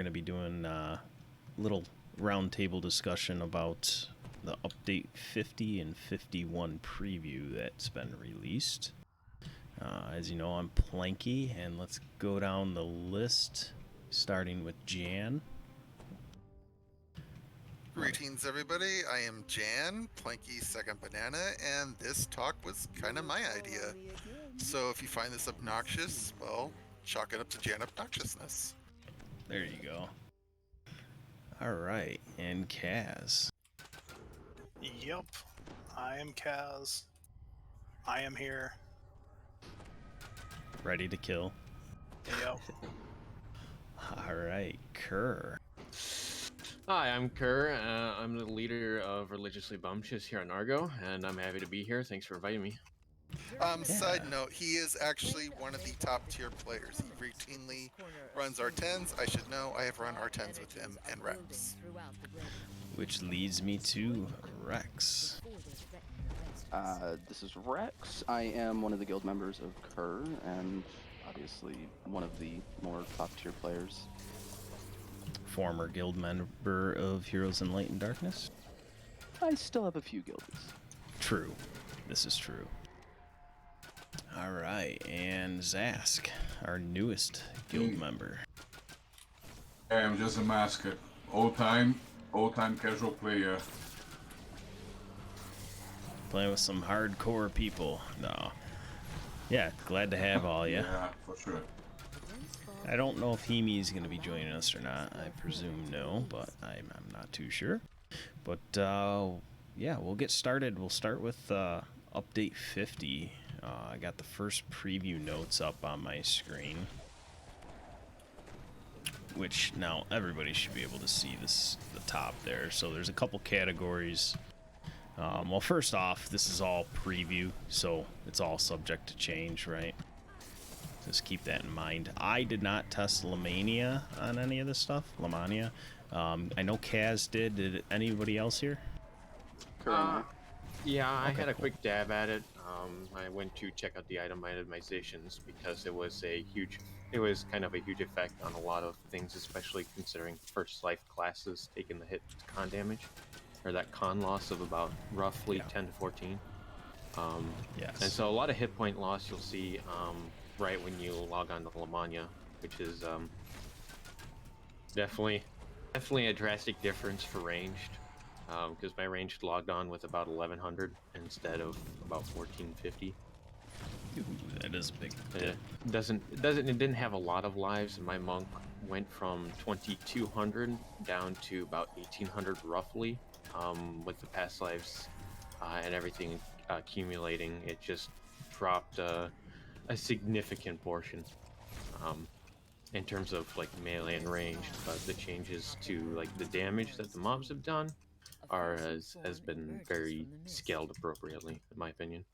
going to be doing a little roundtable discussion about the update 50 and 51 preview that's been released. As you know, I'm Planky, and let's go down the list, starting with Jan. Greetings, everybody. I am Jan, Planky's second banana, and this talk was kind of my idea. So if you find this obnoxious, well, chalk it up to Jan obnoxiousness. There you go. All right, and Kaz. Yep, I am Kaz. I am here. Ready to kill. Yep. All right, Kyrr. Hi, I'm Kyrr. I'm the leader of Religiously Bumptious here on Argo, and I'm happy to be here. Thanks for inviting me. Side note, he is actually one of the top tier players. He routinely runs R10s. I should know, I have run R10s with him and Rex. Which leads me to Rex. This is Rex. I am one of the guild members of Kyrr, and obviously one of the more top tier players. Former guild member of Heroes in Light and Darkness. I still have a few guildies. True. This is true. All right, and Zask, our newest guild member. I am just a mascot. Old-time casual player. Playing with some hardcore people. No. Yeah, glad to have all you. Yeah, for sure. I don't know if Hemee is going to be joining us or not. I presume no, but I'm not too sure. But yeah, we'll get started. We'll start with update 50. I got the first preview notes up on my screen, which now everybody should be able to see the top there. So there's a couple categories. Well, first off, this is all preview, so it's all subject to change, right? Just keep that in mind. I did not test Lamannia on any of this stuff. Lamannia. I know Kaz did. Did anybody else here? Yeah, I Okay, had a cool. quick dab at it. I went to check out the itemizations because it was kind of a huge effect on a lot of things, especially considering first life classes taking the hit con damage, or that con loss of about roughly 10 to 14. Yes. And so a lot of hit point loss you'll see right when you log on to Lamannia, which is definitely a drastic difference for ranged, because my ranged logged on with about 1100 instead of about 1450. Ooh, that is a big It didn't have a lot of lives, and my monk went from 2200 down to about 1800 roughly. With the past lives and everything accumulating, it just dropped a significant portion in terms of like melee and ranged. But the changes to like the damage that the mobs have done has been very scaled appropriately, in my opinion.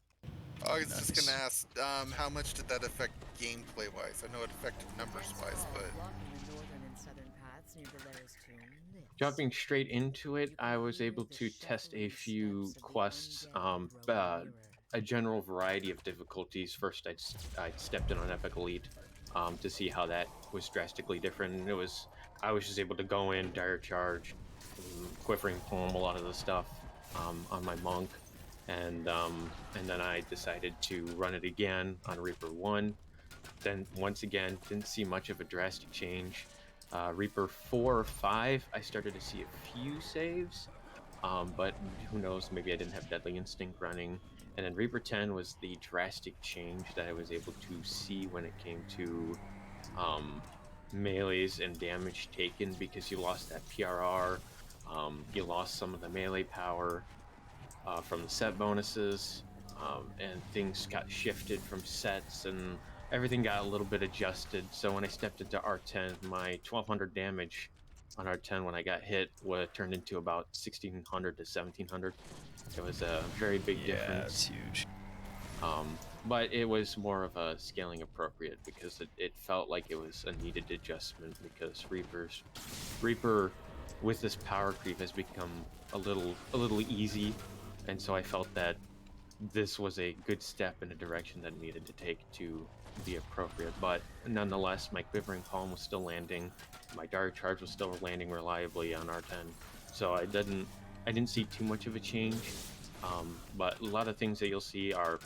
I was just going to ask, how much did that affect gameplay-wise? I know it affected numbers-wise, but... Jumping straight into it, I was able to test a few quests, a general variety of difficulties. First, I stepped in on Epic Elite to see how that was drastically different. And I was just able to go in, dire charge, quivering palm, a lot of the stuff on my monk, and then I decided to run it again on Reaper 1. Then once again, didn't see much of a drastic change. Reaper 4 or 5, I started to see a few saves, but who knows, maybe I didn't have Deadly Instinct running. And then Reaper 10 was the drastic change that I was able to see when it came to melees and damage taken, because you lost that PRR, you lost some of the melee power from the set bonuses, and things got shifted from sets, and everything got a little bit adjusted. So when I stepped into R10, my 1200 damage on R10 when I got hit turned into about 1600 to 1700. It was a very big difference. Yeah, it's huge. But it was more of a scaling appropriate, because it felt like it was a needed adjustment, because Reaper with this power creep has become a little easy, and so I felt that this was a good step in a direction that it needed to take to be appropriate. But nonetheless, my Quivering Palm was still landing. My Dark Charge was still landing reliably on R10. So I didn't see too much of a change. But a lot of things that you'll see are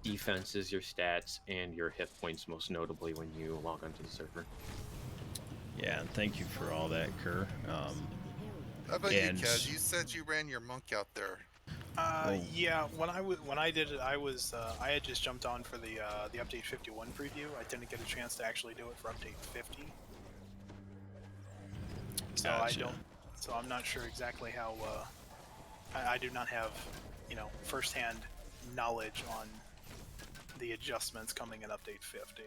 defenses, your stats, and your hit points, most notably when you log onto the server. Yeah, and thank you for all that, Kyrr. How about And- you, Kaz? You said you ran your monk out there. Yeah, when I did it, I had just jumped on for the update 51 preview. I didn't get a chance to actually do it for update 50. So Gotcha. So I'm not sure exactly how. I do not have, firsthand knowledge on the adjustments coming in update 50.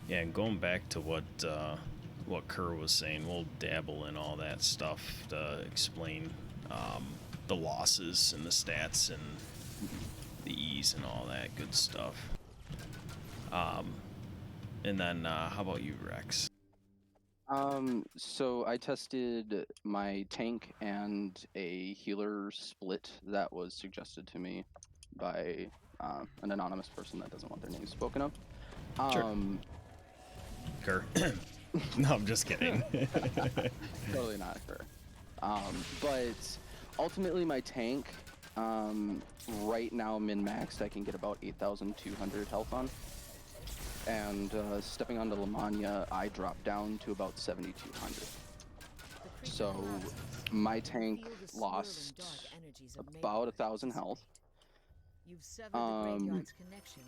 Yeah, and going back to what Kyrr was saying, we'll dabble in all that stuff to explain the losses and the stats and the E's and all that good stuff. And then how about you, Rex? So I tested my tank and a healer split that was suggested to me by an anonymous person that doesn't want their name spoken of. Sure. Kyrr. No, I'm just kidding. Totally not her. But ultimately my tank, right now min-maxed, I can get about 8,200 health on. And stepping onto Lamannia, I dropped down to about 7,200. So my tank lost about 1,000 health.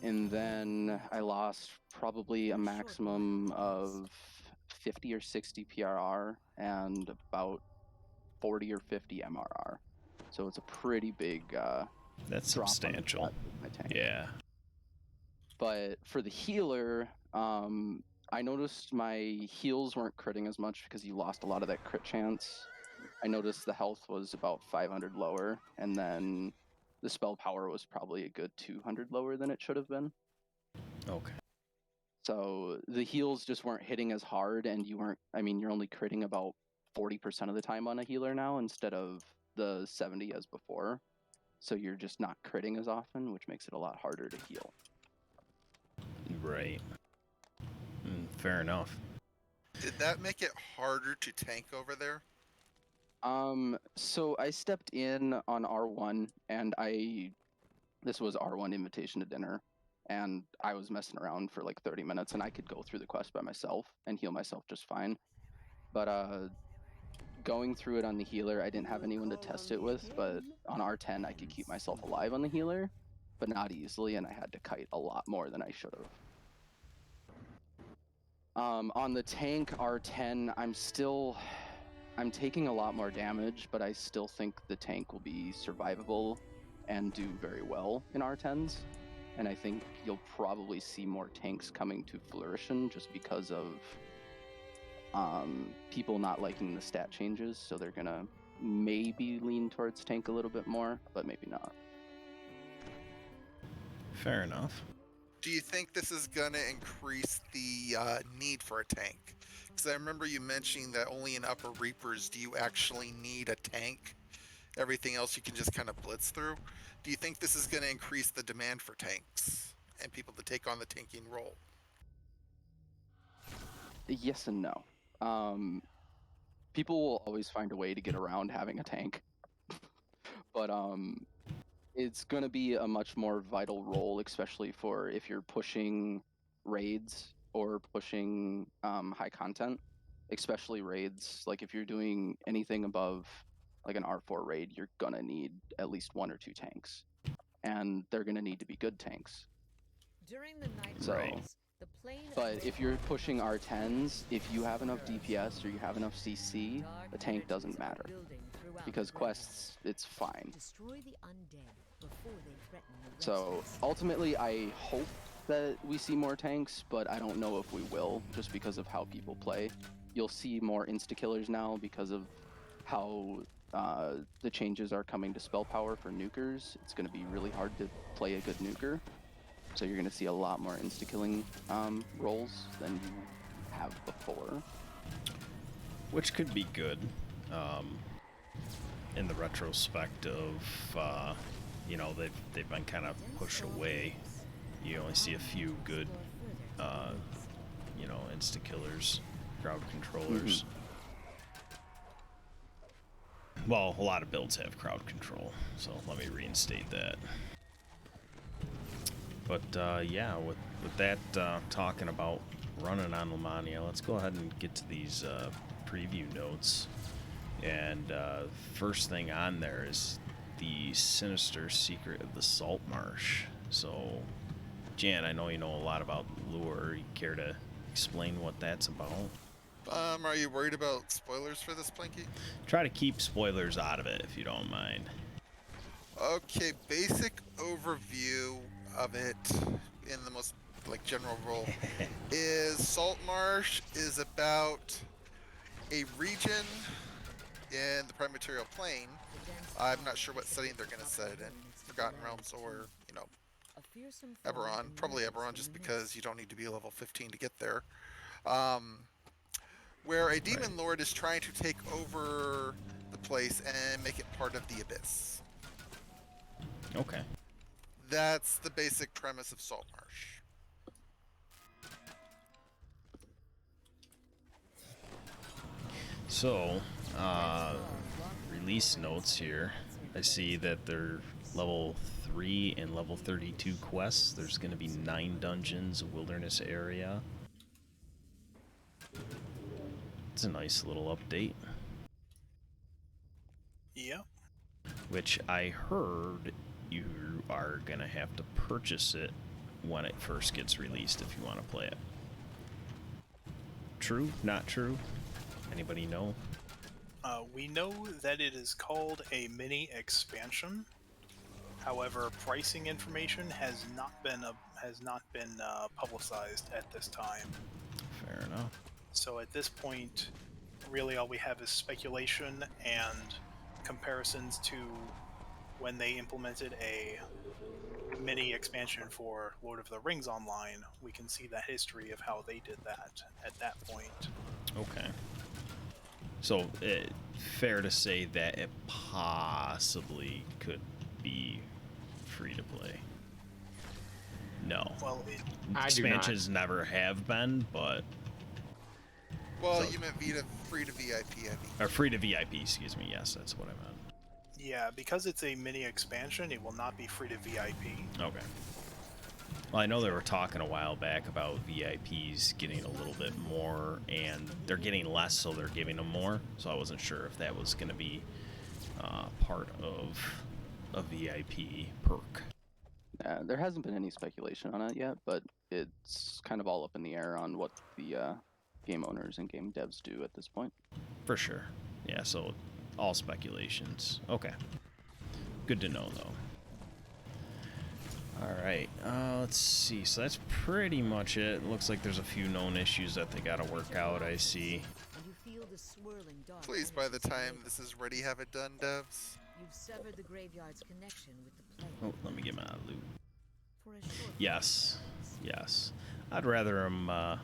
And then I lost probably a maximum of 50 or 60 PRR and about 40 or 50 MRR. So it's a pretty big That's drop on the substantial. stats with my tank. Yeah. But for the healer, I noticed my heals weren't critting as much because you lost a lot of that crit chance. I noticed the health was about 500 lower, and then the spell power was probably a good 200 lower than it should have been. Okay. So the heals just weren't hitting as hard, and you're only critting about 40% of the time on a healer now instead of the 70 as before. So you're just not critting as often, which makes it a lot harder to heal. Right. Fair enough. Did that make it harder to tank over there? So I stepped in on R1, and this was R1 invitation to dinner, and I was messing around for like 30 minutes, and I could go through the quest by myself and heal myself just fine. But going through it on the healer, I didn't have anyone to test it with, but on R10 I could keep myself alive on the healer, but not easily, and I had to kite a lot more than I should have. On the tank R10, I'm taking a lot more damage, but I still think the tank will be survivable and do very well in R10s. And I think you'll probably see more tanks coming to fruition just because of people not liking the stat changes. So they're gonna maybe lean towards tank a little bit more, but maybe not. Fair enough. Do you think this is going to increase the need for a tank? Because I remember you mentioning that only in Upper Reapers do you actually need a tank. Everything else you can just kind of blitz through. Do you think this is going to increase the demand for tanks and people to take on the tanking role? Yes and no. People will always find a way to get around having a tank. But it's going to be a much more vital role, especially for if you're pushing raids or pushing high content, especially raids. Like if you're doing anything above like an R4 raid, you're going to need at least 1 or 2 tanks. And they're going to need to be good tanks. During the night So, race, the plane but if you're pushing R10s, if you have enough DPS or you have enough CC, the tank doesn't matter. Because quests, it's fine. Destroy the undead before they threaten the rest So of us. ultimately, I hope that we see more tanks, but I don't know if we will, just because of how people play. You'll see more insta-killers now because of how the changes are coming to spell power for nukers. It's going to be really hard to play a good nuker. So you're going to see a lot more insta-killing roles than you have before. Which could be good in the retrospect of you know, they've been kind of pushed away. You only see a few good, you know, insta-killers, crowd controllers. Well, a lot of builds have crowd control, so let me reinstate that. But yeah, with that talking about running on Lamannia, let's go ahead and get to these preview notes. And first thing on there is the sinister secret of the salt marsh. So, Jan, I know you know a lot about lure. You care to explain what that's about? Are you worried about spoilers for this, Planky? Try to keep spoilers out of it if you don't mind. Okay, basic overview of it in the most like general rule is salt marsh is about a region in the prime material plane. I'm not sure what setting they're going to set it in, Forgotten Realms or, you know, Eberron. Probably Eberron, just because you don't need to be level 15 to get there. Where a demon lord is trying to take over the place and make it part of the abyss. Okay. That's the basic premise of Salt Marsh. So, release notes here. I see that they're level 3 and level 32 quests. There's going to be 9 dungeons, a wilderness area. It's a nice little update. Yeah. Which I heard you are going to have to purchase it when it first gets released if you want to play it. True? Not true? Anybody know? We know that it is called a mini expansion. However, pricing information has not been publicized at this time. Fair enough. So at this point, really all we have is speculation and comparisons to when they implemented a mini expansion for Lord of the Rings Online. We can see the history of how they did that at that point. Okay. So, fair to say that it possibly could be free to play. No. Well, Expansions never have been, but... Well, you meant free to VIP, I mean. Or free to VIP, excuse me. Yes, that's what I meant. yeah, because it's a mini expansion, it will not be free to VIP. Okay. Well, I know they were talking a while back about VIPs getting a little bit more, and they're getting less, so they're giving them more. So I wasn't sure if that was going to be part of a VIP perk. There hasn't been any speculation on it yet, but it's kind of all up in the air on what the game owners and game devs do at this point. For sure. Yeah, so all speculations. Okay. Good to know, though. Alright, let's see. So that's pretty much it. Looks like there's a few known issues that they gotta work out, I see. Please, by the time this is ready, have it done, devs. You've severed the graveyard's connection with the plane. Oh, let me get my loot. For a short Yes. Yes. I'd rather them, I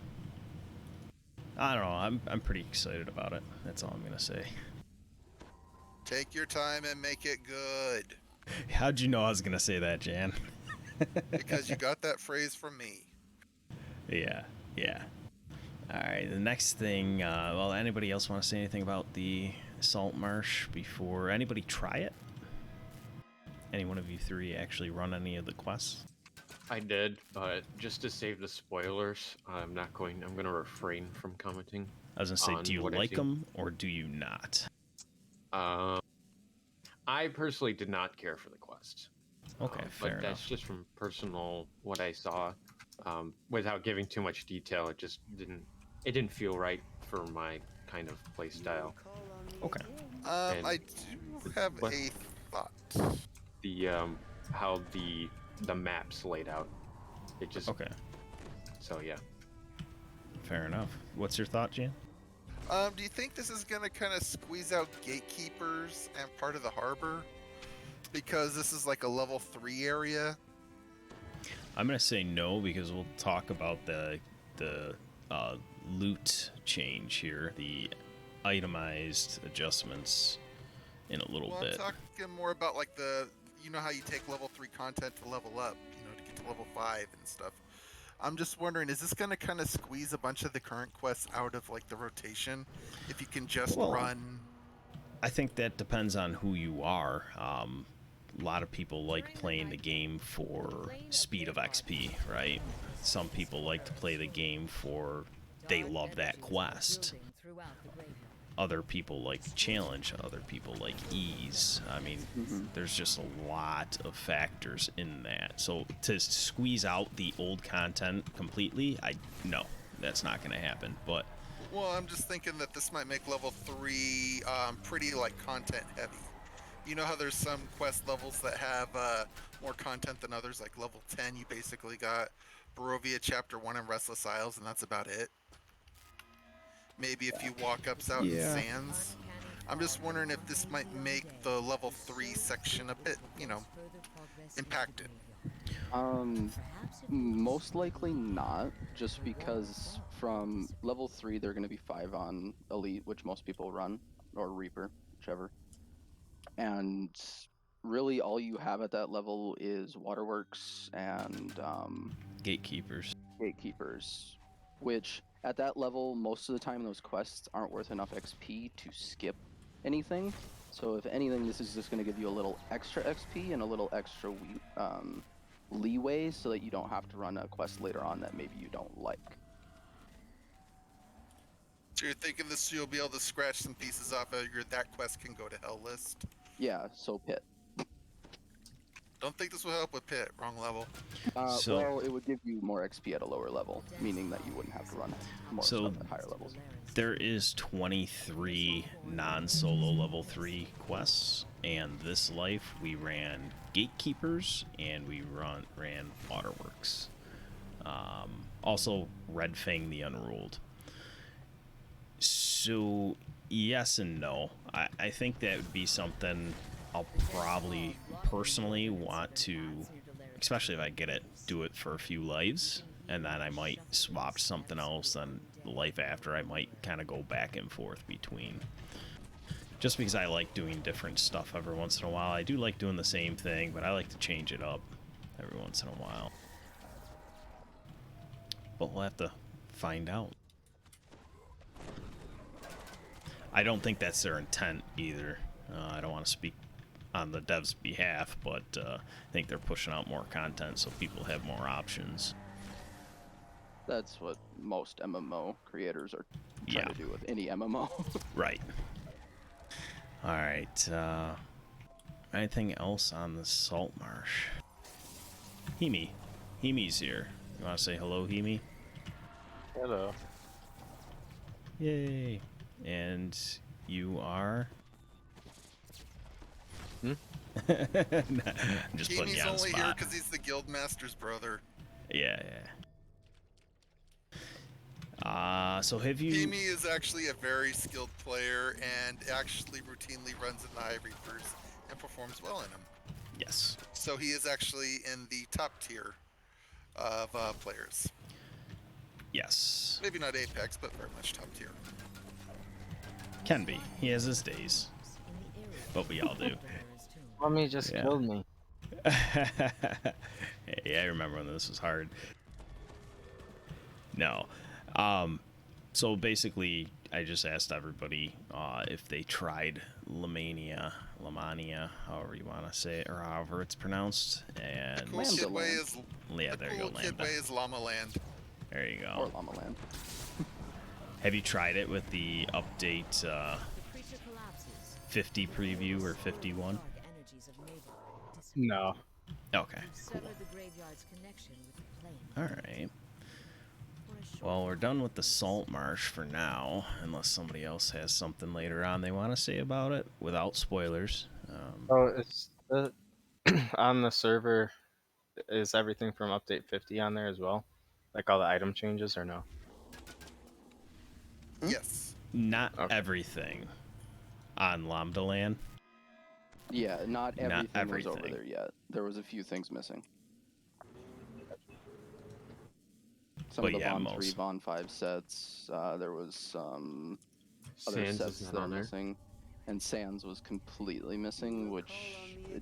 don't know. I'm pretty excited about it. That's all I'm gonna say. Take your time and make it good. How'd you know I was gonna say that, Jan? Because you got that phrase from me. Yeah, yeah. Alright, the next thing, well, anybody else want to say anything about the Salt Marsh before anybody try it? Any one of you three actually run any of the quests? I did, but just to save the spoilers, I'm going to refrain from commenting. I was gonna say, on do you what I like see. them or do you not? I personally did not care for the quest. Okay, fair but enough. that's just from personal what I saw. Without giving too much detail, it just didn't feel right for my kind of play style. Okay. I do have what- a thought. The how the map's laid out. It just Okay, so yeah. fair enough. What's your thought, Jan? Do you think this is going to kind of squeeze out gatekeepers and part of the harbor? Because this is like a level 3 area. I'm gonna say no because we'll talk about the loot change here, the itemized adjustments in a little Well, bit. I'm talking more about like the you know how you take level 3 content to level up, to get to level 5 and stuff. I'm just wondering, is this going to kind of squeeze a bunch of the current quests out of like the rotation if you can just Well, run? I think that depends on who you are. A lot of people like playing the game for speed of XP, right? Some people like to play the game for they love that quest. Other people like the challenge, other people like ease. I mean, there's just a lot of factors in that. So to squeeze out the old content completely, no, that's not going to happen. But Well, I'm just thinking that this might make level 3 pretty like content heavy. You know how there's some quest levels that have more content than others, like level 10 you basically got Barovia Chapter 1 and Restless Isles, and that's about it. Maybe a few walk-ups out in Sands. I'm just wondering if this might make the level 3 section a bit, impacted. Most likely not, just because from level 3 they're going to be 5 on Elite, which most people run, or Reaper, whichever. And really all you have at that level is Waterworks and gatekeepers. Which at that level, most of the time those quests aren't worth enough XP to skip anything. So if anything, this is just going to give you a little extra XP and a little extra leeway so that you don't have to run a quest later on that maybe you don't like. So you're thinking this you'll be able to scratch some pieces off of your that quest can go to hell list? Yeah, so Pit. Don't think this will help with Pit. Wrong level. Well, it would give you more XP at a lower level, meaning that you wouldn't have to run more stuff at higher levels. There is 23 non-solo level 3 quests, and this life we ran Gatekeepers and we ran Waterworks. Also Red Fang the Unruled. So yes and no. I think that would be something I'll probably personally want to, especially if I get it, do it for a few lives, and then I might swap something else. Then the life after, I might kind of go back and forth between. Just because I like doing different stuff every once in a while. I do like doing the same thing, but I like to change it up every once in a while. But we'll have to find out. I don't think that's their intent either. I don't want to speak on the devs' behalf, but I think they're pushing out more content so people have more options. That's what most MMO creators are trying to do with any MMO. Right. All right. Anything else on the Salt Marsh? Hemee. Hemee's here. You want to say hello, Hemee? Hello. Yay. And you are? Hmm? I'm just putting you on the only spot. here because he's the Guildmaster's brother. Yeah. So have you... Hemee is actually a very skilled player and actually routinely runs in the High Reapers and performs well in them. Yes. So he is actually in the top tier of players. Yes. Maybe not Apex, but very much top tier. Can be. He has his days. But we all do. Mommy just killed me. Hey, I remember when this was hard. No. So basically, I just asked everybody if they tried Lamannia, however you want to say it, or however it's pronounced. And The cool kid way is there you go, kid way is Llama Land. There you go. Or Llama Land. Have you tried it with the update 50 preview or 51? No. Okay, cool. Alright. Well, we're done with the Salt Marsh for now, unless somebody else has something later on they want to say about it, without spoilers. It's on the server, is everything from update 50 on there as well? Like all the item changes, or no? Yes. Not everything on Lambda Land. Yeah, not everything was over everything. there yet. There was a few things missing. Some of the Von 3, Von 5 sets. There was some other Sands sets is not that are on there. missing. and Sans was completely missing, which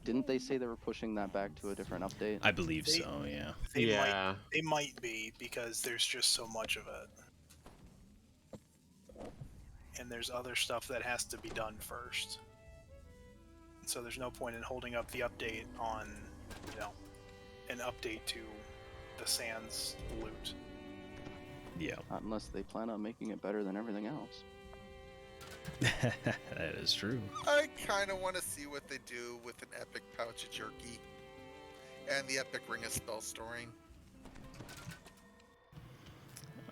didn't they say they were pushing that back to a different update? I believe They- so, yeah. They might be, because there's just so much of it. And there's other stuff that has to be done first. So there's no point in holding up the update on, an update to the Sans loot. Yeah. Not unless they plan on making it better than everything else. That is true. I kind of want to see what they do with an epic pouch of jerky and the epic ring of spell storing.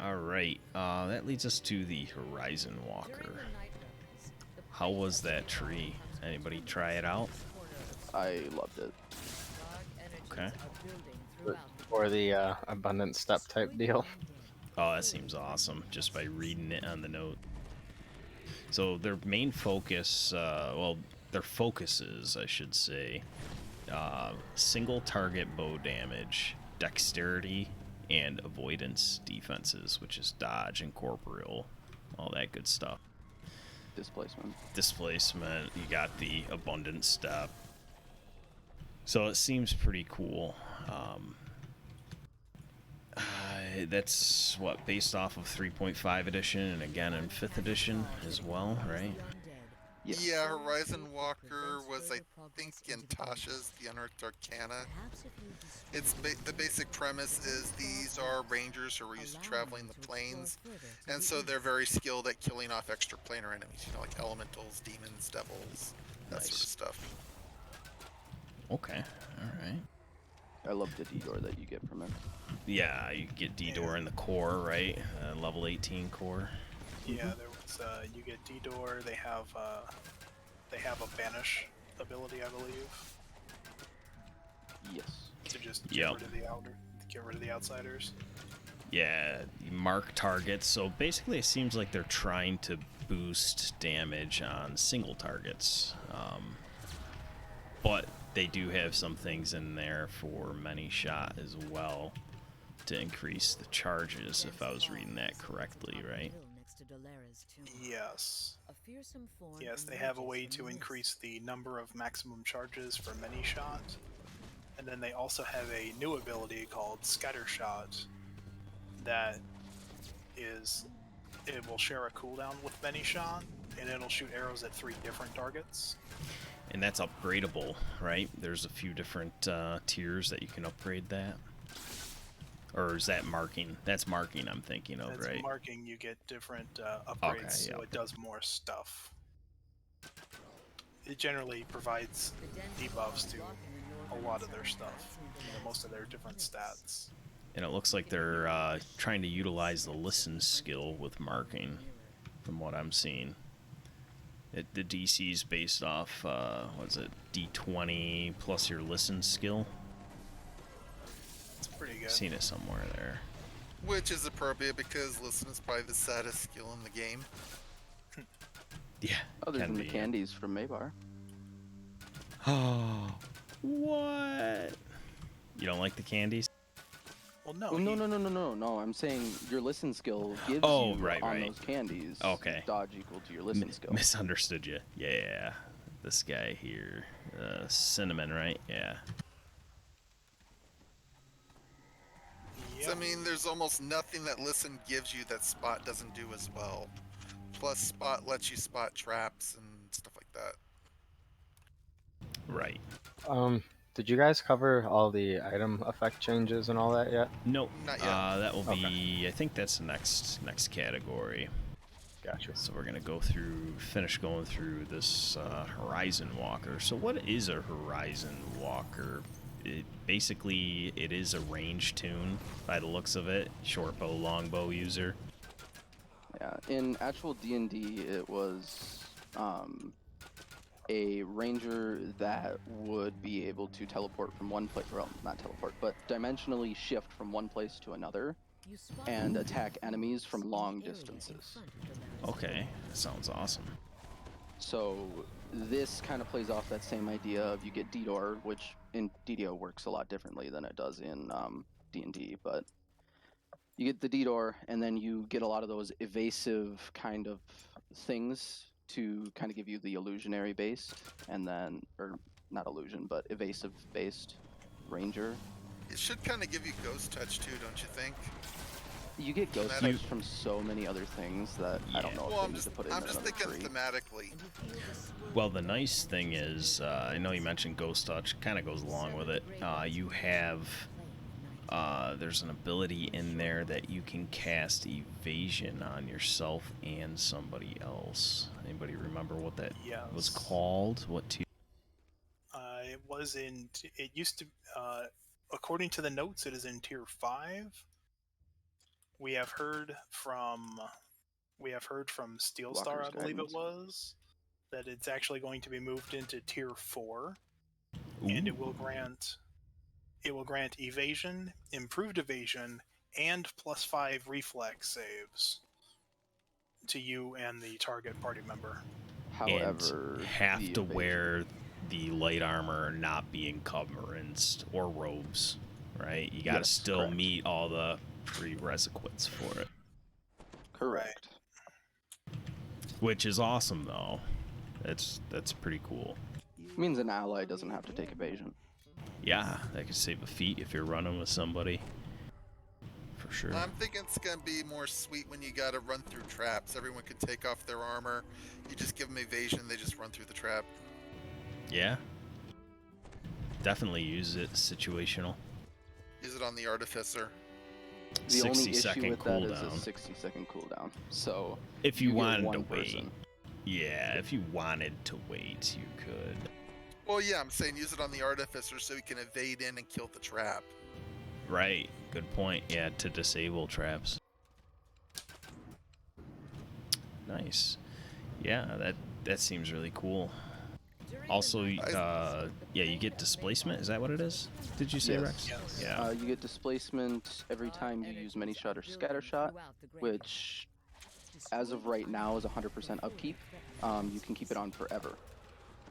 All right. That leads us to the Horizon Walker. How was that tree? Anybody try it out? I loved it. Okay. Or the abundant step type deal. Oh, that seems awesome, just by reading it on the note. So their main focus, their focuses, I should say, single target bow damage, dexterity, and avoidance defenses, which is dodge and corporeal, all that good stuff. Displacement, you got the abundant step. So it seems pretty cool. That's what, based off of 3.5 edition and again in 5th edition as well, right? Yes. Yeah, Horizon Walker was, I think, in Tasha's The Unearthed Arcana. It's the basic premise is these are rangers who are used to traveling the plains, and so they're very skilled at killing off extra planar enemies, like elementals, demons, devils, that sort of stuff. Okay, alright. I love the DDO that you get from it. Yeah, you get D-Door in the core, right? Level 18 core. Yeah, there was you get D-Door. They have a banish ability, I believe. Yes. To just get rid of the outsiders. Yeah, you mark targets. So basically, it seems like they're trying to boost damage on single targets. But they do have some things in there for many shot as well to increase the charges, if I was reading that correctly, right? Yes. Yes, they have a way to increase the number of maximum charges for many shot. And then they also have a new ability called Scattershot that it will share a cooldown with many shot, and it'll shoot arrows at 3 different targets. And that's upgradable, right? There's a few different tiers that you can upgrade that. Or is that marking? That's marking I'm thinking of, That's right? marking, you get different upgrades, so it does more stuff. It generally provides debuffs to a lot of their stuff, most of their different stats. And it looks like they're trying to utilize the listen skill with marking, from what I'm seeing. The DC's based off, D20 plus your listen skill. It's pretty good. Seen it somewhere there. Which is appropriate because listen is probably the saddest skill in the game. Yeah. Other than the candies from Maybar. Oh, what? You don't like the candies? Well, no. Oh, no. I'm saying your listen skill gives Oh, you right. those candies. Okay. Dodge equal to your listen skill. Misunderstood you. Yeah. This guy here. Cinnamon, right? Yeah. So, I mean, there's almost nothing that listen gives you that Spot doesn't do as well. Plus, Spot lets you spot traps and stuff like that. Right. Did you guys cover all the item effect changes and all that yet? Nope. Not yet. That will be. I think that's the next category. Gotcha. So we're gonna finish going through this Horizon Walker. So what is a Horizon Walker? Basically, it is a range tune by the looks of it. Short bow, long bow user. Yeah, in actual D&D, it was a ranger that would be able to teleport from one place, well, not teleport, but dimensionally shift from one place to another and attack enemies from long distances. Okay, that sounds awesome. So this kind of plays off that same idea of you get D-Door, which in DDO works a lot differently than it does in D&D, but you get the D-Door, and then you get a lot of those evasive kind of things to kind of give you the illusionary based, and then, or not illusion, but evasive based ranger. It should kind of give you ghost touch too, don't you think? You get ghost Thematic- touch from so many other things that I don't Yeah. know Well, if I'm they need just to put it I'm in just another thinking tree. thematically. And you feel the swirl Well, the nice thing is, I know you mentioned Ghost Touch, kind of goes along with it. You have, there's an ability in there that you can cast Evasion on yourself and somebody else. Anybody remember what that was Yes. called? What tier? It was in. It used to. According to the notes, it is in tier 5. We have heard from. We have heard from Steelstar, Walker's I believe it Guidance. was, that it's actually going to be moved into tier 4, and it will grant. It will grant evasion, improved evasion, and +5 reflex saves to you and the target party member. However, and have the to evasion- wear the light armor, not be encumbrance or robes, right? You got to Yes, still correct. meet all the prerequisites for it, Correct. which is awesome though. That's pretty cool. Means an ally doesn't have to take evasion. Yeah, that could save a feat if you're running with somebody, for sure. I'm thinking it's gonna be more sweet when you gotta run through traps. Everyone can take off their armor. You just give them evasion, they just run through the trap. Yeah, definitely use it situational. Use it on the artificer. The only 60 issue second with that is a cooldown. 60-second cooldown. So If you get wanted to one wait. person. Yeah, if you wanted to wait, you could. Well, yeah, I'm saying use it on the artificer so he can evade in and kill the trap. Right, good point. Yeah, to disable traps. Nice. Yeah, that seems really cool. Also, yeah, you get displacement. Is that what it is? Did you say, Yes. Rex? Yes. Yeah. You get displacement every time you use many shot or scattershot, which, as of right now, is 100% upkeep. You can keep it on forever,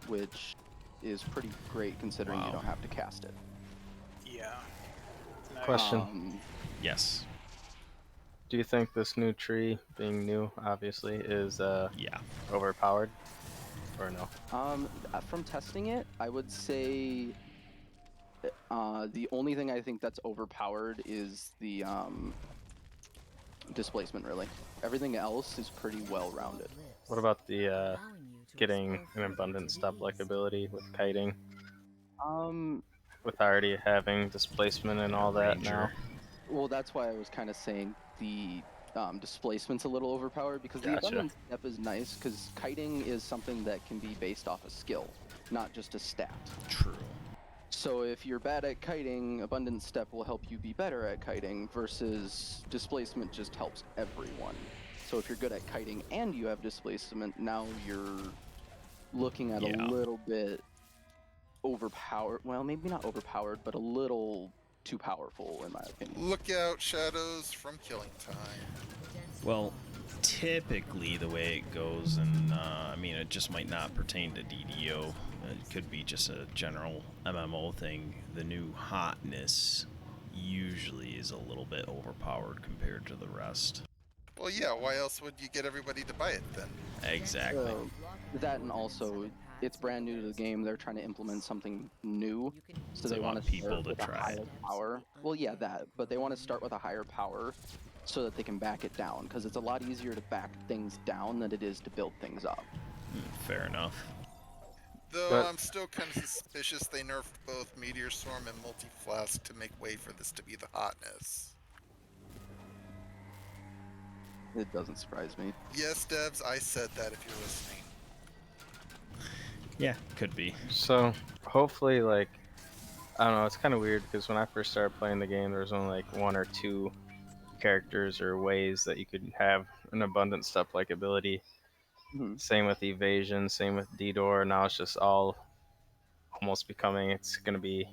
which is pretty great considering Wow. you don't have to cast it. Yeah. Now, Question. Yes. Do you think this new tree, being new, obviously, is Yeah. overpowered, or no? From testing it, I would say the only thing I think that's overpowered is the displacement. Really, everything else is pretty well rounded. What about the getting an abundant step-like ability with kiting, with already having displacement and all that now? Ranger. Well, that's why I was kind of saying the displacement's a little overpowered, because the Gotcha. abundant step is nice because kiting is something that can be based off a skill, not just a stat. True. So if you're bad at kiting, abundant step will help you be better at kiting, versus displacement just helps everyone. So if you're good at kiting and you have displacement, now you're looking at Yeah. a little bit overpowered. Well, maybe not overpowered, but a little too powerful in my opinion. Look out, shadows from killing time. Well, typically the way it goes, and I mean, it just might not pertain to DDO. It could be just a general MMO thing. The new hotness usually is a little bit overpowered compared to the rest. Well, yeah, why else would you get everybody to buy it then? Exactly. So, that, and also it's brand new to the game. They're trying to implement something new, so They they want want to people start to with a try higher it. power. Well, yeah, that, but they want to start with a higher power so that they can back it down, because it's a lot easier to back things down than it is to build things up. Fair enough. Though But- I'm still kind of suspicious they nerfed both Meteor Swarm and Multi-Flask to make way for this to be the hotness. It doesn't surprise me. Yes, devs, I said that if you're listening. Yeah, could be. So hopefully, like, I don't know, it's kind of weird because when I first started playing the game, there was only like 1 or 2 characters or ways that you could have an abundant step-like ability. Mhm. Same with evasion, same with D-Door. Now it's just all almost becoming, it's going to be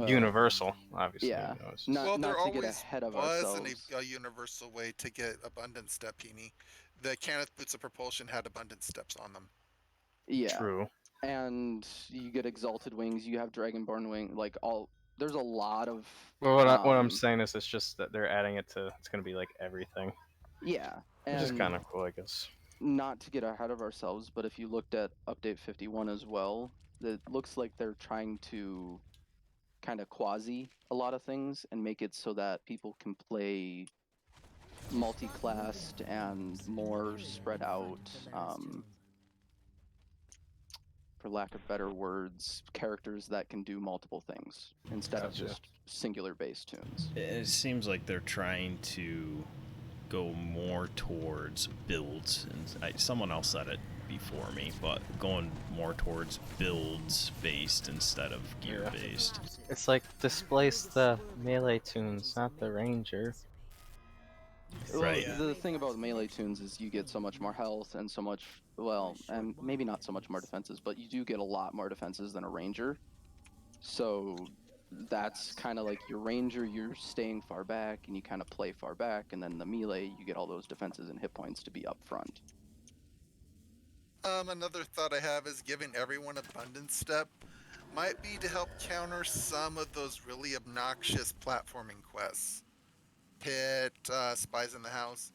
universal, obviously. yeah. You know, it's just- Not, Well, not there to get always ahead of was ourselves. a universal way to get abundant step, Hemee. The Kenneth Boots of Propulsion had abundant steps on them. Yeah. True. And you get exalted wings, you have dragonborn wing, like all. There's a lot of. Well, what I'm um, saying is it's just that they're adding it to, it's going to be like everything, Yeah, which is and kind of cool, I guess. not to get ahead of ourselves, but if you looked at update 51 as well, it looks like they're trying to kind of quasi a lot of things and make it so that people can play multi-classed and more spread out, for lack of better words, characters that can do multiple things instead of Gotcha. just singular bass tunes. It seems like they're trying to go more towards builds, and someone else said it before me, but going more towards builds based instead of gear based. It's like displace the melee tunes, not the ranger. Right. Well, the thing about melee tunes is you get so much more health and so much, well, and maybe not so much more defenses, but you do get a lot more defenses than a ranger. So that's kind of like your ranger, you're staying far back and you kind of play far back, and then the melee, you get all those defenses and hit points to be up front. Another thought I have is giving everyone Abundance Step might be to help counter some of those really obnoxious platforming quests. Pit, Spies in the House.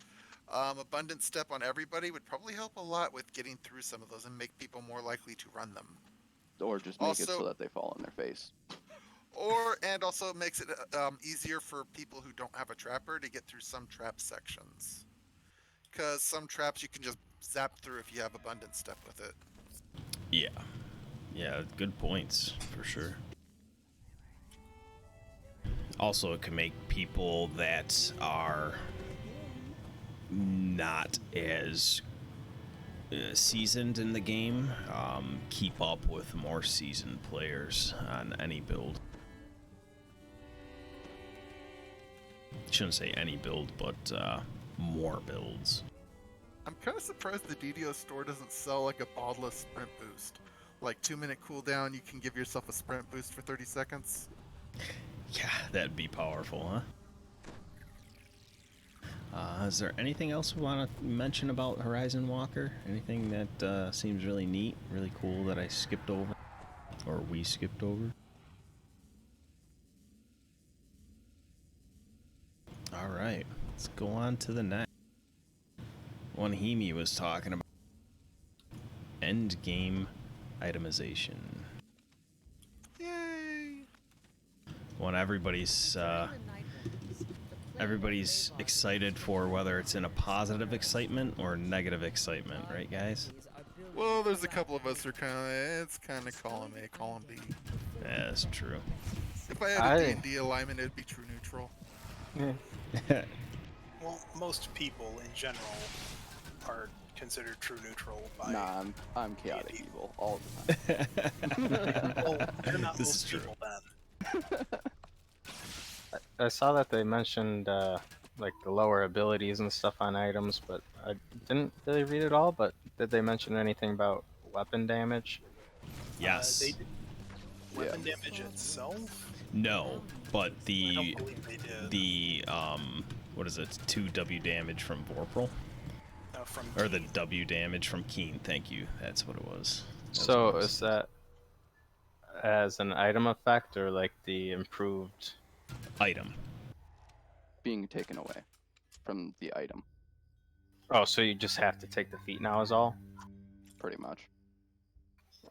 Abundance Step on everybody would probably help a lot with getting through some of those and make people more likely to run them. Or just make it Also- so that they fall on their face. And also it makes it easier for people who don't have a trapper to get through some trap sections. Because some traps you can just zap through if you have Abundance Step with it. Yeah, good points for sure. Also, it can make people that are not as seasoned in the game keep up with more seasoned players on any build. Shouldn't say any build, but more builds. I'm kind of surprised the DDO store doesn't sell like a bodless sprint boost. Like 2-minute cooldown, you can give yourself a sprint boost for 30 seconds. Yeah, that'd be powerful, huh? Is there anything else we want to mention about Horizon Walker? Anything that seems really neat, really cool that I skipped over? Or we skipped over? Alright, let's go on to the next. One Hemee was talking about end game itemization. Yay! One everybody's excited for, whether it's in a positive excitement or negative excitement, right guys? Well, there's a couple of us who are kind of, it's kind of column A, column B. Yeah, that's true. If I had a D&D alignment, it'd be true neutral. Well, most people in general are considered true neutral by. Nah, I'm chaotic evil all the time. Well, you're not This most is true. people then. I saw that they mentioned like the lower abilities and stuff on items, but I didn't really read it all. But did they mention anything about weapon damage? Yes. They did weapon damage itself. No, but I the don't believe they did. what is it? 2 W damage from Vorpal? From Or the Keen. W damage from Keen, thank you. That's what it was. That's So what it was. is that as an item effect or like the improved? Item. Being taken away from the item, Oh, so you just have to take the feat now is all? pretty much.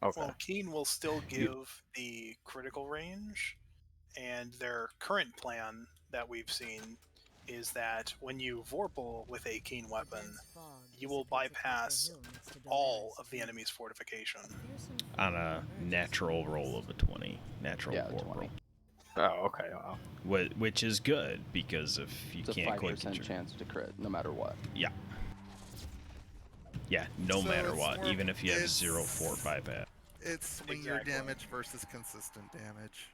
Okay. Well, Keen will still give the critical range, and their current plan that we've seen is that when you Vorpal with a Keen weapon, you will bypass all of the enemy's fortification. On a natural roll of a 20. Natural Yeah, Vorpal. 20. Oh, okay. Wow. Which is good, because if you It's a can't quite 5% get your... chance to crit, no matter what. Yeah. Yeah, no So matter it's what, more- even if you have it's- 0, 4, 5 at. It's swing your Exactly. damage versus consistent damage.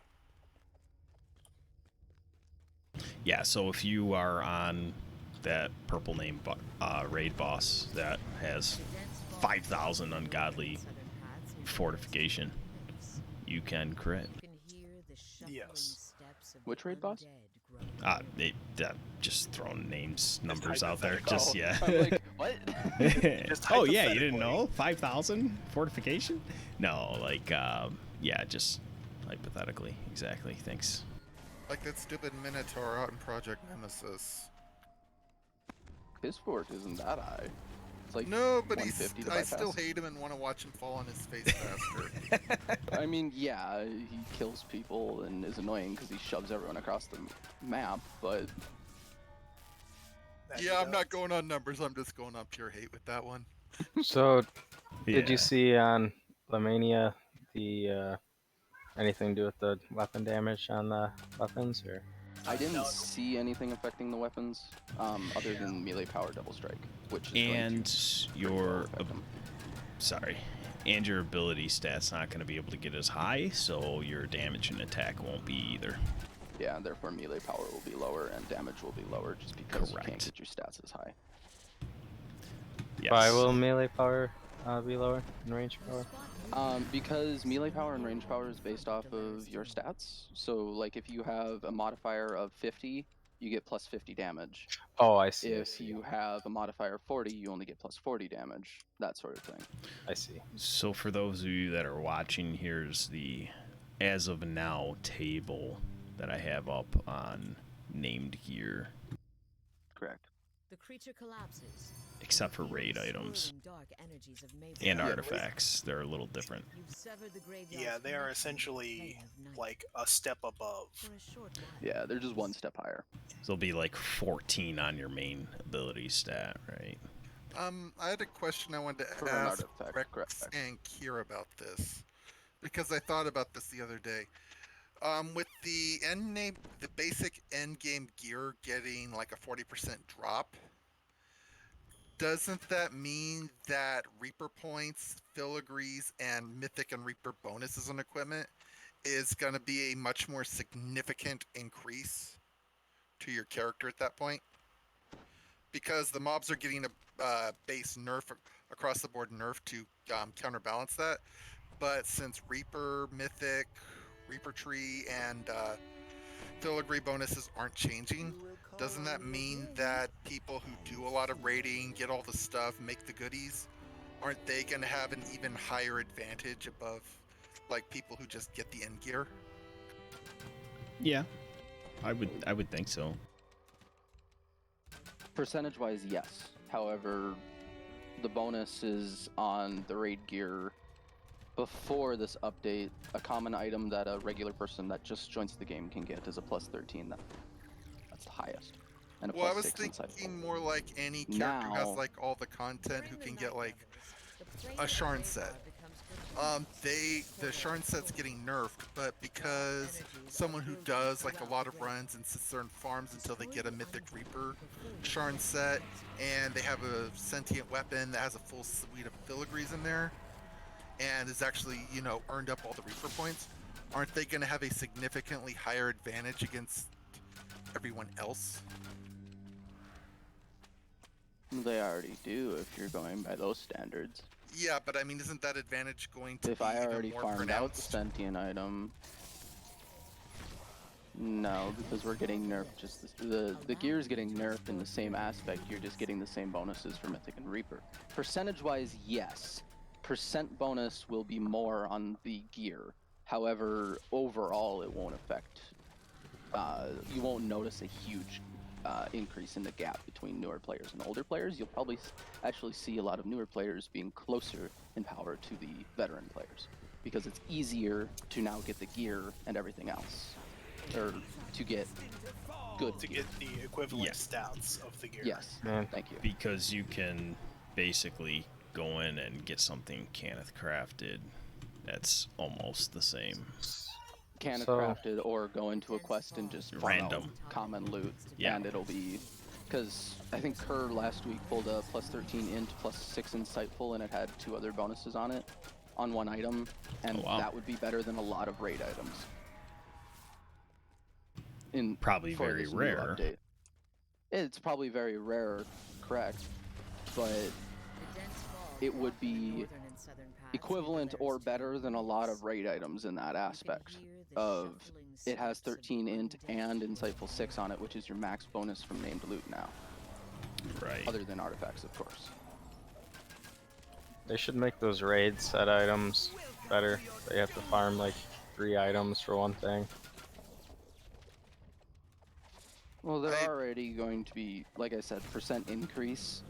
Yeah, so if you are on that purple name raid boss that has 5,000 ungodly fortification, you can crit. Yes. Which raid boss? Just throwing names, numbers out there. hypothetical. Just, yeah. I'm like, what? Just Oh, yeah, you didn't hypothetically. know? 5,000 fortification? No, like, yeah, just hypothetically. Exactly. Thanks. Like that stupid Minotaur out in Project Nemesis. His fort isn't that high. It's like No, but 150 to I still bypass. hate him and want to watch him fall on his face faster. I mean, yeah, he kills people and is annoying because he shoves everyone across the map, but That Yeah, I'm DDO. not going on numbers. I'm just going on pure hate with that one. So, did you Yeah. see on Lamannia the anything to do with the weapon damage on the weapons, or? I didn't No, see anything affecting the weapons other Yeah. than melee power double strike, which is And going to pretty well your affect them. sorry, and your ability stat's not going to be able to get as high, so your damage and attack won't be either. Yeah, therefore melee power will be lower and damage will be lower just because you can't Correct. get your stats as high. Yes. Why will melee power be lower than range power? Because melee power and range power is based off of your stats. So, like, if you have a modifier of 50, you get plus 50 damage. Oh, I see. I If see. you have a modifier of 40, you only get plus 40 damage. That sort of thing. I see. So for those of you that are watching, here's the as of now table that I have up on named gear, Correct. The creature collapses. except for raid items and Yeah. artifacts. They're a little different. Yeah, they are essentially like a step above. Yeah, they're just one step higher. So they'll be like 14 on your main ability stat, right? I had a question I wanted For to an ask artifact, Rex correct. and Kyrr about this, because I thought about this the other day. With the the basic end game gear getting like a 40% drop, doesn't that mean that Reaper points, filigrees, and Mythic and Reaper bonuses on equipment is going to be a much more significant increase to your character at that point? Because the mobs are getting a base nerf across the board nerf to counterbalance that. But since Reaper, Mythic, Reaper Tree, and filigree bonuses aren't changing, doesn't that mean that people who do a lot of raiding, get all the stuff, make the goodies, aren't they going to have an even higher advantage above like people who just get the end gear? Yeah, I would think so. Percentage-wise, yes. However, the bonus is on the raid gear. Before this update, a common item that a regular person that just joins the game can get is a plus 13. That's the highest. And a Well, I plus was 6 inside. thinking more like any character who has Now- like all the content who can get like a Sharn set. The Sharn set's getting nerfed, but because someone who does like a lot of runs and sits there and farms until they get a Mythic Reaper Sharn set, and they have a sentient weapon that has a full suite of filigrees in there, and is actually, you know, earned up all the Reaper points, aren't they going to have a significantly higher advantage against everyone else? They already do if you're going by those standards. Yeah, but I mean, isn't that advantage going to If be I even already more farmed out the pronounced? sentient item, no, because we're getting nerfed. Just the gear's getting nerfed in the same aspect. You're just getting the same bonuses for Mythic and Reaper. Percentage-wise, yes, percent bonus will be more on the gear. However, overall, it won't affect. You won't notice a huge increase in the gap between newer players and older players. You'll probably actually see a lot of newer players being closer in power to the veteran players because it's easier to now get the gear and everything else, or to get good To gear. get the equivalent Yeah. stats of the gear. Yes, Man. thank you. Because you can basically go in and get something Kenneth crafted that's almost the same. Can So- crafted or go into a quest and just farm out Random. common loot, Yeah. and it'll be because I think Kyrr last week pulled a plus 13 int, plus 6 insightful, and it had 2 other bonuses on it on one item, and Oh, wow. that would be better than a lot of raid items. Probably For very this new rare. update. It's probably very rare, correct, but it would be equivalent or better than a lot of raid items in that aspect of it has 13 int and insightful 6 on it, which is your max bonus from named loot now, Right. other than artifacts, of course. They should make those raid set items better. They have to farm like 3 items for one thing. Well, they're I- already going to be, like I said, percent increase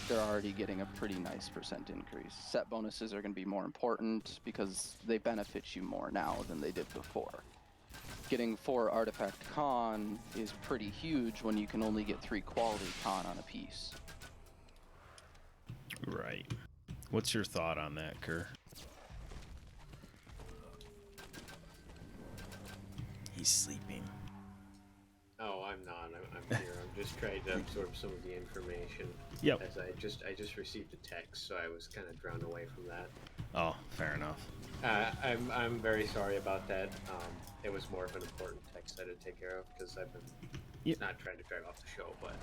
they're already getting a pretty nice % increase. Set bonuses are going to be more important because they benefit you more now than they did before. Getting 4 artifact con is pretty huge when you can only get 3 quality con on a piece. Right. What's your thought on that, Kyrr? He's sleeping. Oh, I'm not. I'm here. I'm just trying to absorb some of the information. Yep. As I just received a text, so I was kind of drawn away from that. Oh, fair enough. I'm very sorry about that. It was more of an important text I had to take care of because I've been not trying to drag off the show, but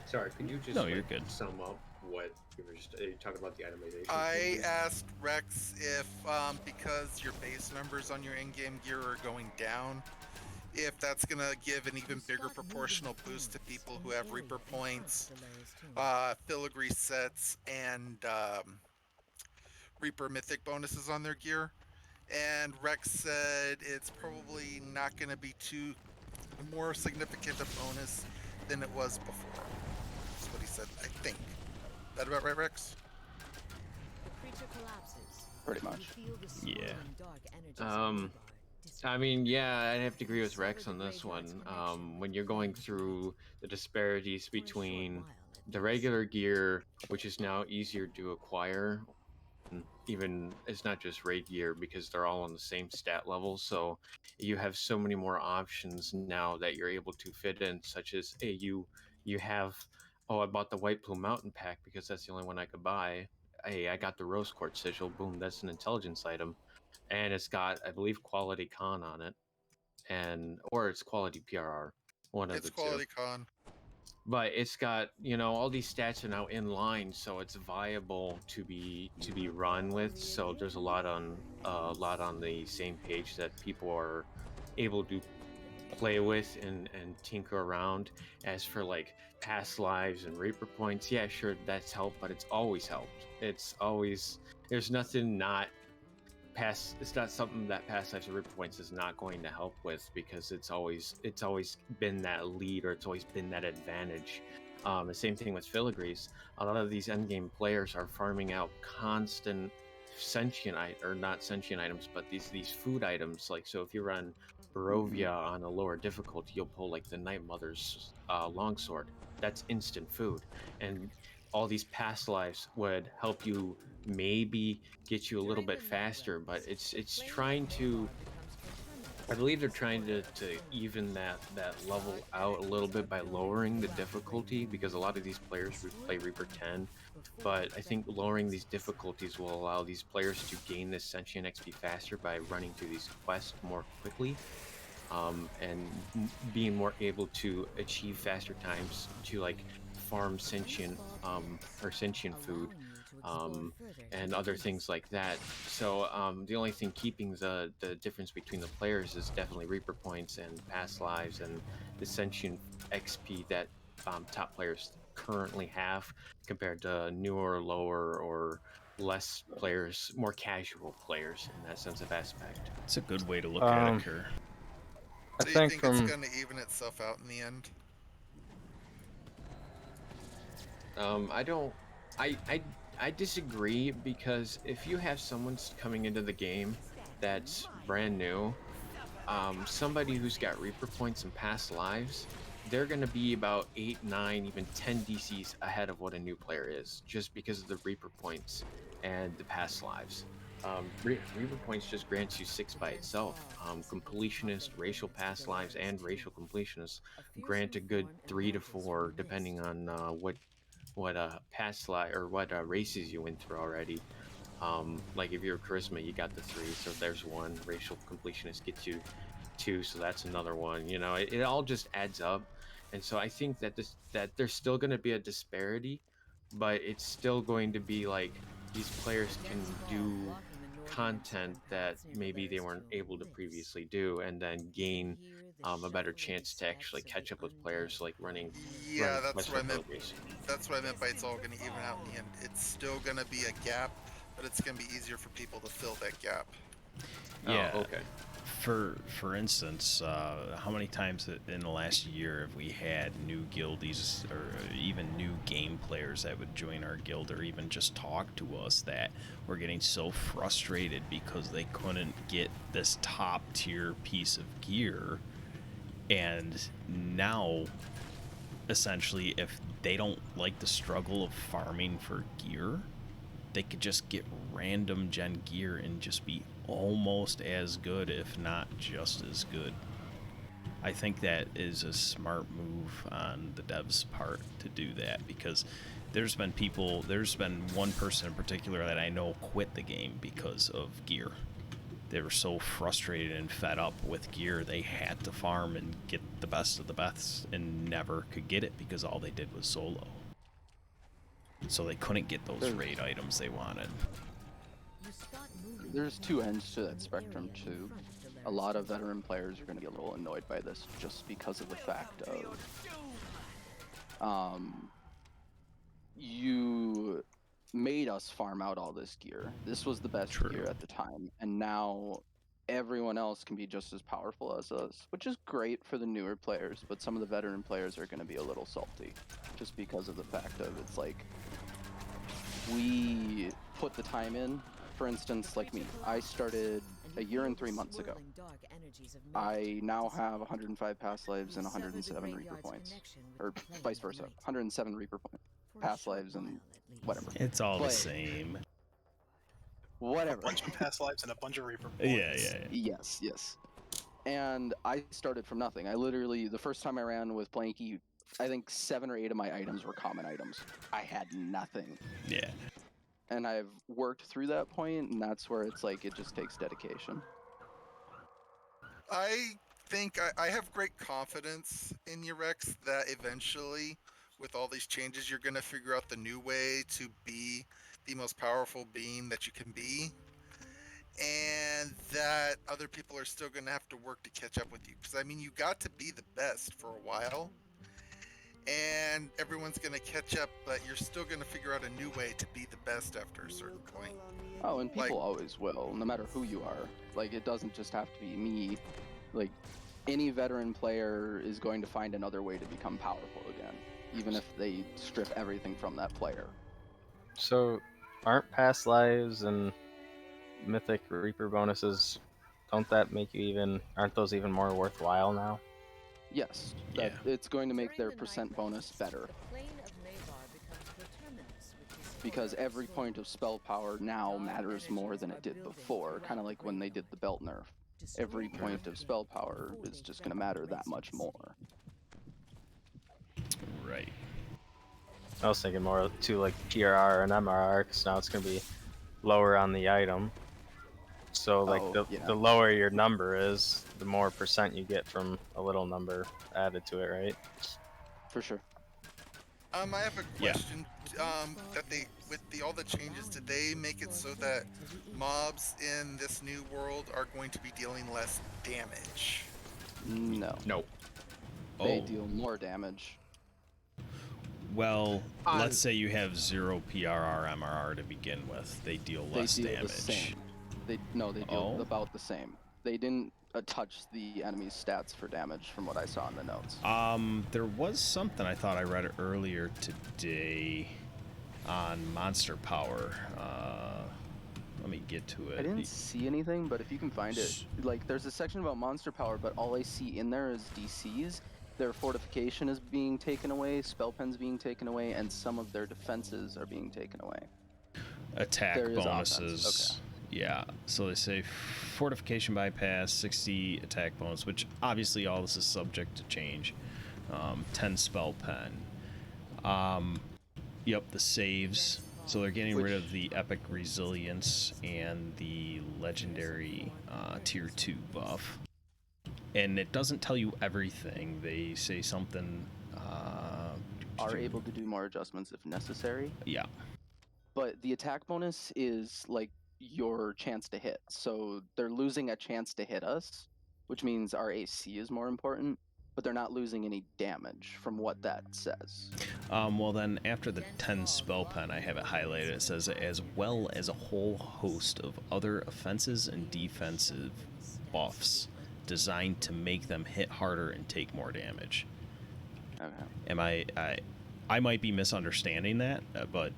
sorry. Could you just you're good. sum up what you were just talking about the itemization? I asked Rex if, because your base numbers on your in-game gear are going down, if that's going to give an even bigger proportional boost to people who have Reaper points, filigree sets, and Reaper mythic bonuses on their gear. And Rex said it's probably not going to be too more significant a bonus than it was before. That's what he said, I think. That about right, Rex? The creature collapses. Pretty much. You feel the Yeah. swirling dark energies of the I mean, yeah, I'd have to agree with Rex on this one. When you're going through the disparities between the regular gear, which is now easier to acquire, even it's not just raid gear because they're all on the same stat level, so you have so many more options now that you're able to fit in, such as, hey, you have, oh, I bought the White Plume Mountain pack because that's the only one I could buy. Hey, I got the Rose Quartz sigil, boom, that's an intelligence item. And it's got, I believe, quality con on it, or it's quality PRR, one of It's the quality two. con. But it's got, all these stats are now in line, so it's viable to be run with. So there's a lot on the same page that people are able to play with and tinker around. As for like past lives and Reaper points, yeah, sure, that's helped, but it's always helped. It's always, there's nothing not it's not something that past lives or Reaper points is not going to help with, because it's always been that lead, or it's always been that advantage. The same thing with filigrees. A lot of these endgame players are farming out constant not sentient items, but these food items. Like, so if you run Barovia on a lower difficulty, you'll pull like the Night Mother's longsword. That's instant food, and all these past lives would help you maybe get you a little bit faster, but it's trying to, I believe they're trying to even that level out a little bit by lowering the difficulty, because a lot of these players play Reaper 10, but I think lowering these difficulties will allow these players to gain this sentient XP faster by running through these quests more quickly, and being more able to achieve faster times to like farm sentient food, and other things like that. So the only thing keeping the difference between the players is definitely Reaper points and past lives and the sentient XP that top players currently have compared to newer, lower, or less players, more casual players in that sense of aspect. It's a good way to look at it, Kyrr. So I you think think from it's going to even itself out in the end? I disagree, because if you have someone coming into the game that's brand new, somebody who's got Reaper points and past lives, they're going to be about 8, 9, even 10 DCs ahead of what a new player is, just because of the Reaper points and the past lives. Reaper points just grants you 6 by itself. Completionist, racial past lives, and racial completionists grant a good 3 to 4, depending on what past life or what races you went through already. Like if you're charisma, you got the 3, so there's 1. Racial completionist gets you 2, so that's another 1. It all just adds up, and so I think that there's still going to be a disparity, but it's still going to be like these players can do content that maybe they weren't able to previously do, and then gain a better chance to actually catch up with players like running. Yeah, that's West what I meant. Race. That's what I meant by it's all going to even out in the end. It's still going to be a gap, but it's going to be easier for people to fill that gap. Yeah. Oh, okay. for instance, how many times in the last year have we had new guildies or even new game players that would join our guild or even just talk to us that were getting so frustrated because they couldn't get this top tier piece of gear, and now essentially if they don't like the struggle of farming for gear, they could just get random gen gear and just be almost as good, if not just as good. I think that is a smart move on the devs' part to do that, because there's been one person in particular that I know quit the game because of gear. They were so frustrated and fed up with gear, they had to farm and get the best of the best and never could get it because all they did was solo. So they couldn't get those raid items they wanted. There's two ends to that spectrum too. A lot of veteran players are going to get a little annoyed by this just because of the fact of you made us farm out all this gear. This was the best gear at the time, and now everyone else can be just as powerful as us, which is great for the newer players, but some of the veteran players are going to be a little salty just because of the fact of it's like we put the time in. For instance, like me, I started a year and 3 months ago. I now have 105 past lives and 107 Reaper points, or vice versa, 107 Reaper points, past lives and whatever. It's all the same. A Whatever. bunch of past lives and a bunch of Reaper points. Yeah. Yes. And I started from nothing. I literally, the first time I ran with Planky, I think 7 or 8 of my items were common items. I had nothing. Yeah. And I've worked through that point, and that's where it's like it just takes dedication. I think I have great confidence in you, Rex, that eventually, with all these changes, you're going to figure out the new way to be the most powerful being that you can be, and that other people are still going to have to work to catch up with you. Because, I mean, you got to be the best for a while, and everyone's going to catch up, but you're still going to figure out a new way to be the best after a certain point. Oh, and people always will, no matter who you are. Like, it doesn't just have to be me. Like, any veteran player is going to find another way to become powerful again, even if they strip everything from that player. So, aren't past lives and mythic Reaper bonuses, aren't those even more worthwhile now? Yes, it's going to make their percent bonus better. Because every point of spell power now matters more than it did before, kind of like when they did the belt nerf. Every point of spell power is just going to matter that much more. Right. I was thinking more to like PRR and MRR, because now it's going to be lower on the item. So like the lower your number is, the more percent you get from a little number added to it, right? For sure. I have a question. That they, with all the changes, did they make it so that mobs in this new world are going to be dealing less damage? No. Nope. They deal more damage. Well, let's say you have 0 PRR MRR to begin with. They deal less damage. The same. They deal about the same. They didn't touch the enemy's stats for damage from what I saw in the notes. There was something I thought I read earlier today on monster power. Let me get to it. I didn't see anything, but if you can find it, like there's a section about monster power, but all I see in there is DCs. Their fortification is being taken away, spell pens being taken away, and some of their defenses are being taken away. Attack bonuses. Okay. Yeah, so they say fortification bypass, 60 attack bonus, which obviously all this is subject to change. 10 spell pen. Yep, the saves. So they're getting rid of the epic resilience and the legendary tier 2 buff. And it doesn't tell you everything. They say something. Are able to do more adjustments if necessary. Yeah. But the attack bonus is like your chance to hit. So they're losing a chance to hit us, which means our AC is more important, but they're not losing any damage from what that says. Well then, after the 10 spell pen, I have it highlighted. It says, as well as a whole host of other offensive and defensive buffs. designed to make them hit harder and take more damage. Okay. Am I might be misunderstanding that, but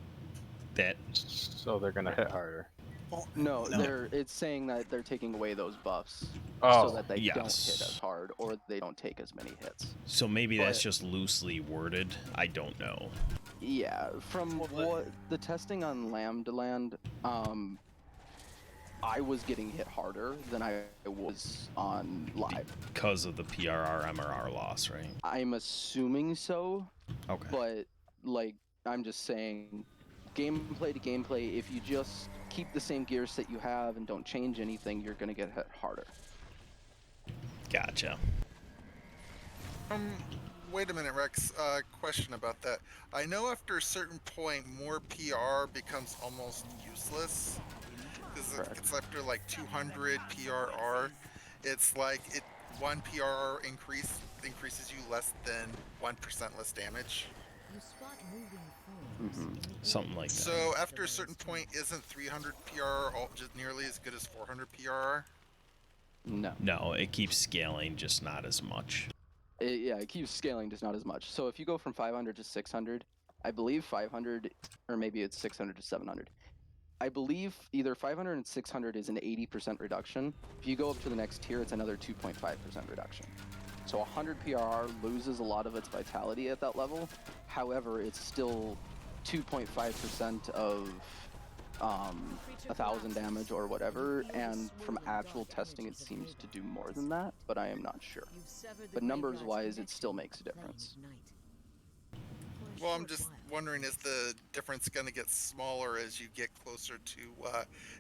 that. So they're gonna hit harder. Well, No, no. it's saying that they're taking away those buffs Oh, so that they don't hit yes. as hard or they don't take as many hits. So maybe that's But- just loosely worded. I don't know. Yeah, from Well, what the testing on Lambda Land, I was getting hit harder than I was on live. Because of the PRR MRR loss, right? I'm assuming so, Okay. but like I'm just saying, gameplay to gameplay, if you just keep the same gear set you have and don't change anything, you're gonna get hit harder. Gotcha. Wait a minute, Rex. Question about that. I know after a certain point, more PR becomes almost useless. Because it's after like 200 PRR. It's like one PRR increases you less than 1% less damage. You spot moving forms. Something like that. So after a certain point, isn't 300 PRR just nearly as good as 400 PRR? No. No, it keeps scaling, just not as much. It keeps scaling, just not as much. So if you go from 500 to 600, I believe 500, or maybe it's 600 to 700. I believe either 500 and 600 is an 80% reduction. If you go up to the next tier, it's another 2.5% reduction. So 100 PRR loses a lot of its vitality at that level. However, it's still 2.5% of 1,000 damage or whatever, and from actual testing it seems to do more than that, but I am not sure. But numbers wise, it still makes a difference. Well, I'm just wondering, is the difference going to get smaller as you get closer to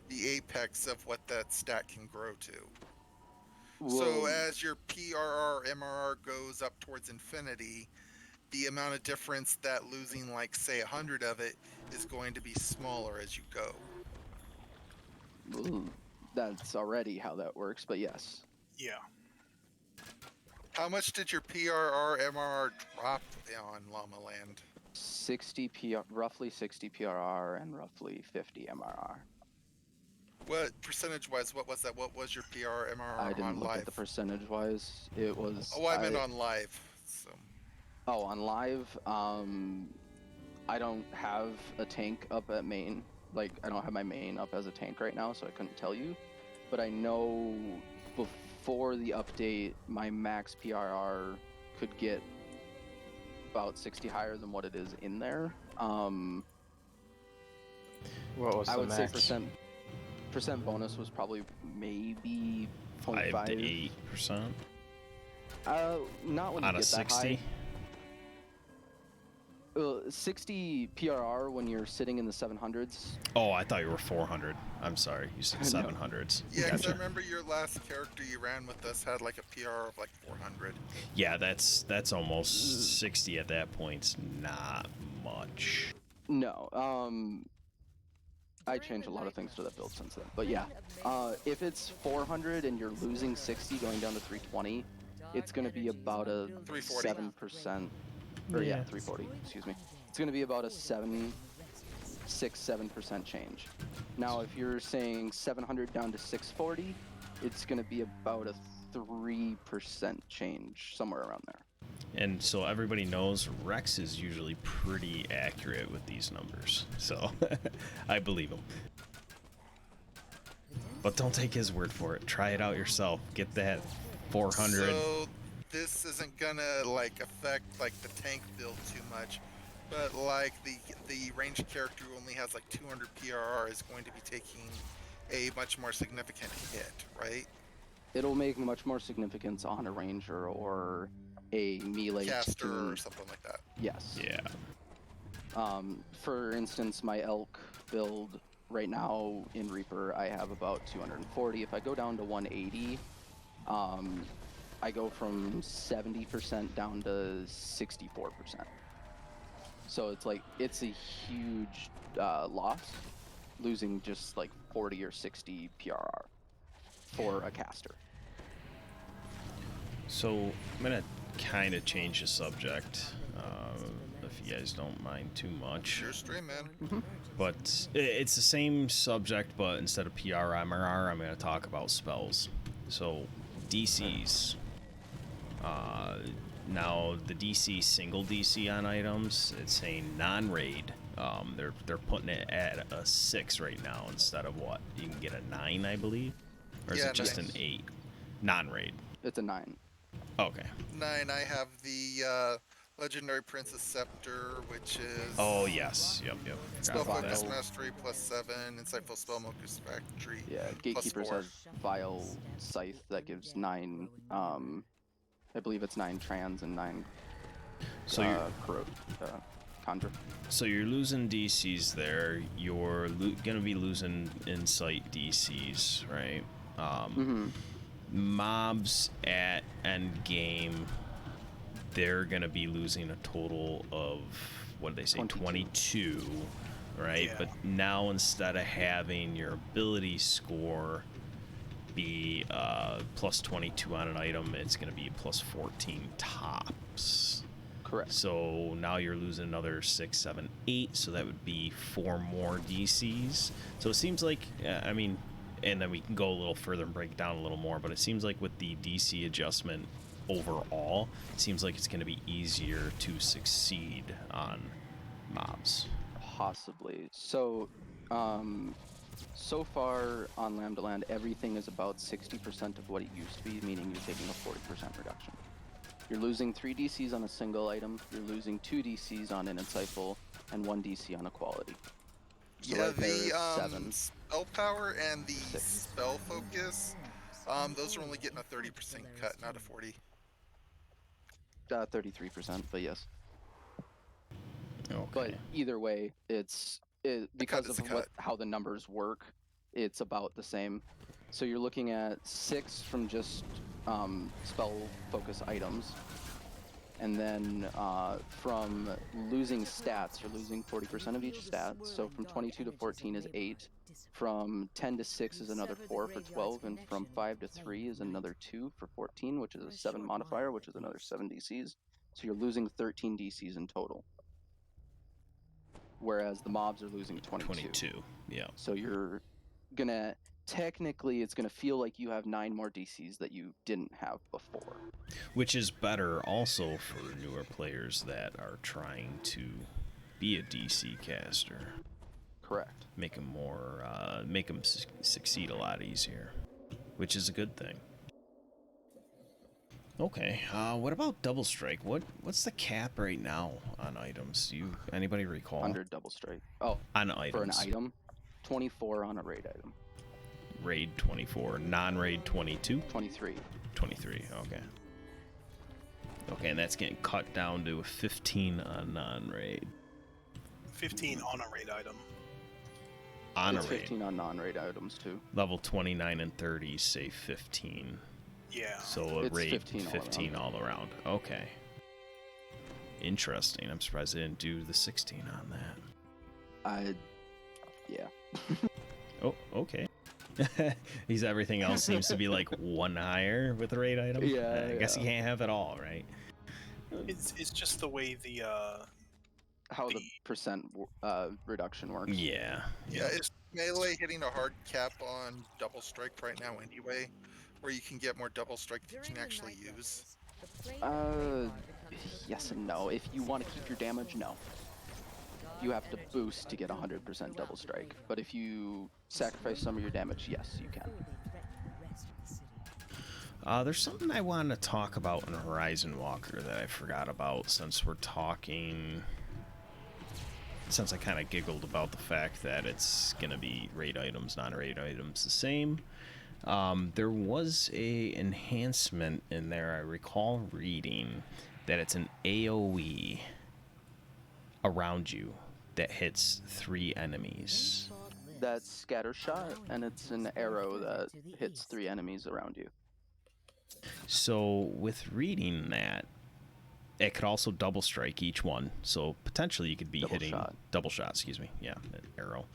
the apex of what that stat can grow to? So as your PRR, MRR goes up towards infinity, the amount of difference that losing, like, say, 100 of it is going to be smaller as you go. That's already how that works, but yes. Yeah. How much did your PRR, MRR drop on Llama Land? 60 roughly 60 PRR and roughly 50 MRR. What percentage-wise? What was that? What was your PRR, MRR I didn't on look live? at the percentage-wise. It was. Oh, I meant on live. So. Oh, on live, I don't have a tank up at main. Like, I don't have my main up as a tank right now, so I couldn't tell you. But I know before the update, my max PRR could get about 60 higher than what it is in there. What was I the would max? say percent bonus was probably maybe 0.5 5 to 8%. Not when you On a get 60. that high. 60 PRR when you're sitting in the 700s. Oh, I thought you were 400. I'm sorry, you said 700s. Yeah, because I Gotcha. remember your last character you ran with us had like a PR of like 400. Yeah, that's almost 60 at that point. It's not much. No, I changed a lot of things to that build since then. But yeah, if it's 400 and you're losing 60 going down to 320, it's going to be about a 340. 7%. Or yeah, 340, excuse me. It's going to be about a 7% change. Now, if you're saying 700 down to 640, it's going to be about a 3% change, somewhere around there. And so everybody knows Rex is usually pretty accurate with these numbers. So I believe him. But don't take his word for it. Try it out yourself. Get that 400. So this isn't gonna like affect like the tank build too much, but like the ranged character who only has like 200 PRR is going to be taking a much more significant hit, right? It'll make much more significance on a ranger or a melee Caster toon. or something like that. Yes. Yeah. For instance, my elk build right now in Reaper, I have about 240. If I go down to 180, I go from 70% down to 64%. So it's like, it's a huge loss, losing just like 40 or 60 PRR for a caster. So I'm gonna kind of change the subject, if you guys don't mind too much. Your stream, man. But it's the same subject, but instead of PR MRR, I'm gonna talk about spells. So DCs. Now the DC single DC on items, it's saying non-raid. They're putting it at a 6 right now instead of what? You can get a 9, I believe, or is Yeah, it just 9. an 8? Non-raid. It's a 9. Okay. 9. I have the Legendary Princess Scepter, which is. Oh yes. Yep. Spell Forgot about Focus that. Mastery +7, Insightful Spellmaker's Factory. Yeah, Gatekeepers +4. has Vile Scythe that gives 9. I believe it's 9 trans and 9. So Conjure. So you're losing DCs there. You're gonna be losing Insight DCs, right? Mobs at end game, they're gonna be losing a total of, what did they say, 22, right? Yeah. But now instead of having your ability score be plus 22 on an item, it's gonna be plus 14 tops. Correct. So now you're losing another 6, 7, 8. So that would be 4 more DCs. So it seems like, I mean, and then we can go a little further and break it down a little more. But it seems like with the DC adjustment overall, it seems like it's going to be easier to succeed on mobs. Possibly. So, so far on Lambda Land, everything is about 60% of what it used to be, meaning you're taking a 40% reduction. You're losing 3 DCs on a single item, you're losing 2 DCs on an Insightful, and 1 DC on a quality. So Yeah, right there is the 7. Spell Power and the 6. Spell Focus, those are only getting a 30% cut, not a 40. 33%, but yes. Okay. But either way, because of how the numbers work, it's about the same. So you're looking at 6 from just spell focus items, and then from losing stats, you're losing 40% of each stat. So from 22 to 14 is 8. From 10 to 6 is another 4 for 12, and from 5 to 3 is another 2 for 14, which is a 7 modifier, which is another 7 DCs. So you're losing 13 DCs in total. Whereas the mobs are losing 22. Yeah. So you're gonna, technically, it's gonna feel like you have 9 more DCs that you didn't have before. Which is better also for newer players that are trying to be a DC caster. Correct. Make them more, make them succeed a lot easier, which is a good thing. Okay, what about double strike? What's the cap right now on items? Anybody recall? 100 double strike. Oh, on items. For an item, 24 on a raid item. Raid 24, non-raid 22. 23. 23. Okay. Okay, and that's getting cut down to 15 on non-raid. 15 on a raid item. On it's a raid. 15 on non-raid items too. Level 29 and 30 say 15. Yeah. So a it's raid 15 all around. Okay. Interesting. I'm surprised they didn't do the 16 on that. Yeah. Oh, okay. Everything else seems to be like 1 higher with the raid item. Yeah. I guess you can't have it all, right? It's just the way the how the percent reduction works. Yeah. Yeah, is melee hitting a hard cap on double strike right now anyway, where you can get more double strike that you can actually use? Yes and no. If you want to keep your damage, no. You have to boost to get 100% double strike. But if you sacrifice some of your damage, yes, you can. There's something I wanted to talk about in Horizon Walker that I forgot about since we're talking... Since I kind of giggled about the fact that it's going to be raid items, non-raid items the same. There was a enhancement in there, I recall reading, that it's an AoE around you that hits 3 enemies. That's Scattershot, and it's an arrow that hits 3 enemies around you. So with reading that, it could also double strike each one. So potentially you could be hitting double shot, excuse me. Yeah, an arrow.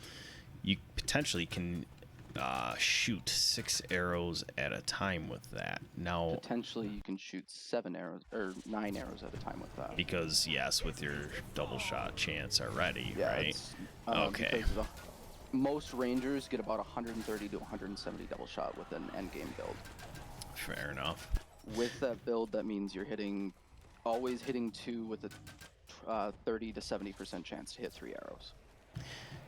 You potentially can shoot 6 arrows at a time with that. Now potentially you can shoot 7 arrows or 9 arrows at a time with that. Because yes, with your double shot chance already, yeah, right? Okay. Most rangers get about 130 to 170 double shot with an endgame build. Fair enough. With that build, that means you're always hitting 2 with a 30 to 70% chance to hit 3 arrows.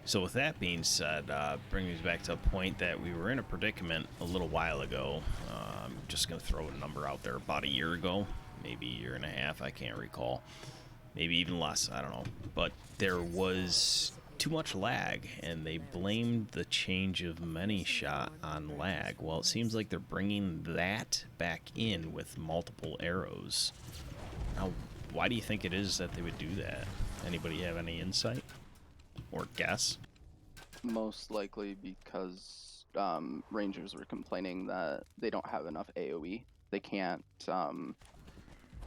So with that being said, brings me back to a point that we were in a predicament a little while ago. I'm just going to throw a number out there, about a year ago, maybe a year and a half, I can't recall. Maybe even less, I don't know. But there was too much lag, and they blamed the change of many shot on lag. Well, it seems like they're bringing that back in with multiple arrows. Now, why do you think it is that they would do that? Anybody have any insight or guess? Most likely because Rangers were complaining that they don't have enough AoE. They can't.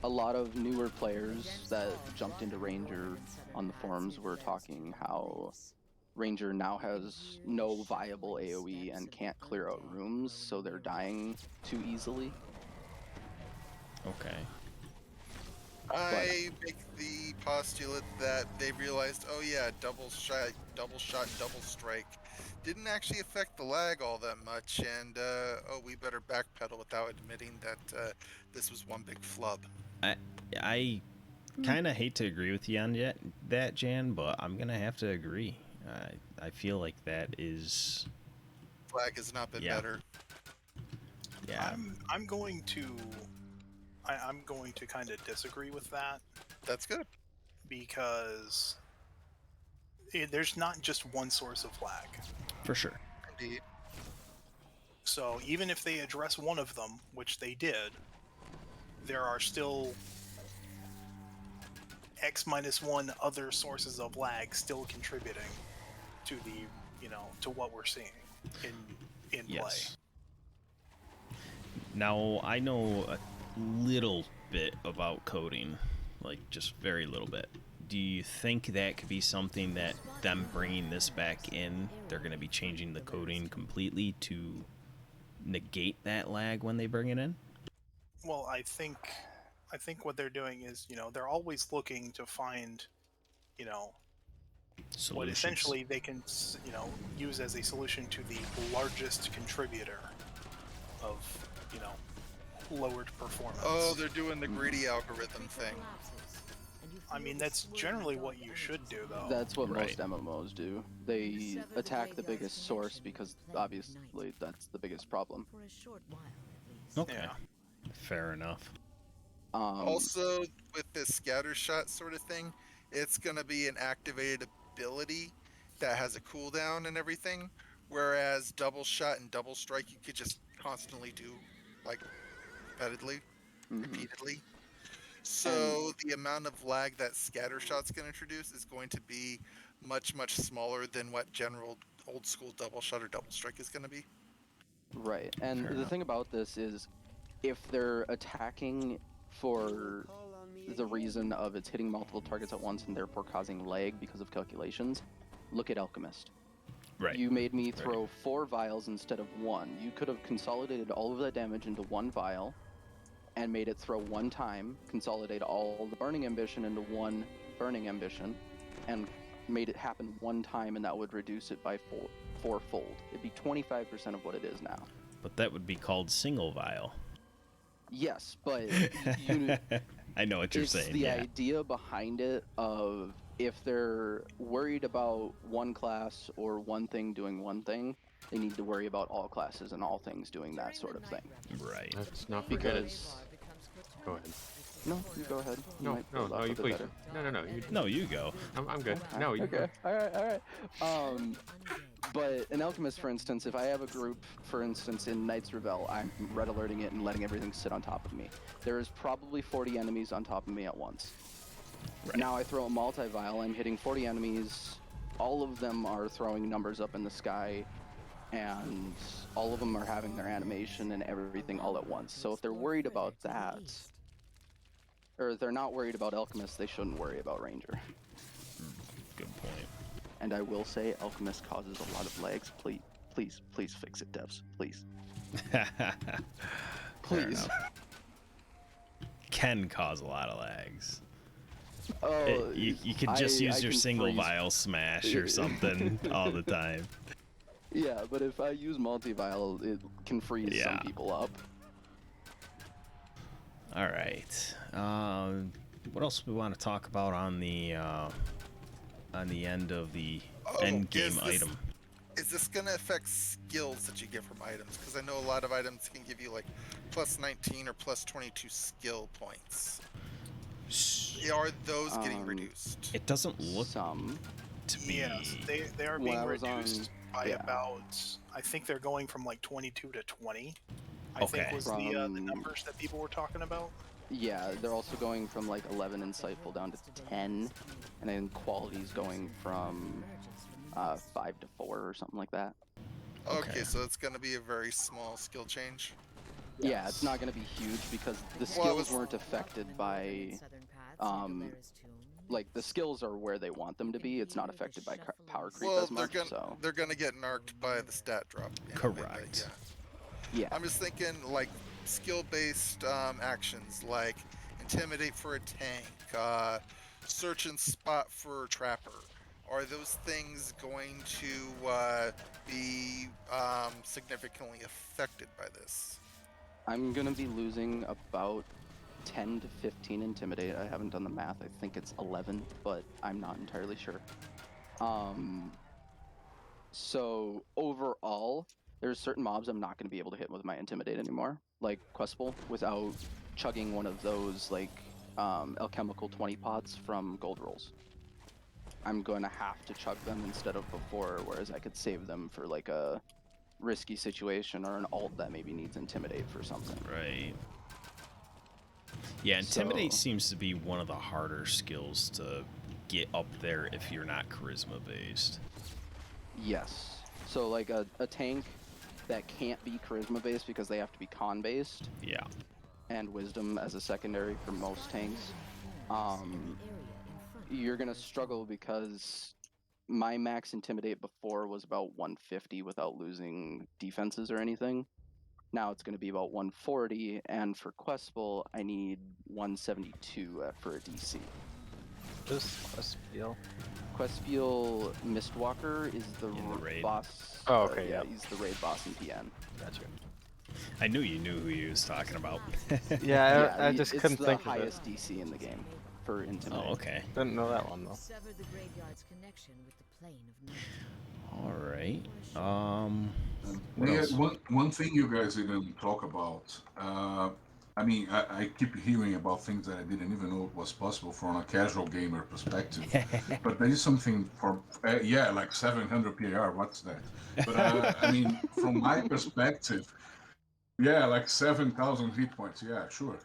A lot of newer players that jumped into Ranger on the forums were talking how Ranger now has no viable AoE and can't clear out rooms, so they're dying too easily. Okay. I make the postulate that they realized, oh yeah, double shot, double strike didn't actually affect the lag all that much, and oh, we better backpedal without admitting that this was one big flub. I kind of hate to agree with you on that, Jan, but I'm gonna have to agree. I feel like that is. Flag has not been better. Yeah. I'm going to kind of disagree with that. That's good. Because there's not just one source of lag. For sure. Indeed. So even if they address one of them, which they did, there are still X-1 other sources of lag still contributing to the, to what we're seeing in play. Now, I know a little bit about coding, like just very little bit. Do you think that could be something that them bringing this back in, they're going to be changing the coding completely to negate that lag when they bring it in? Well, I think what they're doing is, they're always looking to find, Solutions. what essentially they can, use as a solution to the largest contributor of, lowered performance. Oh, they're doing the greedy algorithm thing. I mean, that's generally what you should do, though. That's what most MMOs do. They attack the biggest source because obviously that's the biggest problem. Okay. Yeah. Fair enough. Also, with this Scattershot sort of thing, it's going to be an activated ability that has a cooldown and everything, whereas double shot and double strike you could just constantly do, like, repeatedly. So the amount of lag that Scattershot's going to introduce is going to be much, much smaller than what general old school double shot or double strike is going to be. Right, and the thing about this is, if they're attacking for the reason of it's hitting multiple targets at once and therefore causing lag because of calculations, look at Alchemist. Right. You made me throw 4 vials instead of 1. You could have consolidated all of that damage into 1 vial and made it throw 1 time, consolidate all the burning ambition into 1 burning ambition, and made it happen 1 time, and that would reduce it by fourfold. It'd be 25% of what it is now. But that would be called single vial. Yes, but I know what you're saying. It's the idea behind it of if they're worried about one class or one thing doing one thing, they need to worry about all classes and all things doing that sort of thing. Right. Let's not forget. Because... Go ahead. No, you go ahead. No, you please. No, you go. I'm good. No, you okay. All right. But in Alchemist, for instance, if I have a group, for instance, in Knights Rebel, I'm red alerting it and letting everything sit on top of me. There is probably 40 enemies on top of me at once. Right. Now I throw a multi-vial, I'm hitting 40 enemies, all of them are throwing numbers up in the sky, and all of them are having their animation and everything all at once. So if they're worried about that, or if they're not worried about Alchemist, they shouldn't worry about Ranger. Good point. And I will say, Alchemist causes a lot of lags. Please fix it, devs. Please. Please. Can cause a lot of lags. Oh, you could just use your single vial smash or something all the time. Yeah, but if I use multi-vial, it can freeze some people up. All right. What else we want to talk about on the end of the end game item? Is this going to affect skills that you get from items? Because I know a lot of items can give you like plus 19 or plus 22 skill points. Are those getting reduced? It doesn't look some to be. Yes, they are being reduced by about. I think they're going from like 22 to 20. I think was the numbers that people were talking about. Yeah, they're also going from like 11 insightful down to 10, and then quality's going from 5 to 4 or something like that. Okay, so it's going to be a very small skill change. Yeah, it's not going to be huge because the skills weren't affected by, like the skills are where they want them to be. It's not affected by power creep as much. They're going to get narked by the stat drop. Correct. Yeah. I'm just thinking like skill-based actions like intimidate for a tank, search and spot for a trapper. Are those things going to be significantly affected by this? I'm going to be losing about 10 to 15 intimidate. I haven't done the math. I think it's 11, but I'm not entirely sure. So overall, there's certain mobs I'm not going to be able to hit with my intimidate anymore, like Questable, without chugging one of those like alchemical 20 pots from gold rolls. I'm going to have to chug them instead of before, whereas I could save them for like a risky situation or an ult that maybe needs intimidate for something. Right. Yeah, intimidate seems to be one of the harder skills to get up there if you're not charisma based. Yes. So like a tank that can't be charisma based because they have to be con based. Yeah. And wisdom as a secondary for most tanks. You're gonna struggle because my max intimidate before was about 150 without losing defenses or anything. Now it's gonna be about 140, and for Questable, I need 172 for a DC. Just Questfeel. Questfeel Mistwalker is the raid boss. Oh, okay, yeah, he's the raid boss in PN. Gotcha. I knew you knew who he was talking about. Yeah, I just couldn't think of it. It's the highest DC in the game for intimidate. Oh, okay. Didn't know that one though. All right. One thing you guys didn't talk about. I mean, I keep hearing about things that I didn't even know was possible from a casual gamer perspective. But there is something for, like 700 PAR, what's that? But I mean, from my perspective, like 7,000 hit points, yeah, sure.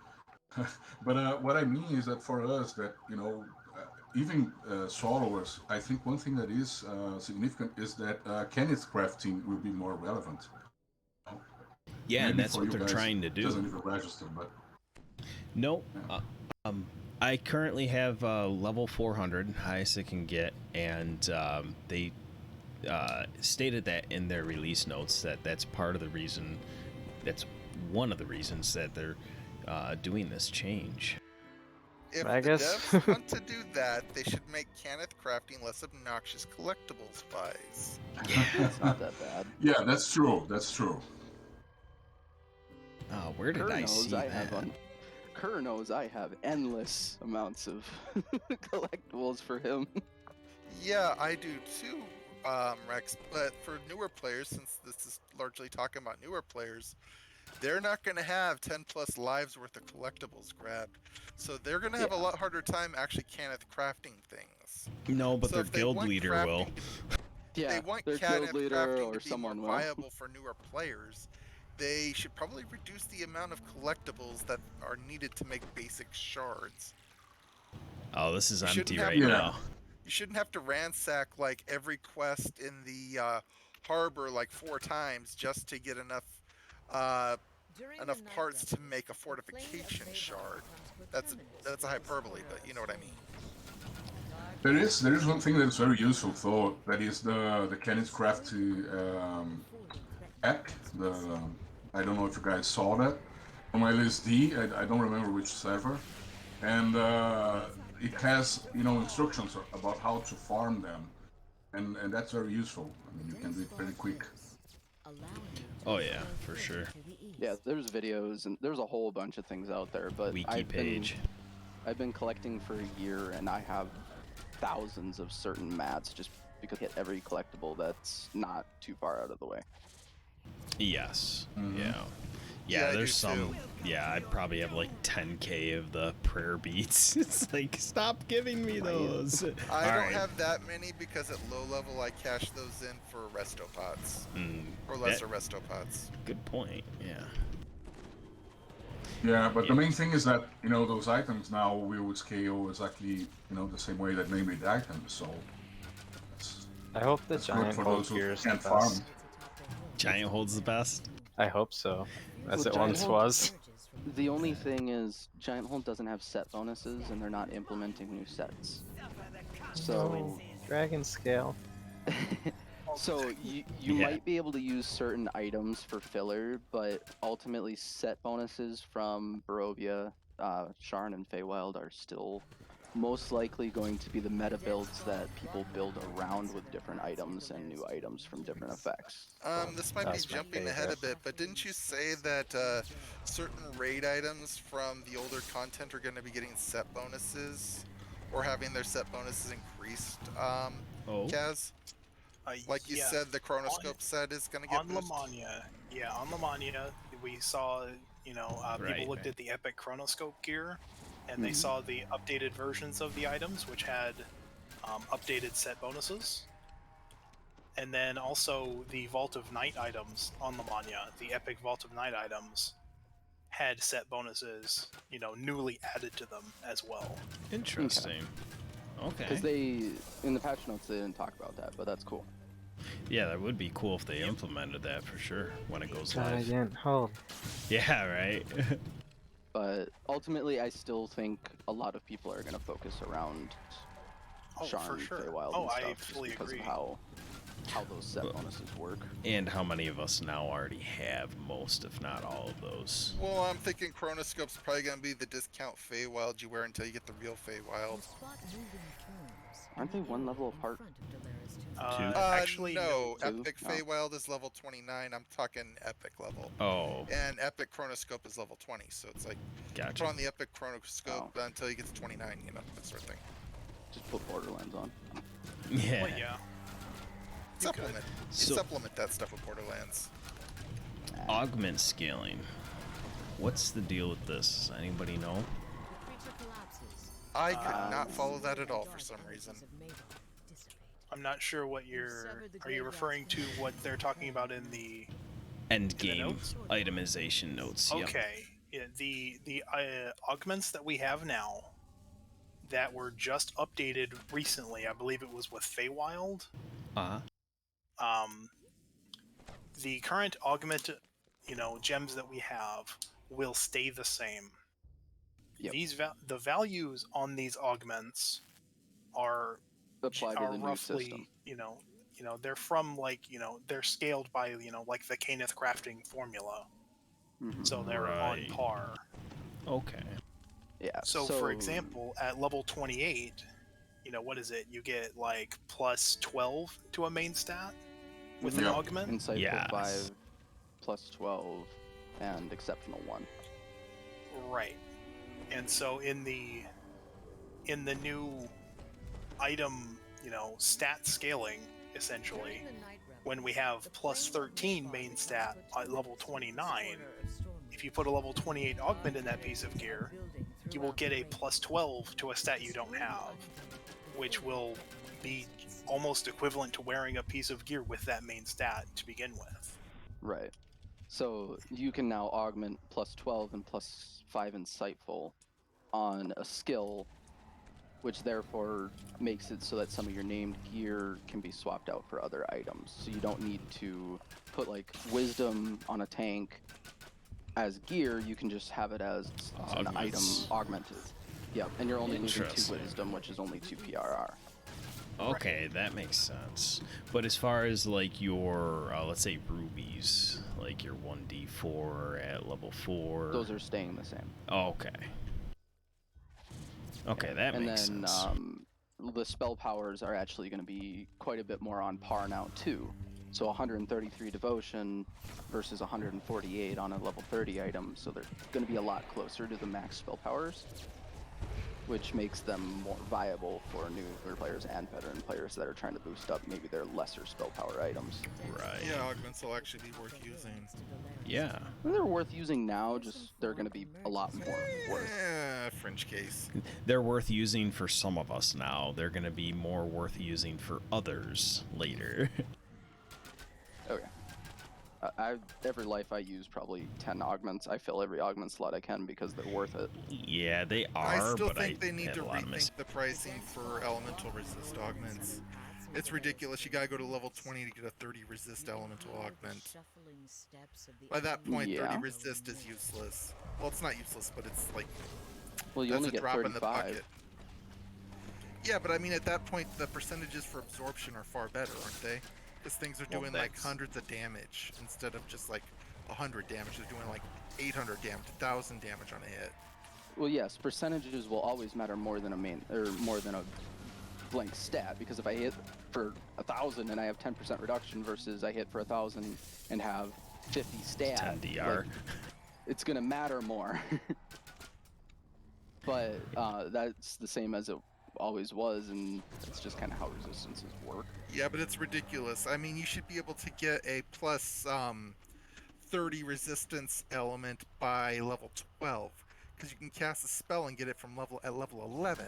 But what I mean is that for us, that, even soloers, I think one thing that is significant is that Kenneth crafting will be more relevant. Yeah, maybe and that's for what you they're guys, trying to it do. doesn't even register, but No. I currently have level 400, highest it can get, and they stated that in their release notes that that's part of the reason, that's one of the reasons that they're doing this change. If I the guess devs want to do that, they should make Kenneth crafting less obnoxious collectibles buys. It's not that bad. yeah, that's true. That's true. Where did I see that? Kyrr knows I have endless amounts of collectibles for him. Yeah, I do too, Rex. But for newer players, since this is largely talking about newer players, they're not going to have 10 plus lives worth of collectibles grabbed. So they're going to have a lot harder time actually Kenneth crafting things. No, but their guild leader will. They want their Kenneth guild leader crafting or to be someone more will. viable for newer players. They should probably reduce the amount of collectibles that are needed to make basic shards. Oh, this is empty right now. You shouldn't have to ransack like every quest in the harbor like 4 times just to get enough parts to make a fortification shard. That's a hyperbole, but you know what I mean. There is one thing that is very useful though. That is the Kenneth Craft app. I don't know if you guys saw that on my LSD. I don't remember which server, and it has instructions about how to farm them, and that's very useful. I mean, you can do it pretty quick. Oh yeah, for sure. Yeah, there's videos and there's a whole bunch of things out there, but Wiki page. I've been collecting for a year and I have thousands of certain mats just because I hit every collectible that's not too far out of the way. Yes. Mhm. Yeah. Yeah, I there's do some. too. Yeah, I probably have like 10k of the prayer beats. It's like, stop giving me those. I All don't right. have that many because at low level I cash those in for resto pots. Or lesser resto pots. Good point. Yeah. Yeah, but the main thing is that, you know, those items now we would scale exactly, you know, the same way that they made the items, so I hope the that's good giant for hold those who gear is the can't farm. best. Giant holds the best. I hope so, as Well, it Giant once Hold- was. The only thing is Giant Hold doesn't have set bonuses and they're not implementing new sets. So Dragon scale. so you Yeah. might be able to use certain items for filler, but ultimately set bonuses from Barovia, Sharn, and Feywild are still most likely going to be the meta builds that people build around with different items and new items from different effects. This might be That's my jumping ahead a favorite. bit, but didn't you say that certain raid items from the older content are going to be getting set bonuses? Or having their set bonuses increased, Kaz? Like you yeah, said, the chronoscope set is going to get on boosted? Lamannia. Yeah, on Lamannia, we saw, people looked at the epic chronoscope gear, and they saw the updated versions of the items, which had updated set bonuses. And then also the Vault of Night items on Lamannia, the epic Vault of Night items, had set bonuses, newly added to them as well. Interesting. Okay. Because in the patch notes, they didn't talk about that, but that's cool. Yeah, that would be cool if they implemented that for sure when it goes live. Giant hold. Yeah, right. But ultimately, I still think a lot of people are going to focus around Sharn, for sure. Feywild, Oh, and stuff I just fully because agree. of how those set bonuses work. And how many of us now already have most, if not all of those? Well, I'm thinking chronoscope's probably going to be the discount Feywild you wear until you get the real Feywild. Aren't they one level apart? Actually, no. Two? Epic No. Feywild is level 29. I'm talking epic level. Oh, And epic chronoscope is level 20. So it's like, gotcha. put on the epic chronoscope until you get to 29, that sort of thing. Just put Borderlands on. Yeah. Well, yeah. Supplement. So- Supplement that stuff with Borderlands. Augment scaling. What's the deal with this? Does anybody know? I could not follow that at all for some reason. I'm not sure what are you referring to what they're talking about in the End game notes? itemization notes. Yep. Okay. Yeah, the augments that we have now that were just updated recently, I believe it was with Feywild. The current augment, gems that we have will stay the same. Yep. The values on these augments are Applied to the new roughly, system. they're from they're scaled by like the Caneth crafting formula, so they're on par. Okay. Yeah. So for example, at level 28, what is it? You get like plus 12 to a main stat with an augment. Insightful 5, plus 12, and exceptional 1. Right. And so in the new item, stat scaling, essentially, when we have plus 13 main stat at level 29, if you put a level 28 augment in that piece of gear, you will get a plus 12 to a stat you don't have, which will be almost equivalent to wearing a piece of gear with that main stat to begin with. Right. So you can now augment plus 12 and plus 5 insightful on a skill, which therefore makes it so that some of your named gear can be swapped out for other items. So you don't need to put like wisdom on a tank as gear, you can just have it as an item augmented. Yep, and you're only losing 2 wisdom, which is only 2 PRR. Okay, that makes sense. But as far as like your, let's say rubies, like your 1d4 at level 4. Those are staying the same. Oh, okay. Okay, that makes sense. And then the spell powers are actually going to be quite a bit more on par now too. So 133 devotion versus 148 on a level 30 item, so they're going to be a lot closer to the max spell powers, which makes them more viable for newer players and veteran players that are trying to boost up maybe their lesser spell power items. Right. Yeah, augments will actually be worth using. Yeah. They're worth using now, just they're going to be a lot more worth. Yeah, French case. They're worth using for some of us now. They're going to be more worth using for others later. Okay. Every life I use probably 10 augments. I fill every augment slot I can because they're worth it. Yeah, they are, I still but think they need had to a lot of rethink the pricing for elemental resist augments. It's ridiculous. You gotta go to level 20 to get a 30 resist elemental augment. By that point, Yeah. 30 resist is useless. Well, it's not useless, but it's like Well, you that's only a get drop in the 35. bucket. Yeah, but I mean, at that point, the percentages for absorption are far better, aren't they? Because things are doing like hundreds of damage instead of just like 100 damage. They're doing like 800 damage, 1,000 damage on a hit. Well, yes, percentages will always matter more than a blank stat, because if I hit for 1,000 and I have 10% reduction versus I hit for 1,000 and have 50 stat, 10 DR. like, it's gonna matter more. But that's the same as it always was, and it's just kind of how resistances work. Yeah, but it's ridiculous. I mean, you should be able to get a plus 30 resistance element by level 12, because you can cast a spell and get it from level 11.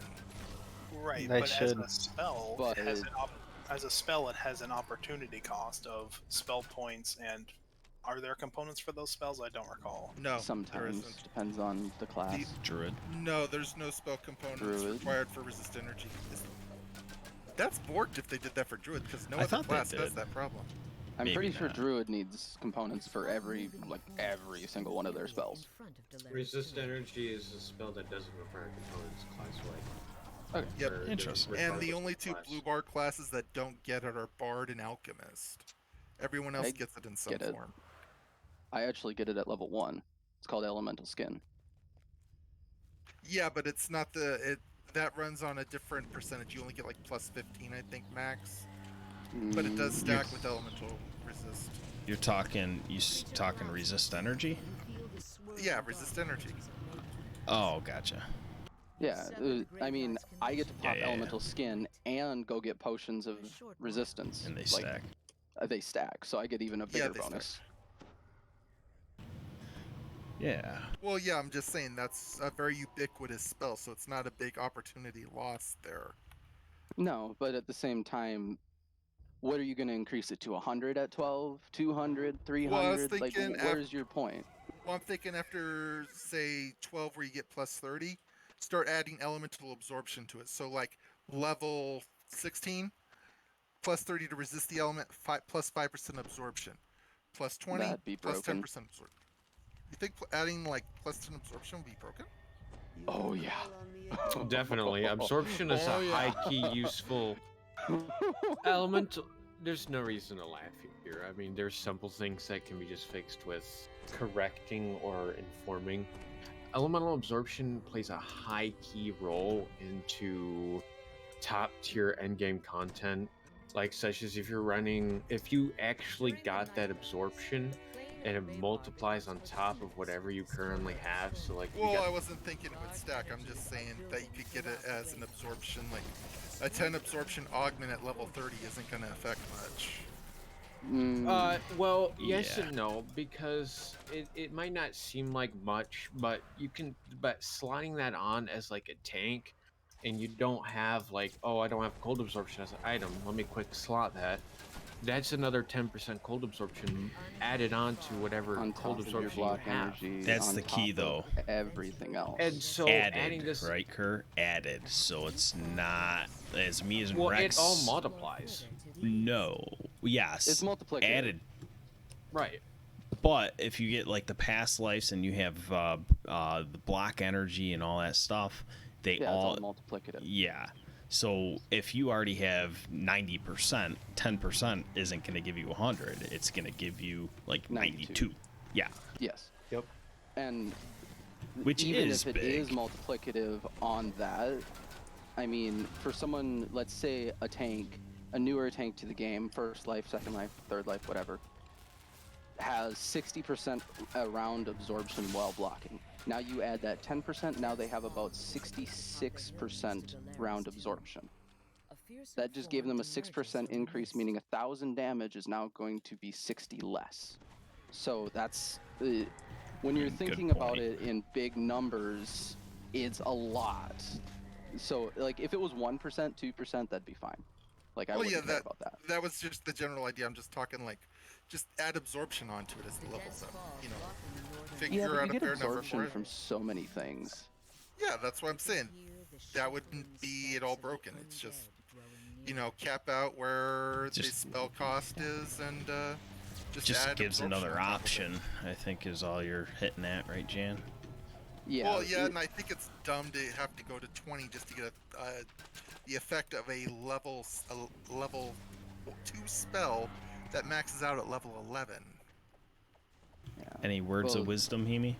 Right, They but should. as a spell, But it has an opportunity cost of spell points, and are there components for those spells? I don't recall. No, there Sometimes isn't. depends on the class. Druid. No, there's no spell components Druid. required for resist energy. That's borked if they did that for Druid, because no I other thought they class has did. that problem. I'm Maybe pretty sure not. Druid needs components for every single one of their spells. Resist energy is a spell that doesn't require components class-wide. Okay. Yep. Or Interesting. And the regardless only of two class. blue bar classes that don't get it are Bard and Alchemist. Everyone else I gets it in some get it. form. I actually get it at level 1. It's called Elemental Skin. Yeah, but it's not that runs on a different percentage. You only get like plus 15, I think, max. But it does stack with elemental resist. You're talking resist energy? Yeah, resist energy. Oh, gotcha. Yeah, I mean, I get to pop Yeah. Elemental Skin and go get potions of resistance. And they Like, stack. They stack, so I get even a bigger they stack. bonus. Yeah. Well, yeah, I'm just saying that's a very ubiquitous spell, so it's not a big opportunity loss there. No, but at the same time, what are you going to increase it to? 100 at 12? 200? 300? Well, I was Like, thinking where's your point? Well, I'm thinking after, say, 12 where you get plus 30, start adding elemental absorption to it. So, like, level 16, plus 30 to resist the element, plus 5% absorption. Plus 20, That'd be plus broken. 10% absorption. You think adding, like, plus 10 absorption would be broken? Oh, yeah. Definitely. Absorption is Oh, a yeah. high-key useful element. There's no reason to laugh here. I mean, there's simple things that can be just fixed with correcting or informing. Elemental absorption plays a high-key role into top-tier endgame content, like such as if you actually got that absorption and it multiplies on top of whatever you currently have. So like, Well, I wasn't thinking it would stack. I'm just saying that you could get it as an absorption. Like, a 10 absorption augment at level 30 isn't going to affect much. Well, yes Yeah. and no, because it might not seem like much, but slotting that on as like a tank, and you don't have like, oh, I don't have cold absorption as an item, let me quick slot that. That's another 10% cold absorption added on to whatever On cold top of your absorption you block have. energy. That's on the key, top though. of everything else. And so Added, adding this, right, Kyrr? Added. So it's not as me as well, Rex. it all multiplies. No. Yes. It's multiplicative. Added. Right. But if you get like the past lives and you have the block energy and all that stuff, they Yeah, all it's all multiplicative. Yeah. So if you already have 90%, 10% isn't going to give you 100. It's going to give you like 92. Yeah. Yes. Yep. And Which even is if it big. is multiplicative on that, I mean, for someone, let's say a tank, a newer tank to the game, first life, second life, third life, whatever, has 60% round absorption while blocking. Now you add that 10%, now they have about 66% round absorption. That just gave them a 6% increase, meaning 1,000 damage is now going to be 60 less. So that's, when you're thinking about it in big numbers, it's a lot. So like if it was 1%, 2%, that'd be fine. Like I wouldn't care about that. That was just the general idea. I'm just talking like, just add absorption onto it as the levels up. You know, figure out a fair number for it. From so many things. Yeah, that's what I'm saying. That wouldn't be it all broken. It's just, you know, cap out where the spell cost is and just add gives another on option, I think, is all you're hitting at, right, Jan? Yeah. Well, yeah, and I think it's dumb to have to go to 20 just to get the effect of a level 2 spell that maxes out at level 11. Yeah. Any words of wisdom, Hemee?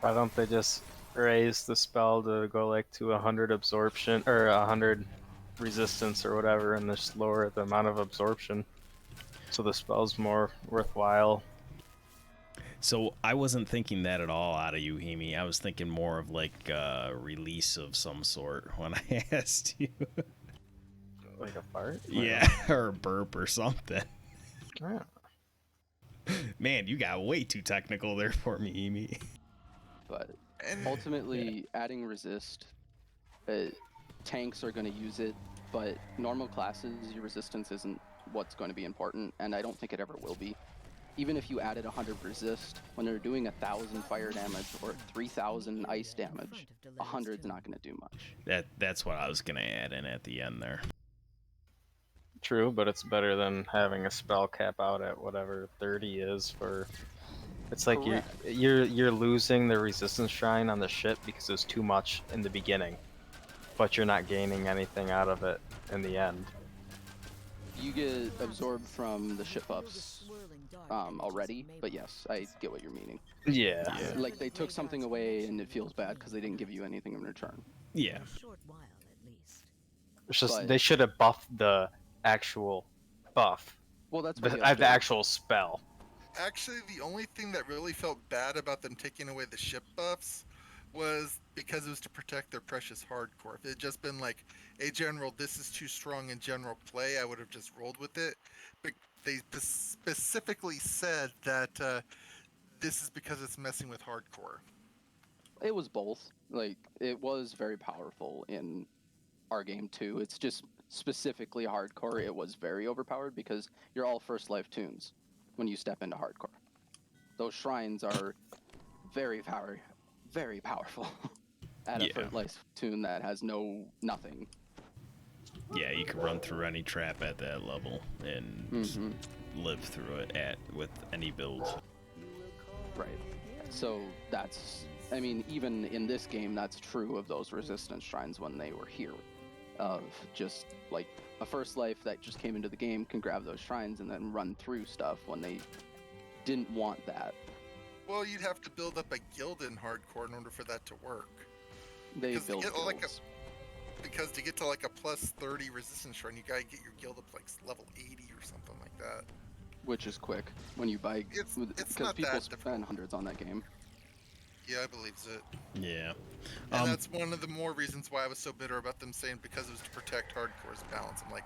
Why don't they just raise the spell to go like to 100 absorption or 100 resistance or whatever, and just lower the amount of absorption, so the spell's more worthwhile? So I wasn't thinking that at all out of you, Hemee. I was thinking more of like a release of some sort when I asked you. Like a fart? Yeah, or a burp or something. Yeah. Man, you got way too technical there for me, Hemee. But ultimately, adding resist, tanks are going to use it, but normal classes, your resistance isn't what's going to be important, and I don't think it ever will be. Even if you added 100 resist, when they're doing 1,000 fire damage or 3,000 ice damage, 100's not going to do much. That's what I was going to add in at the end there. True, but it's better than having a spell cap out at whatever 30 is for. It's like you're losing the resistance shrine on the ship because it was too much in the beginning, but you're not gaining anything out of it in the end. You get absorbed from the ship ups already, but yes, I get what you're meaning. Yeah. Like they took something away and it feels bad because they didn't give you anything in return. Yeah. It's just they should have buffed the actual buff. Well, that's the actual spell. Actually, the only thing that really felt bad about them taking away the ship buffs was because it was to protect their precious hardcore. If it had just been like a general, this is too strong in general play, I would have just rolled with it. But they specifically said that this is because it's messing with hardcore. It was both. Like, it was very powerful in our game too. It's just specifically hardcore. It was very overpowered because you're all first life tunes when you step into hardcore. Those shrines are very powerful at a first life tune that has nothing. Yeah, you can run through any trap at that level and live through it with any build. Right. So that's, I mean, even in this game, that's true of those resistance shrines when they were here. Of just like a first life that just came into the game can grab those shrines and then run through stuff when they didn't want that. Well, you'd have to build up a guild in hardcore in order for that to work. They build guilds. Because to get to like a plus 30 resistance shrine, you gotta get your guild up like level 80 or something like that. Which is quick when you buy, because people spend hundreds on that game. Yeah, I believe it. Yeah. And that's one of the more reasons why I was so bitter about them saying because it was to protect hardcore's balance. I'm like...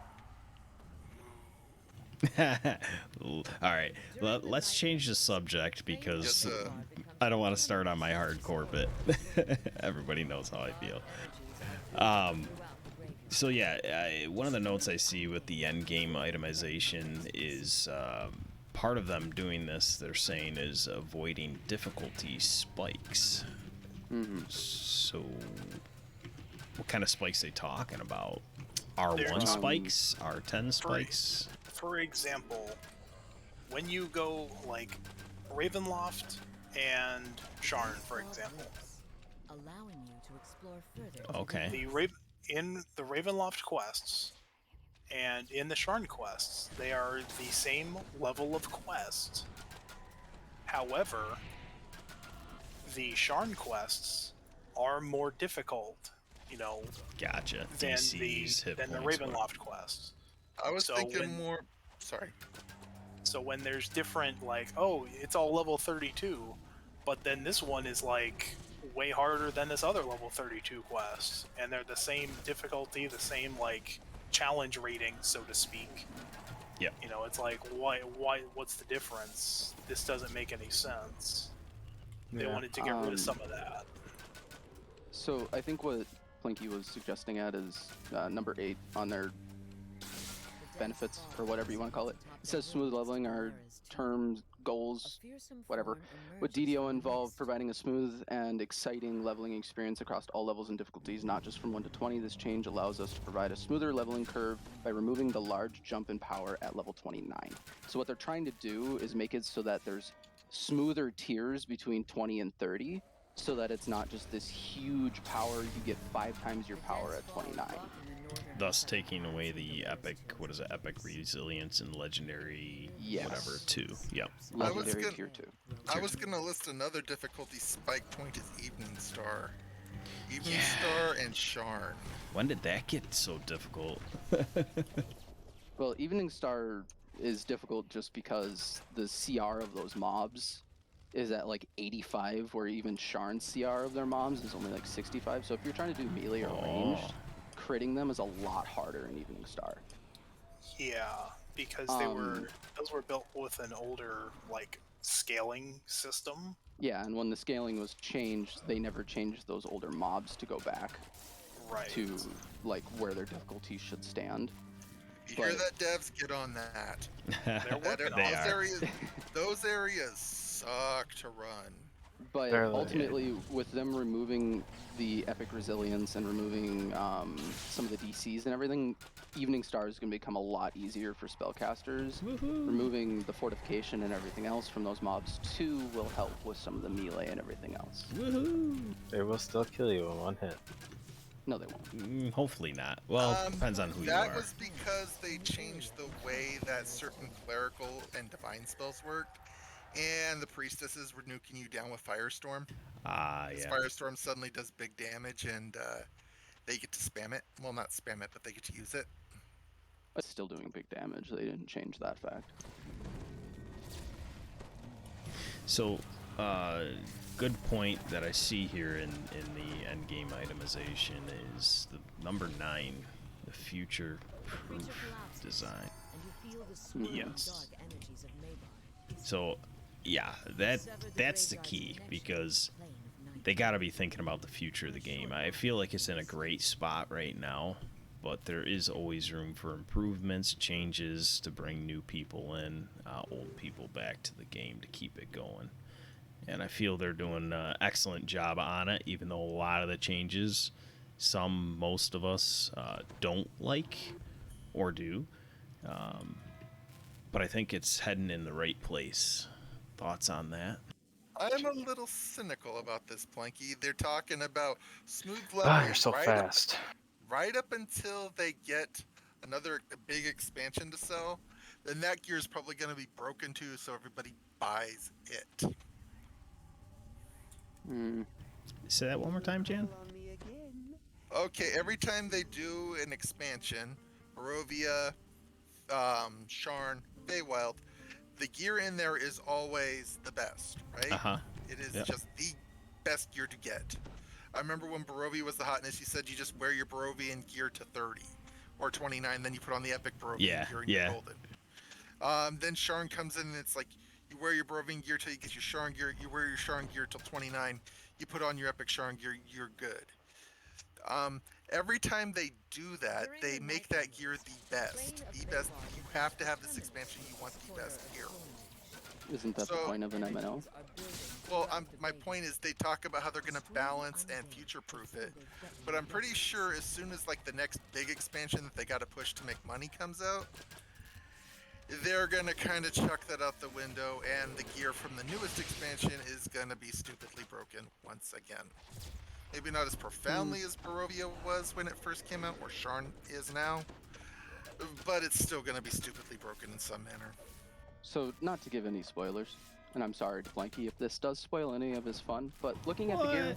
All right, let's change the subject because I don't want to start on my hardcore bit. Everybody knows how I feel. So yeah, one of the notes I see with the end game itemization is part of them doing this, they're saying, is avoiding difficulty spikes. So what kind of spikes are they talking about? R1 spikes? R10 spikes? For example, when you go like Ravenloft and Sharn, for example. Allowing you to explore further. Okay. In the Ravenloft quests and in the Sharn quests, they are the same level of quest. However, the Sharn quests are more difficult, you know, Gotcha. than DCs, the Ravenloft quests. I was So thinking when- more. Sorry. So when there's different, like, oh, it's all level 32, but then this one is like way harder than this other level 32 quest, and they're the same difficulty, the same like challenge rating, so to speak. Yeah. You know, it's like, what's the difference? This doesn't make any sense. They wanted to get rid of some of that. So I think what Planky was suggesting at is number 8 on their benefits, or whatever you want to call it. It says smooth leveling are terms, goals, whatever. With DDO involved, providing a smooth and exciting leveling experience across all levels and difficulties, not just from 1 to 20. This change allows us to provide a smoother leveling curve by removing the large jump in power at level 29. So what they're trying to do is make it so that there's smoother tiers between 20 and 30, so that it's not just this huge power. You get 5 times your power at 29. Thus taking away the epic, what is it, epic resilience and legendary whatever 2. Yep. Legendary tier 2. I was gonna list another difficulty spike point is Evening Star. Evening Star and Sharn. When did that get so difficult? Well, Evening Star is difficult just because the CR of those mobs is at like 85, where even Sharn's CR of their mobs is only like 65. So if you're trying to do melee or ranged, critting them is a lot harder in Evening Star. Yeah, because those were built with an older like scaling system. Yeah, and when the scaling was changed, they never changed those older mobs to go back to like where their difficulty should stand. You hear that, devs? Get on that. Those areas suck to run. But ultimately, with them removing the epic resilience and removing some of the DCs and everything, Evening Star is going to become a lot easier for spellcasters. Removing the fortification and everything else from those mobs too will help with some of the melee and everything else. They will still kill you in 1 hit. No, they won't. Hopefully not. Well, depends on who you are. That was because they changed the way that certain clerical and divine spells worked. And the priestesses were nuking you down with Firestorm. Yeah. Firestorm suddenly does big damage, and they get to spam it. Well, not spam it, but they get to use it. It's still doing big damage. They didn't change that fact. So, good point that I see here in the endgame itemization is the number 9, the future-proof design. Yes. So, yeah, that's the key, because they got to be thinking about the future of the game. I feel like it's in a great spot right now, but there is always room for improvements, changes to bring new people in, old people back to the game to keep it going. And I feel they're doing an excellent job on it, even though a lot of the changes, most of us don't like or do. But I think it's heading in the right place. Thoughts on that? I'm a little cynical about this, Planky. They're talking about smooth leveling. You're so fast. Right up until they get another big expansion to sell, then that gear is probably going to be broken too, so everybody buys it. Say that one more time, Jan. Okay, every time they do an expansion, Barovia, Sharn, Feywild, the gear in there is always the best, right? It is just the best gear to get. I remember when Barovia was the hotness, you said you just wear your Barovian gear to 30 or 29, then you put on the epic Barovian gear and you're golden. Then Sharn comes in and it's like you wear your Barovian gear till you get your Sharn gear, you wear your Sharn gear till 29, you put on your epic Sharn gear, you're good. Every time they do that, they make that gear the best. The best. You have to have this expansion. You want the best gear. Isn't that the point of an MNO? Well, my point is they talk about how they're going to balance and future-proof it, but I'm pretty sure as soon as like the next big expansion that they got to push to make money comes out, they're going to kind of chuck that out the window, and the gear from the newest expansion is going to be stupidly broken once again. Maybe not as profoundly as Barovia was when it first came out, or Sharn is now, but it's still going to be stupidly broken in some manner. So, not to give any spoilers, and I'm sorry to Planky if this does spoil any of his fun, but looking at the gear,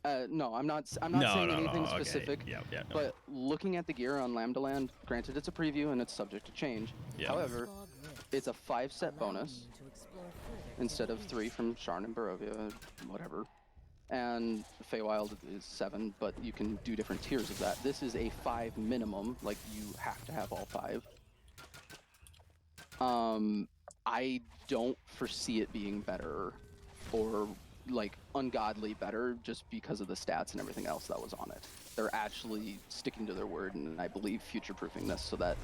No, I'm not saying anything Okay. specific. Yeah. No. But looking at the gear on Lambda Land, granted it's a preview and it's subject to change. Yeah. However, it's a 5-set bonus instead of 3 from Sharn and Barovia, whatever. And Feywild is 7, but you can do different tiers of that. This is a 5 minimum, like you have to have all 5. I don't foresee it being better or like ungodly better just because of the stats and everything else that was on it. They're actually sticking to their word and I believe future-proofing this so that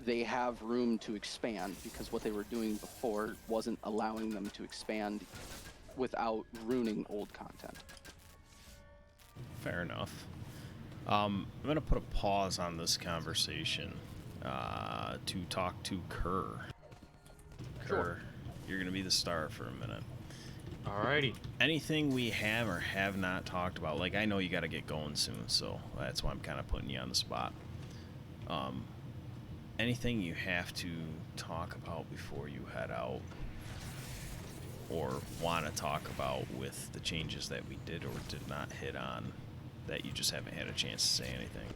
they have room to expand, because what they were doing before wasn't allowing them to expand without ruining old content. Fair enough. I'm going to put a pause on this conversation to talk to Kyrr. Kyrr, you're going to be the star for a minute. Alrighty. Anything we have or have not talked about? Like, I know you got to get going soon, so that's why I'm kind of putting you on the spot. Anything you have to talk about before you head out, or want to talk about with the changes that we did or did not hit on, that you just haven't had a chance to say anything?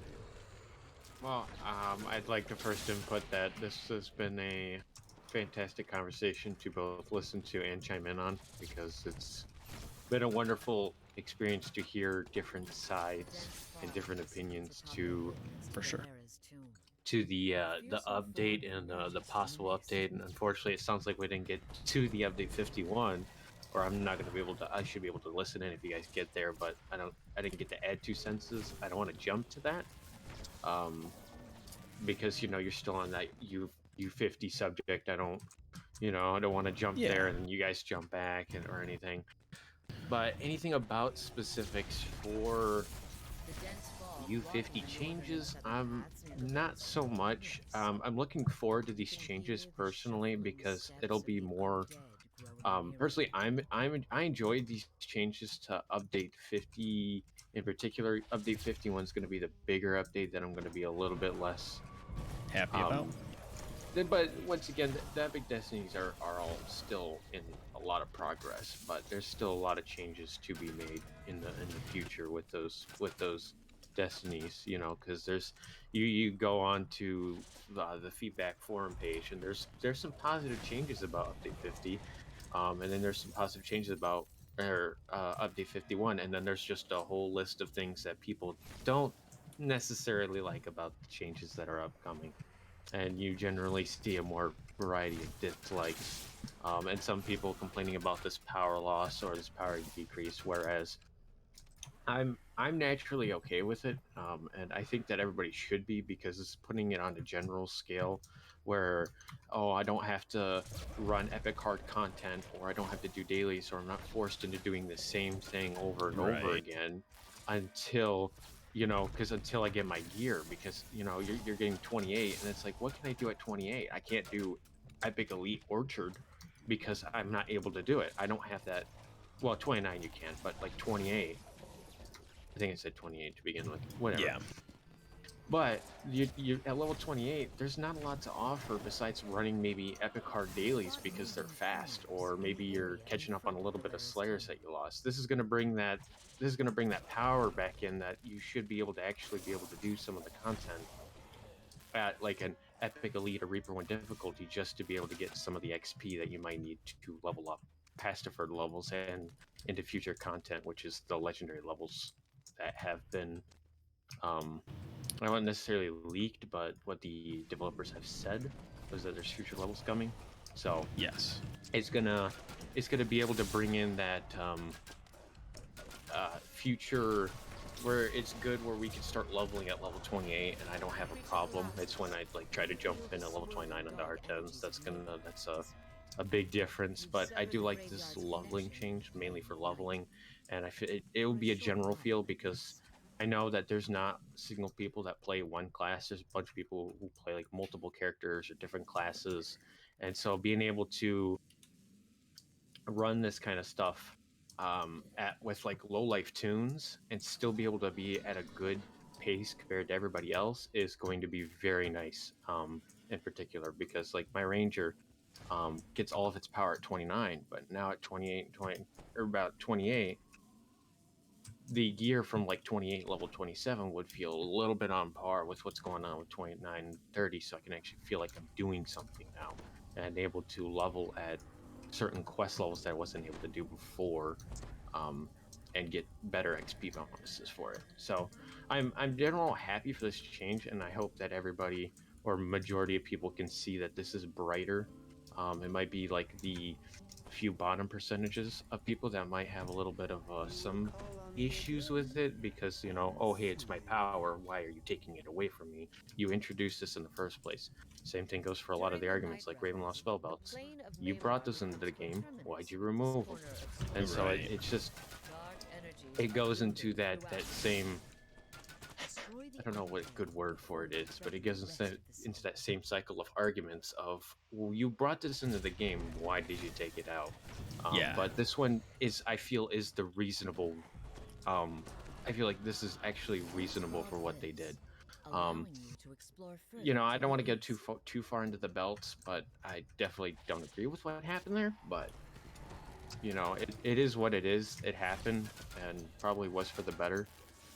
Well, I'd like to first input that this has been a fantastic conversation to both listen to and chime in on, because it's been a wonderful experience to hear different sides and different opinions to, for sure, to the update and the possible update. And unfortunately, it sounds like we didn't get to the update 51, or I'm not going to be able to. I should be able to listen in if you guys get there, but I didn't get to add 2 sentences. I don't want to jump to that, because you're still on that U50 subject. I don't want to jump there and then you guys jump back or anything. But anything about specifics for U50 changes, not so much. I'm looking forward to these changes personally, because it'll be more. Personally, I enjoyed these changes to update 50 in particular. Update 51 is going to be the bigger update that I'm going to be a little bit less happy about. But once again, the Epic Destinies are all still in a lot of progress, but there's still a lot of changes to be made in the future with those Destinies, because there's you go on to the feedback forum page, and there's some positive changes about update 50, and then there's some positive changes about update 51, and then there's just a whole list of things that people don't necessarily like about the changes that are upcoming. And you generally see a more variety of dislikes, and some people complaining about this power loss or this power decrease, whereas I'm naturally okay with it, and I think that everybody should be, because it's putting it on a general scale where, I don't have to run epic hard content, or I don't have to do dailies, or I'm not forced into doing the same thing over and over again until until I get my gear, because you're getting 28, and it's like, what can I do at 28? I can't do Epic Elite Orchard because I'm not able to do it. I don't have that. Well, 29 you can, but like 28, I think I said 28 to begin with. Whatever. Yeah. But you at level 28, there's not a lot to offer besides running maybe epic hard dailies because they're fast, or maybe you're catching up on a little bit of Slayers that you lost. This is going to bring that power back in, that you should be able to actually be able to do some of the content at like an epic elite or Reaper 1 difficulty, just to be able to get some of the XP that you might need to level up past deferred levels and into future content, which is the legendary levels that have been I wouldn't necessarily leaked, but what the developers have said was that there's future levels coming. So yes, it's gonna be able to bring in that future where it's good, where we can start leveling at level 28, and I don't have a problem. It's when I like try to jump in at level 29 on the R10s. That's a big difference. But I do like this leveling change, mainly for leveling, and I feel it will be a general feel, because I know that there's not single people that play one class. There's a bunch of people who play like multiple characters or different classes. And so being able to run this kind of stuff with like low life tunes and still be able to be at a good pace compared to everybody else is going to be very nice, in particular, because like my Ranger gets all of its power at 29, but now at 28, or about 28, the gear from like 28 level 27 would feel a little bit on par with what's going on with 29 30, so I can actually feel like I'm doing something now and able to level at certain quest levels that I wasn't able to do before, and get better XP bonuses for it. So I'm generally happy for this change, and I hope that everybody or majority of people can see that this is brighter. It might be like the few bottom percentages of people that might have a little bit of some issues with it because, you know, oh hey, it's my power, why are you taking it away from me? You introduced this in the first place. Same thing goes for a lot of the arguments like Ravenloft spell belts. You brought this into the game, why'd you remove them? And so it's just, it goes into that same, I don't know what good word for it is, but it goes into that same cycle of arguments of, well, you brought this into the game, why did you take it out? Yeah. But this one is, I feel, is the reasonable. I feel like this is actually reasonable for what they did. You know, I don't want to get too far into the belts, but I definitely don't agree with what happened there. But you know, it is what it is. It happened, and probably was for the better,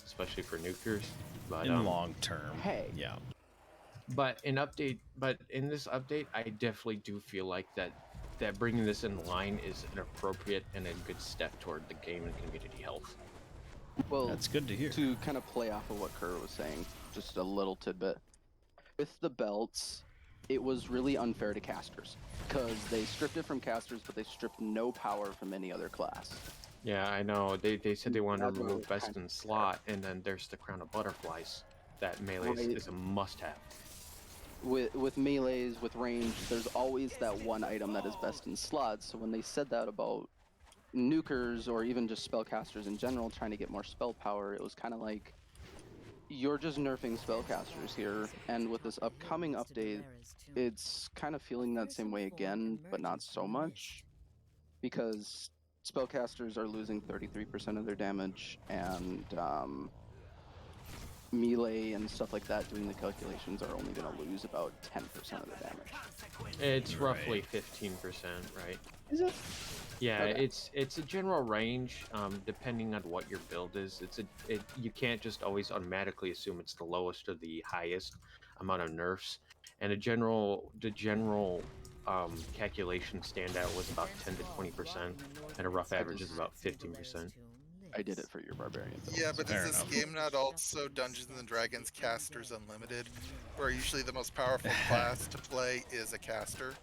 especially for nukers. But in long term, hey, yeah. But in this update, I definitely do feel like that bringing this in line is an appropriate and a good step toward the game and community health. Well, that's good to hear. To kind of play off of what Kyrr was saying, just a little tidbit. With the belts, it was really unfair to casters because they stripped it from casters, but they stripped no power from any other class. Yeah, I know. They said they wanted to remove best in slot, and then there's the crown of butterflies. That melee is a must-have. With melees, with range, there's always that one item that is best in slots. So when they said that about nukers or even just spellcasters in general trying to get more spell power, it was kind of like, you're just nerfing spellcasters here. And with this upcoming update, it's kind of feeling that same way again, but not so much, because spellcasters are losing 33% of their damage, and melee and stuff like that doing the calculations are only going to lose about 10% of the damage. It's roughly 15%, right? Is it? Yeah, Okay. it's a general range, depending on what your build is. You can't just always automatically assume it's the lowest or the highest amount of nerfs. And the general calculation standout was about 10 to 20%, and a rough average is about 15%. I did it for your barbarian build. Yeah, but Fair is this enough. game not also Dungeons and Dragons Casters Unlimited, where usually the most powerful class to play is a caster?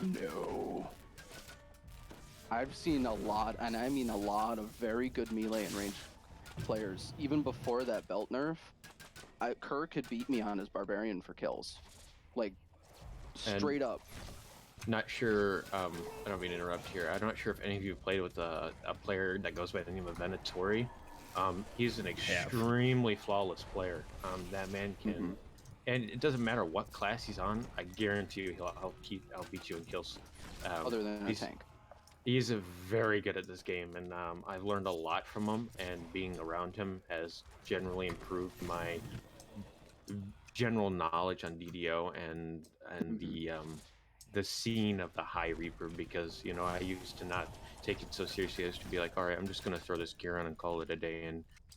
No. I've seen a lot, and I mean a lot, of very good melee and range players. Even before that belt nerf, Kyrr could beat me on his barbarian for kills. Like, straight up. Not sure, I don't mean to interrupt here. I'm not sure if any of you played with a player that goes by the name of Venatori. He's an extremely flawless player. That man can, and it doesn't matter what class he's on, I guarantee you I'll beat you in kills. Other than a tank. He's very good at this game, and I've learned a lot from him, and being around him has generally improved my general knowledge on DDO and the scene of the High Reaper, because, you know, I used to not take it so seriously. I used to be like, all right, I'm just going to throw this gear on and call it a day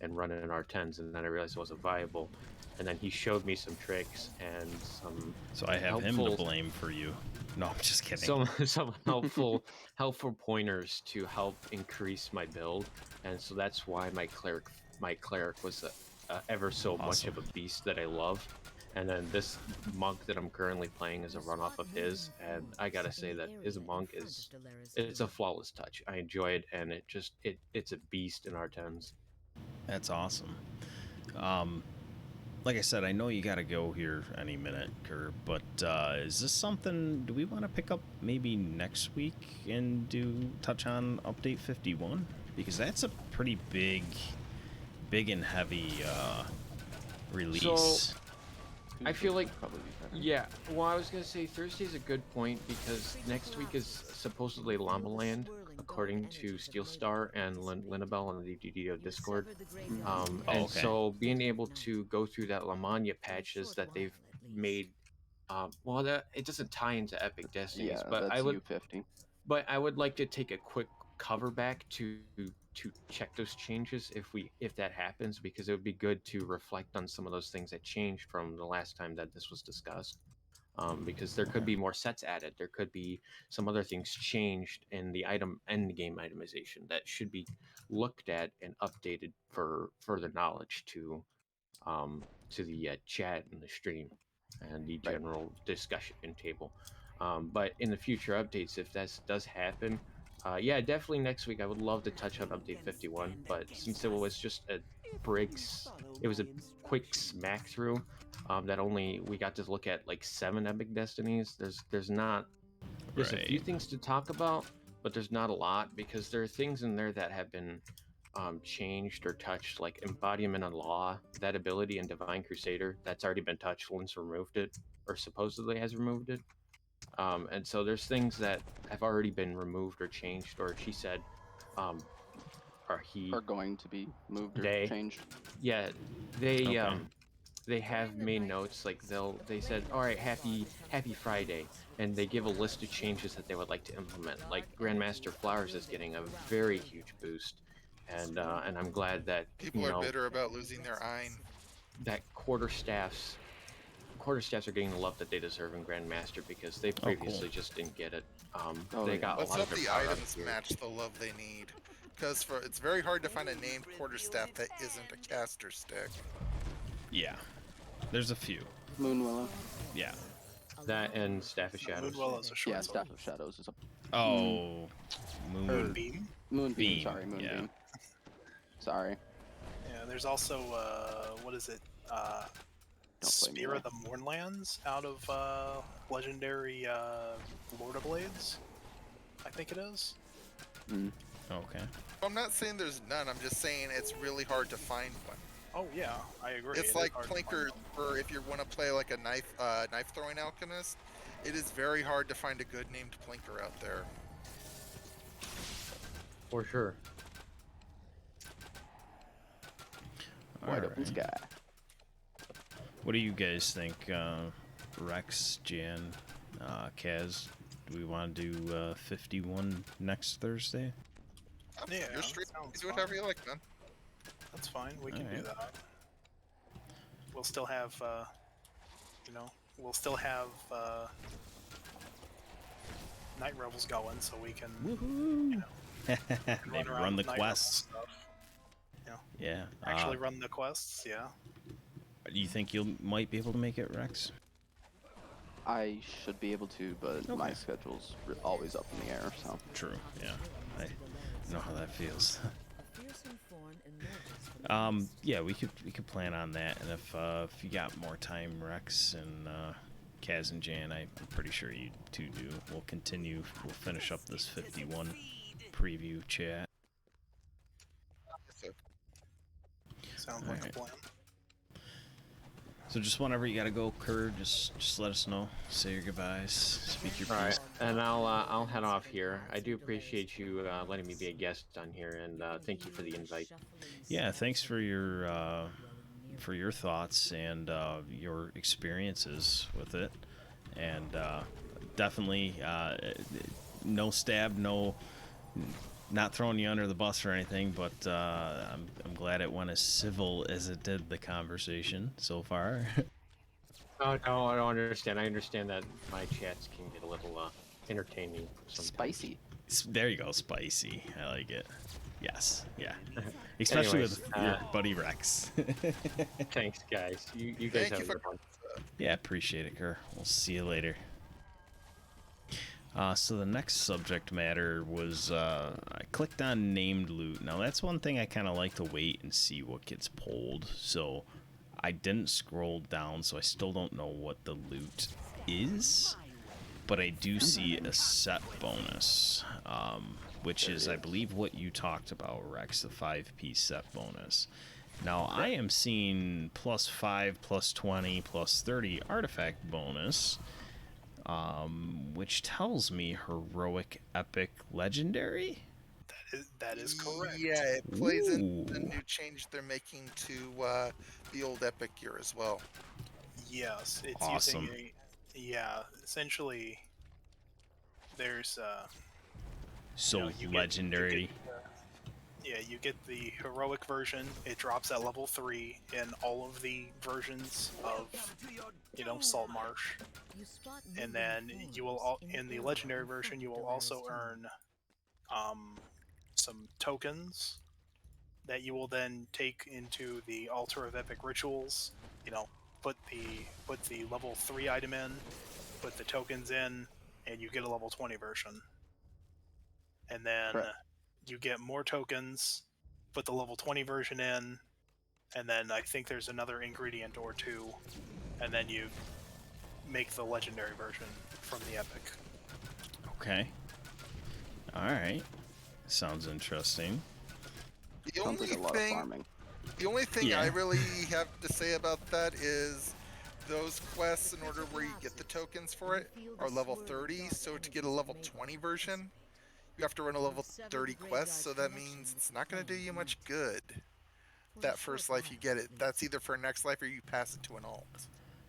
and run it in R10s, and then I realized it wasn't viable. And then he showed me some tricks and some. So I have him to blame for you. No, I'm just kidding. Some helpful pointers to help increase my build, and so that's why my cleric was ever so much of a beast that I love. And then this monk that I'm currently playing is a runoff of his, and I gotta say that his monk it's a flawless touch. I enjoy it, and it's a beast in R10s. That's awesome. Like I said, I know you gotta go here any minute, Kyrr, but is this something, do we want to pick up maybe next week and touch on update 51? Because that's a pretty big and heavy release. So, I feel like, yeah, well, I was going to say Thursday's a good point, because next week is supposedly Llama Land, according to Steelstar and Linabelle on the DDO Discord. And so being able to go through that Lamannia patches that they've made, it doesn't tie into Epic Destinies, but that's U50. But I would like to take a quick cover back to to check those changes if that happens, because it would be good to reflect on some of those things that changed from the last time that this was discussed. Because there could be more sets added, there could be some other things changed in the item and the game itemization that should be looked at and updated for further knowledge to the chat and the stream and the general discussion table. But in the future updates, if that does happen, yeah, definitely next week I would love to touch on update 51. But since it was just a it was a quick smack through that only we got to look at like 7 epic destinies. There's a few things to talk about, but there's not a lot, because there are things in there that have been changed or touched, like embodiment of law, that ability in Divine Crusader that's already been touched. Once removed it, or supposedly has removed it. And so there's things that have already been removed or changed, or she said, or he are going to be moved or changed. Yeah, they have made notes, like they said, all right, happy Friday, and they give a list of changes that they would like to implement. Like Grandmaster Flowers is getting a very huge boost, and I'm glad that people are bitter about losing their Ein. That quarterstaffs are getting the love that they deserve in Grandmaster, because they previously just didn't get it. They got Let's a lot hope of the items match the love they need, because it's very hard to find a named quarterstaff that isn't a caster stick. Yeah, there's a few. Moonwillow. Yeah. That and Staff of Shadows. Moonwillow's a short Staff of Shadows is a... Moonbeam. Moonbeam, sorry, Moonbeam. Yeah. Sorry. Yeah, there's also, what is it? Spear of the Mournlands out of legendary Lord of Blades, I think it is. Okay. I'm not saying there's none, I'm just saying it's really hard to find one. Oh yeah, I agree. It's like Plinker, or if you want to play like a knife throwing alchemist, it is very hard to find a good named Plinker out there. For sure. Wide open sky. What do you guys think, Rex, Jan, Kaz? Do we want to do 51 next Thursday? Yeah, you're straight. Do whatever you like, man. That's fine. We can do that. We'll still have, Night Rebels going, so we can, run the quests. Yeah. Actually run the quests, yeah. Do you think you might be able to make it, Rex? I should be able to, but my schedule's always up in the air, so. True, yeah. I know how that feels. Yeah, we could plan on that, and if you got more time, Rex and Kaz and Jan, I'm pretty sure you two do. We'll finish up this 51 preview chat. Sounds like a plan. So just whenever you gotta go, Kyrr, just let us know. Say your goodbyes. Speak your piece. All right, and I'll head off here. I do appreciate you letting me be a guest on here, and thank you for the invite. Yeah, thanks for your thoughts and your experiences with it, and definitely no stab, not throwing you under the bus or anything, but I'm glad it went as civil as it did the conversation so far. No, I don't understand. I understand that my chats can get a little entertaining sometimes. Spicy. There you go, spicy. I like it. Yes, yeah. Especially with your buddy Rex. Thanks, guys. You guys have a good one. Yeah, appreciate it, Kyrr. We'll see you later. So the next subject matter was, I clicked on named loot. Now that's one thing I kind of like to wait and see what gets pulled. So I didn't scroll down, so I still don't know what the loot is. But I do see a set bonus, which is, I believe, what you talked about, Rex, the 5-piece set bonus. Now I am seeing +5, +20, +30 artifact bonus. Which tells me heroic, epic, legendary. That is correct. Yeah, it plays in the new change they're making to the old epic gear as well. Yes, it's awesome. Essentially, there's legendary. Yeah, you get the heroic version. It drops at level 3 in all of the versions of, Salt Marsh. And then you will, in the legendary version, you will also earn some tokens that you will then take into the Altar of Epic Rituals. Put the level 3 item in, put the tokens in, and you get a level 20 version. And then you get more tokens, put the level 20 version in, and then I think there's another ingredient or two, and then you make the legendary version from the epic. Okay. Alright. Sounds interesting. The only thing I really have to say about that is those quests, in order where you get the tokens for it, are level 30. So to get a level 20 version, you have to run a level 30 quest. So that means it's not going to do you much good that first life you get it. That's either for next life or you pass it to an alt.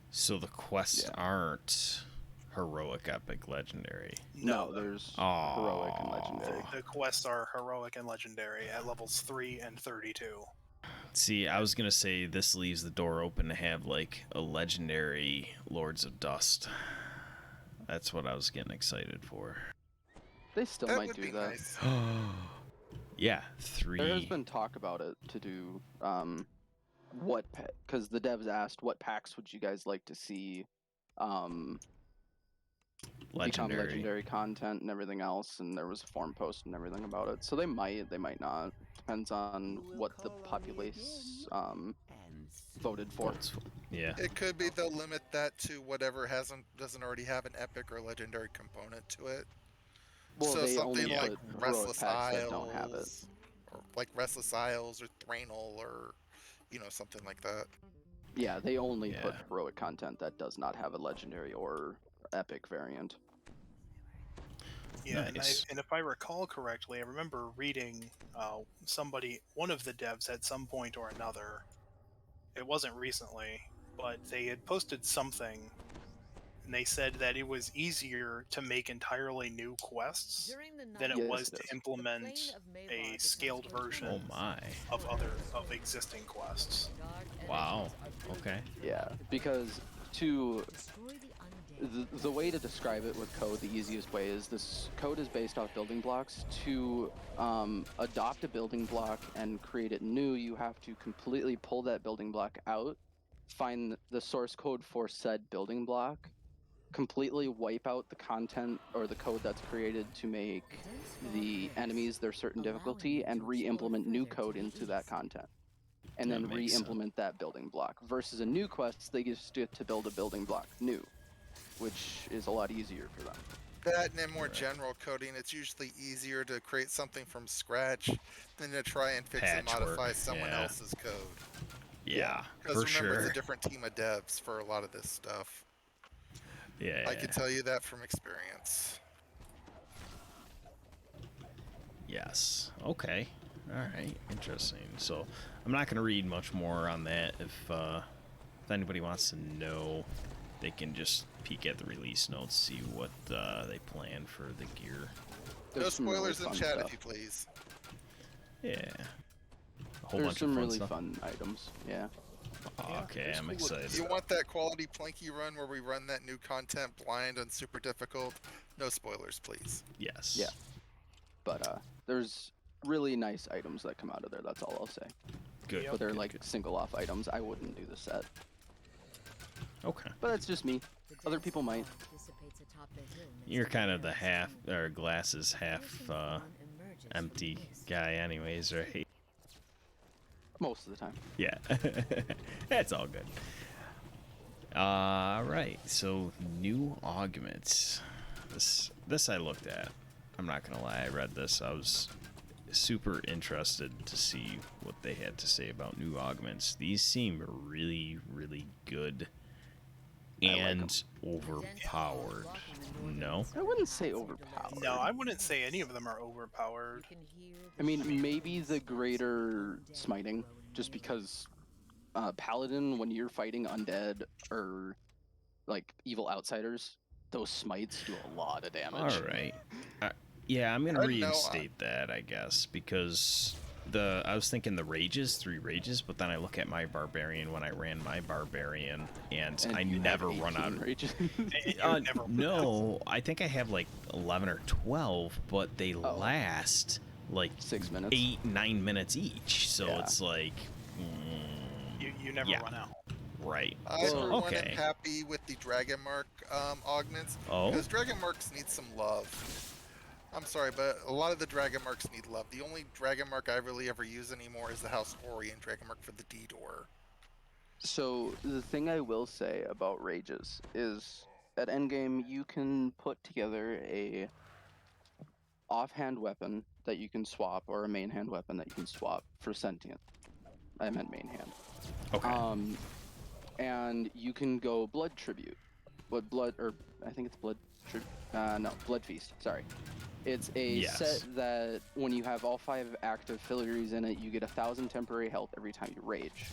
So the quests aren't heroic, epic, legendary. No, there's heroic and legendary. The quests are heroic and legendary at levels 3 and 32. See, I was gonna say this leaves the door open to have like a legendary Lords of Dust. That's what I was getting excited for. They still might do that. Nice. Yeah, 3. There has been talk about it to do because the devs asked what packs would you guys like to see become legendary content and everything else, and there was a forum post and everything about it. So they might not. Depends on what the populace voted for. Yeah. It could be they'll limit that to whatever doesn't already have an epic or legendary component to it. Well, so they something only like put Restless packs that Isles, don't have it. or like Restless Isles or Thranel, or something like that. Yeah, they only put heroic content that does not have a legendary or epic variant. Yeah, nice. and if I recall correctly, I remember reading one of the devs at some point or another, it wasn't recently, but they had posted something, and they said that it was easier to make entirely new quests than it was to implement a scaled version of existing quests. Wow. Okay. Yeah, because the way to describe it with code, the easiest way is this code is based off building blocks. To adopt a building block and create it new, you have to completely pull that building block out, find the source code for said building block, completely wipe out the content or the code that's created to make the enemies their certain difficulty, and re-implement new code into that content. And then re-implement that building block. Versus a new quest, they just get to build a building block new, which is a lot easier for them. That and in more general coding, it's usually easier to create something from scratch than to try and fix and modify someone else's code. Yeah, because remember, it's a different team of devs for a lot of this stuff. Yeah. I can tell you that from experience. Yes. Okay. All right. Interesting. So I'm not going to read much more on that. If anybody wants to know, they can just peek at the release notes, see what they plan for the gear. No spoilers in chat, if you please. Yeah. A whole There's bunch some of fun really stuff. fun items. Yeah. Okay, I'm excited. You want that quality Planky run where we run that new content blind and super difficult? No spoilers, please. Yes. Yeah. But there's really nice items that come out of there. That's all I'll say. Good. But they're single off items. I wouldn't do the set. Okay. But that's just me. Other people might. You're kind of the glasses half empty guy anyways, right? Most of the time. Yeah. That's all good. Alright, so new augments. This I looked at. I'm not gonna lie, I read this. I was super interested to see what they had to say about new augments. These seem really, really good and overpowered. No? I wouldn't say overpowered. No, I wouldn't say any of them are overpowered. I mean, maybe the greater smiting, just because Paladin, when you're fighting undead or evil outsiders, those smites do a lot of damage. Alright. Yeah, I'm gonna reinstate that, I guess, because I was thinking the rages, 3 rages, but then I look at my barbarian when I ran my barbarian, and I never run out of rages. no, I think I have like 11 or 12, but they last like 6 minutes, 8-9 minutes each. So it's like you never run out. Right. I for one am happy with the Dragon Mark augments because Dragon Marks need some love. I'm sorry, but a lot of the Dragon Marks need love. The only Dragon Mark I really ever use anymore is the House Orion Dragon Mark for the D-Door. So the thing I will say about rages is at endgame you can put together a offhand weapon that you can swap or a main hand weapon that you can swap for sentient. I meant main hand. Okay. And you can go blood tribute. I think it's blood tribute. No, blood feast. Sorry. It's a set that when you have all 5 active filigree in it, you get 1,000 temporary health every time you rage.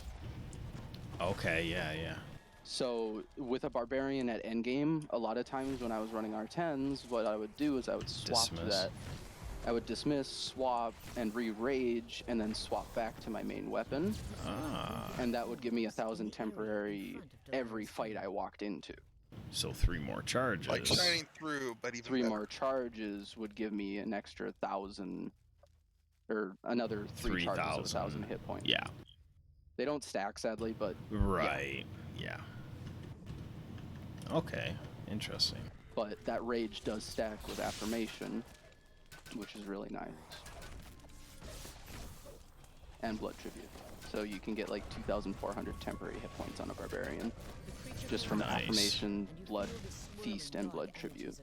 Okay, yeah. So with a barbarian at endgame, a lot of times when I was running R10s, what I would do is I would swap to that. I would dismiss, swap, and re-rage, and then swap back to my main weapon. And that would give me 1,000 temporary every fight I walked into. So 3 more charges. Like shining through, but even 3 more charges would give me an extra 1,000, or another 3 charges of 1,000 hit points. Yeah. They don't stack, sadly, but right. Yeah. Okay. Interesting. But that rage does stack with affirmation, which is really nice. And blood tribute. So you can get like 2,400 temporary hit points on a barbarian. Just from affirmation, blood feast, and blood tribute.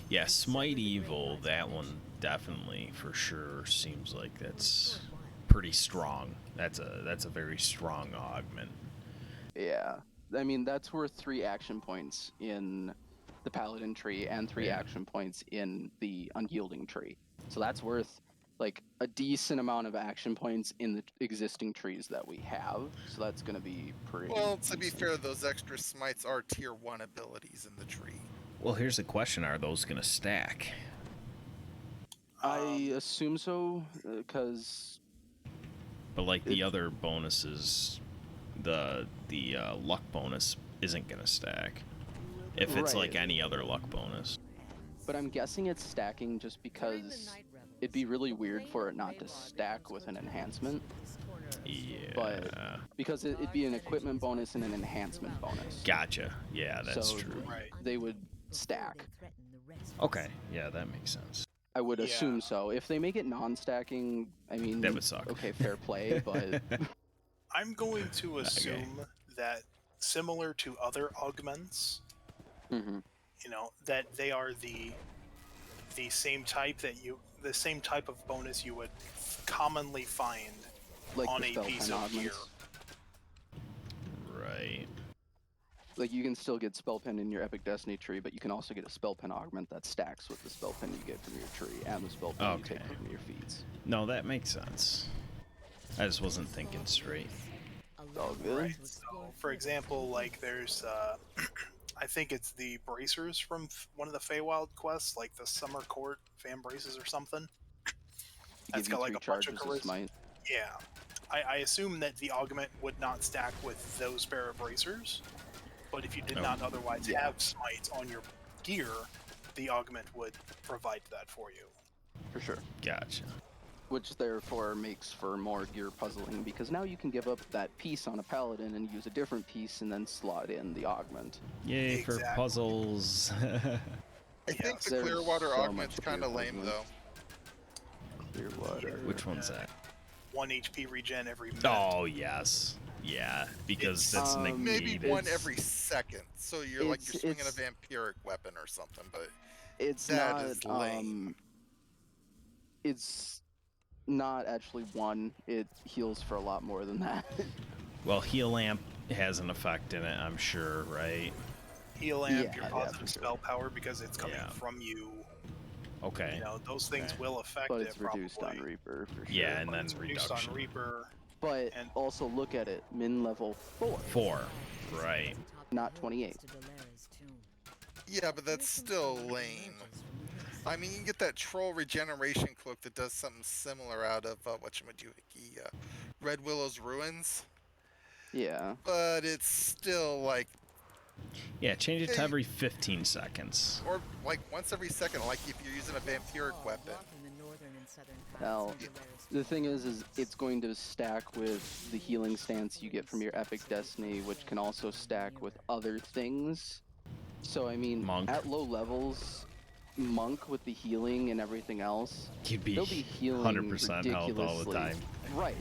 Yeah, Smite Evil, that one definitely for sure seems like that's pretty strong. That's a very strong augment. Yeah. I mean, that's worth 3 action points in the Paladin tree and 3 action points in the Unyielding tree. So that's worth like a decent amount of action points in the existing trees that we have. So that's going to be pretty Well, to decent. be fair, those extra smites are tier 1 abilities in the tree. Well, here's the question. Are those going to stack? I assume so, because... But like the other bonuses, the luck bonus isn't going to stack. If it's like any other luck bonus. But I'm guessing it's stacking just because it'd be really weird for it not to stack with an enhancement. Yeah. But because it'd be an equipment bonus and an enhancement bonus. Gotcha. Yeah, that's true. They would stack. Okay. Yeah, that makes sense. I would assume so. If they make it non-stacking, I mean, that would suck. Okay, fair play, but I'm going to assume that similar to other augments, you know, that they are the same type the same type of bonus you would commonly find like on a piece of gear. Right. Like you can still get spell pen in your Epic Destiny tree, but you can also get a spell pen augment that stacks with the spell pen you get from your tree and the spell pen you take from your feats. No, that makes sense. I just wasn't thinking straight. All good. Right. So, for example, like there's I think it's the bracers from one of the Feywild quests, like the Summer Court fan braces or something. That's got like a bunch of charisma. Yeah. I assume that the augment would not stack with those pair of bracers, but if you did not otherwise have smites on your gear, the augment would provide that for you. For sure. Gotcha. Which therefore makes for more gear puzzling, because now you can give up that piece on a paladin and use a different piece and then slot in the augment. Yay for puzzles. I think the Clearwater augment's kind of lame though. Clearwater. Which one's that? 1 HP regen every minute. Oh yes. Yeah, because that's negated. Maybe 1 every second. So you're like you're swinging a vampiric weapon or something, but it's that not is lame. It's not actually 1. It heals for a lot more than that. Well, heal amp has an effect in it, I'm sure, right? Heal amp, your positive spell power, because it's coming from you. Okay. You know, those things will affect but it. It's reduced on Reaper for sure. Yeah, and then it's reduction. reduced on Reaper. But also look at it, min level 4. 4, right? Not 28. Yeah, but that's still lame. I mean, you can get that troll regeneration cloak that does something similar out of Red Willow's Ruins. Yeah. But it's still like. Yeah, change it to every 15 seconds. Or like once every second, like if you're using a vampiric weapon. Well, the thing is it's going to stack with the healing stance you get from your Epic Destiny, which can also stack with other things. So, I mean, Monk. at low levels, Monk with the healing and everything else, You'd be they'll be healing 100% health all the time. Right.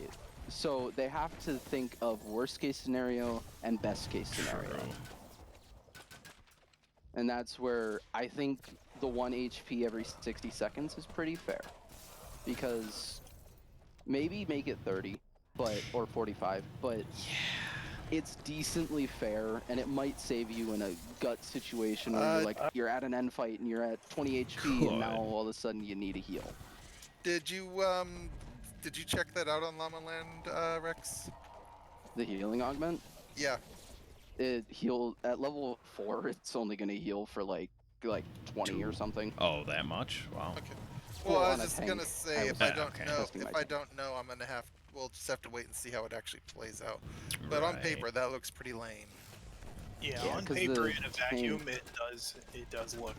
So they have to think of worst case scenario and best case scenario. True. And that's where I think the 1 HP every 60 seconds is pretty fair. Because maybe make it 30, or 45, but it's decently fair, and it might save you in a gut situation where you're at an end fight and you're at 20 HP, and now all of a sudden you need a heal. Did you check that out on Lamaland, Rex? The healing augment? Yeah. It healed at level 4. It's only going to heal for like 20 or something. Oh, that much? Wow. Okay. Well, I was just gonna say, if I don't know, we'll just have to wait and see how it actually plays out. But on paper, that looks pretty lame. Yeah, on paper in a vacuum, it does look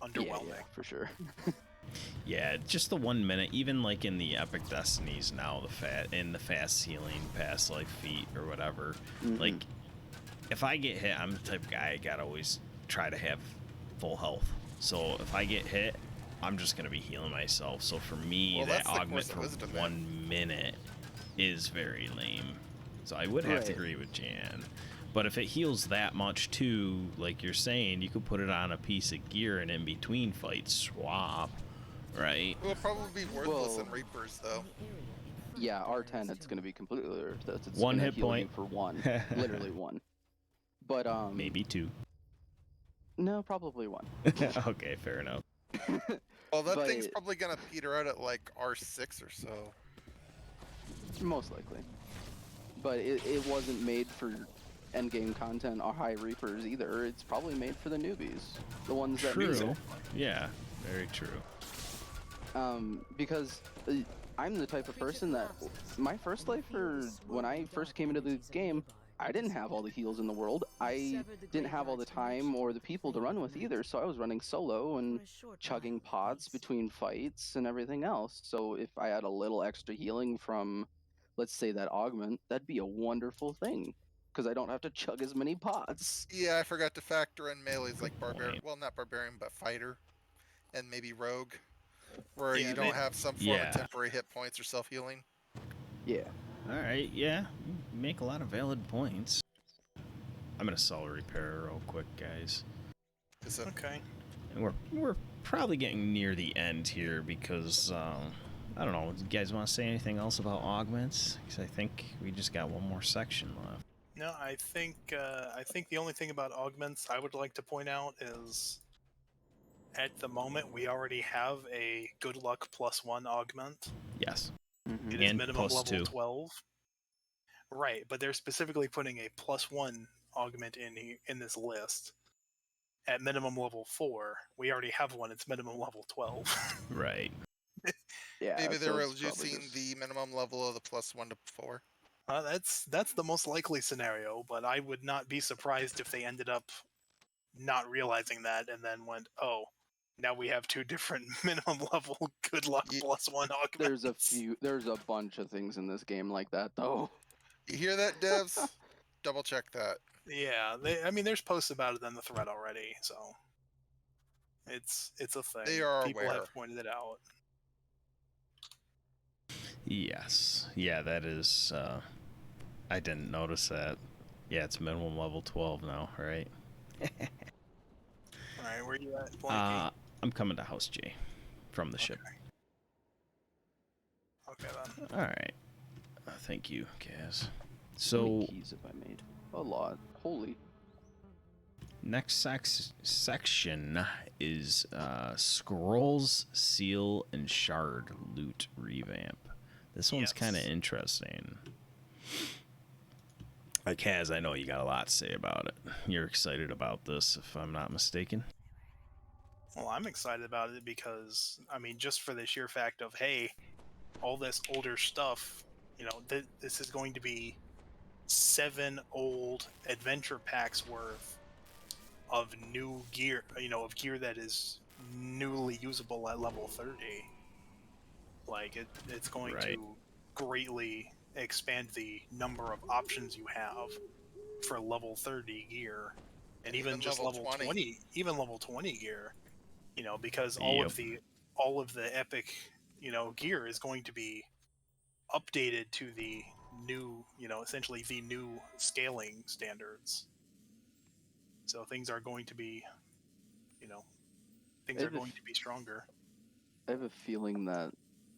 underwhelming. Yeah, for sure. Yeah, just the 1 minute, even like in the Epic Destinies now, the fast healing, past life feat or whatever. Like, if I get hit, I'm the type of guy I gotta always try to have full health. So if I get hit, I'm just gonna be healing myself. So for me, that augment for 1 minute is very lame. So I would have to agree with Jan. But if it heals that much too, like you're saying, you could put it on a piece of gear and in between fights swap, right? It will probably be worthless in Reapers though. Yeah, R10 it's going to be completely worthless. It's one gonna hit heal point you for 1, literally 1. But maybe 2. No, probably 1. Okay, fair enough. Well, that thing's probably gonna peter out at like R6 or so. Most likely. But it wasn't made for endgame content or high reapers either. It's probably made for the newbies, the ones that use it. Yeah, very true. Because I'm the type of person that my first life, when I first came into the game, I didn't have all the heals in the world. I didn't have all the time or the people to run with either, so I was running solo and chugging pots between fights and everything else. So if I had a little extra healing from, let's say, that augment, that'd be a wonderful thing, because I don't have to chug as many pots. Yeah, I forgot to factor in melees like barbarian. Well, not barbarian, but fighter, and maybe rogue, where you don't have some form of temporary hit points or self-healing. Yeah. All right, yeah, you make a lot of valid points. I'm gonna sell a repair real quick, guys. Okay. And we're probably getting near the end here because I don't know. Do you guys want to say anything else about augments? Because I think we just got one more section left. No, I think the only thing about augments I would like to point out is, at the moment we already have a good luck +1 augment. Yes. It is minimum level 12. Right, but they're specifically putting a +1 augment in this list at minimum level 4. We already have one. It's minimum level 12. Right. Yeah. Maybe they're reducing the minimum level of the +1 to 4. That's the most likely scenario, but I would not be surprised if they ended up not realizing that and then went, oh, now we have 2 different minimum level good luck +1 augments. There's a bunch of things in this game like that, though. You hear that, devs? Double check that. Yeah, there's posts about it in the thread already, so it's a thing. They are People aware. have pointed it out. Yes. Yeah, that is. I didn't notice that. Yeah, it's minimum level 12 now, right? All right, where you at, Planky? I'm coming to House J from the ship. Okay then. All right. Thank you, Kaz. How many keys have I made? A lot. Holy. Next section is Scrolls, Seal, and Shard loot revamp. This one's kind of interesting. Kaz, I know you got a lot to say about it. You're excited about this, if I'm not mistaken. Well, I'm excited about it because, I mean, just for the sheer fact of, hey, all this older stuff, you know, this is going to be 7 old adventure packs worth of new gear, you know, of gear that is newly usable at level 30. Like, it's going to greatly expand the number of options you have for level 30 gear, and even just level 20, even level 20 gear, you know, because all of the epic, you know, gear is going to be updated to the new, you know, essentially the new scaling standards. So things are going to be, you know, things are going to be stronger. I have a feeling that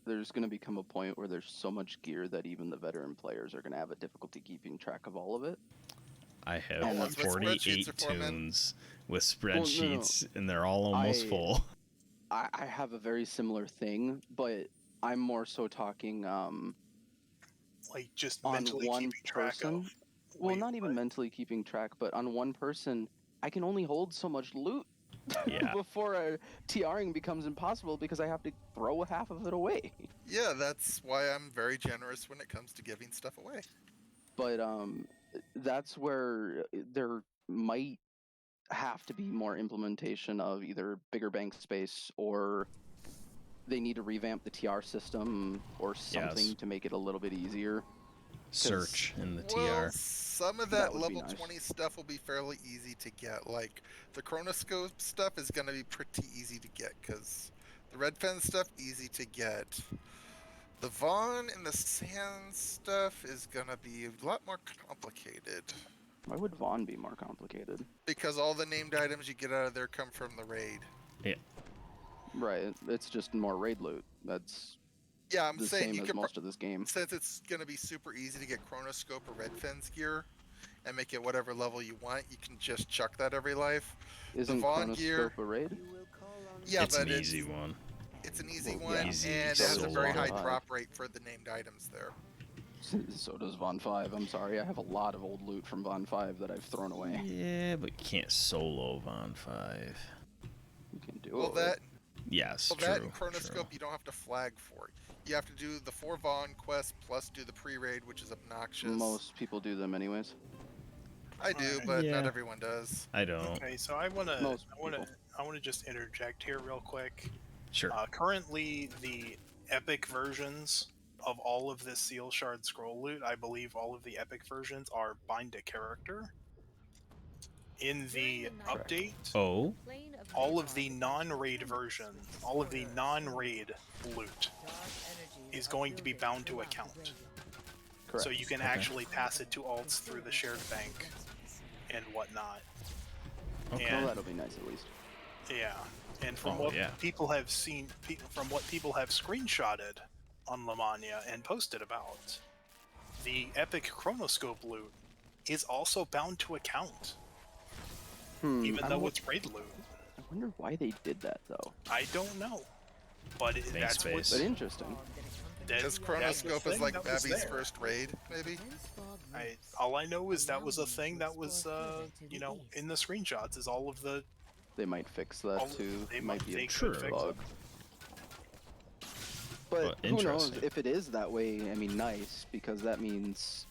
there's going to become a point where there's so much gear that even the veteran players are going to have a difficulty keeping track of all of it. I have 48 tunes with spreadsheets, and they're all almost full. I have a very similar thing, but I'm more so talking like just on mentally one keeping track person. of. Well, not even mentally keeping track, but on one person, I can only hold so much loot before TRing becomes impossible because I have to throw half of it away. Yeah, that's why I'm very generous when it comes to giving stuff away. But that's where there might have to be more implementation of either bigger bank space, or they need to revamp the TR system or something to make it a little bit easier. Search in the Well, TR. some of that level 20 stuff will be fairly easy to get. Like, the chronoscope stuff is going to be pretty easy to get, because the red fen stuff, easy to get. The Vaughn and the sand stuff is going to be a lot more complicated. Why would Vaughn be more complicated? Because all the named items you get out of there come from the raid. Yeah. Right, it's just more raid loot. That's I'm the saying same you as can most of this game. Since it's going to be super easy to get chronoscope or red fens gear and make it whatever level you want, you can just chuck that every life. Isn't the Vaughn chronoscope gear, a raid? Yeah, it's but an easy one. It's an easy one, easy, and it so has a very high 5. drop rate for the named items there. So does Von 5. I'm sorry, I have a lot of old loot from Von 5 that I've thrown away. Yeah, but you can't solo Von 5. You can do well, it. That, yes, well, true. That and chronoscope, you don't have to flag for. You have to do the 4 Vaughn quests plus do the pre-raid, which is obnoxious. Most people do them anyways. I do, but not everyone does. I don't. Okay, so I want to just interject here real quick. Sure. Currently, the epic versions of all of this seal shard scroll loot, I believe all of the epic versions are bind to character. In the update, all of the non-raid version, all of the non-raid loot is going to be bound to account. Correct. So you can actually pass it to alts through the shared bank and whatnot. Okay, well, that'll be nice at least. Yeah, and from what people have seen, from what people have screenshotted on Lamannia and posted about, the epic chronoscope loot is also bound to account. Even though it's raid loot. I wonder why they did that, though. I don't know. But that's what's... But interesting. Because chronoscope is like Babby's first raid, maybe? All I know is that was a thing that was, you know, in the screenshots, is all of the... They might fix that, too. It might be a true bug. But who knows? If it is that way, I mean, nice, because that means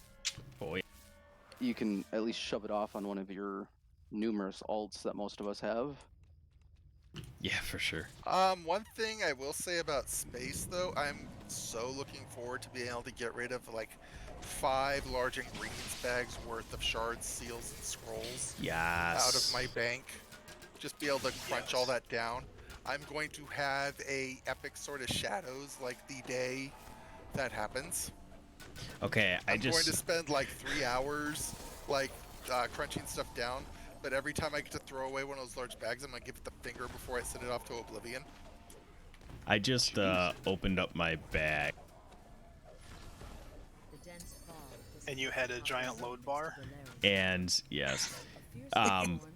you can at least shove it off on one of your numerous alts that most of us have. Yeah, for sure. One thing I will say about space, though, I'm so looking forward to being able to get rid of, like, 5 large ingredients bags worth of shards, seals, and scrolls out of my bank. Just be able to crunch all that down. I'm going to have a epic sort of shadows, like, the day that happens. Okay, I'm going to spend, like, 3 hours, like, crunching stuff down. But every time I get to throw away one of those large bags, I'm going to give it the finger before I send it off to oblivion. I just opened up my bag. And you had a giant load bar? And, yes.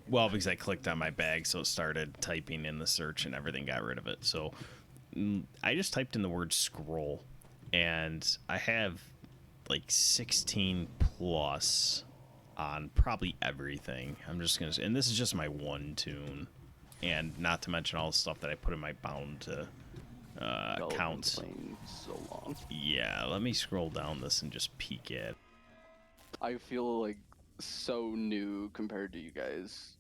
Well, because I clicked on my bag, so it started typing in the search and everything got rid of it. So I just typed in the word scroll, and I have like 16 plus on probably everything. I'm just gonna say, and this is just my one tune. and not to mention all the stuff that I put in my bound to accounts. Playing so long. Yeah, let me scroll down this and just peek at. I feel like so new compared to you guys.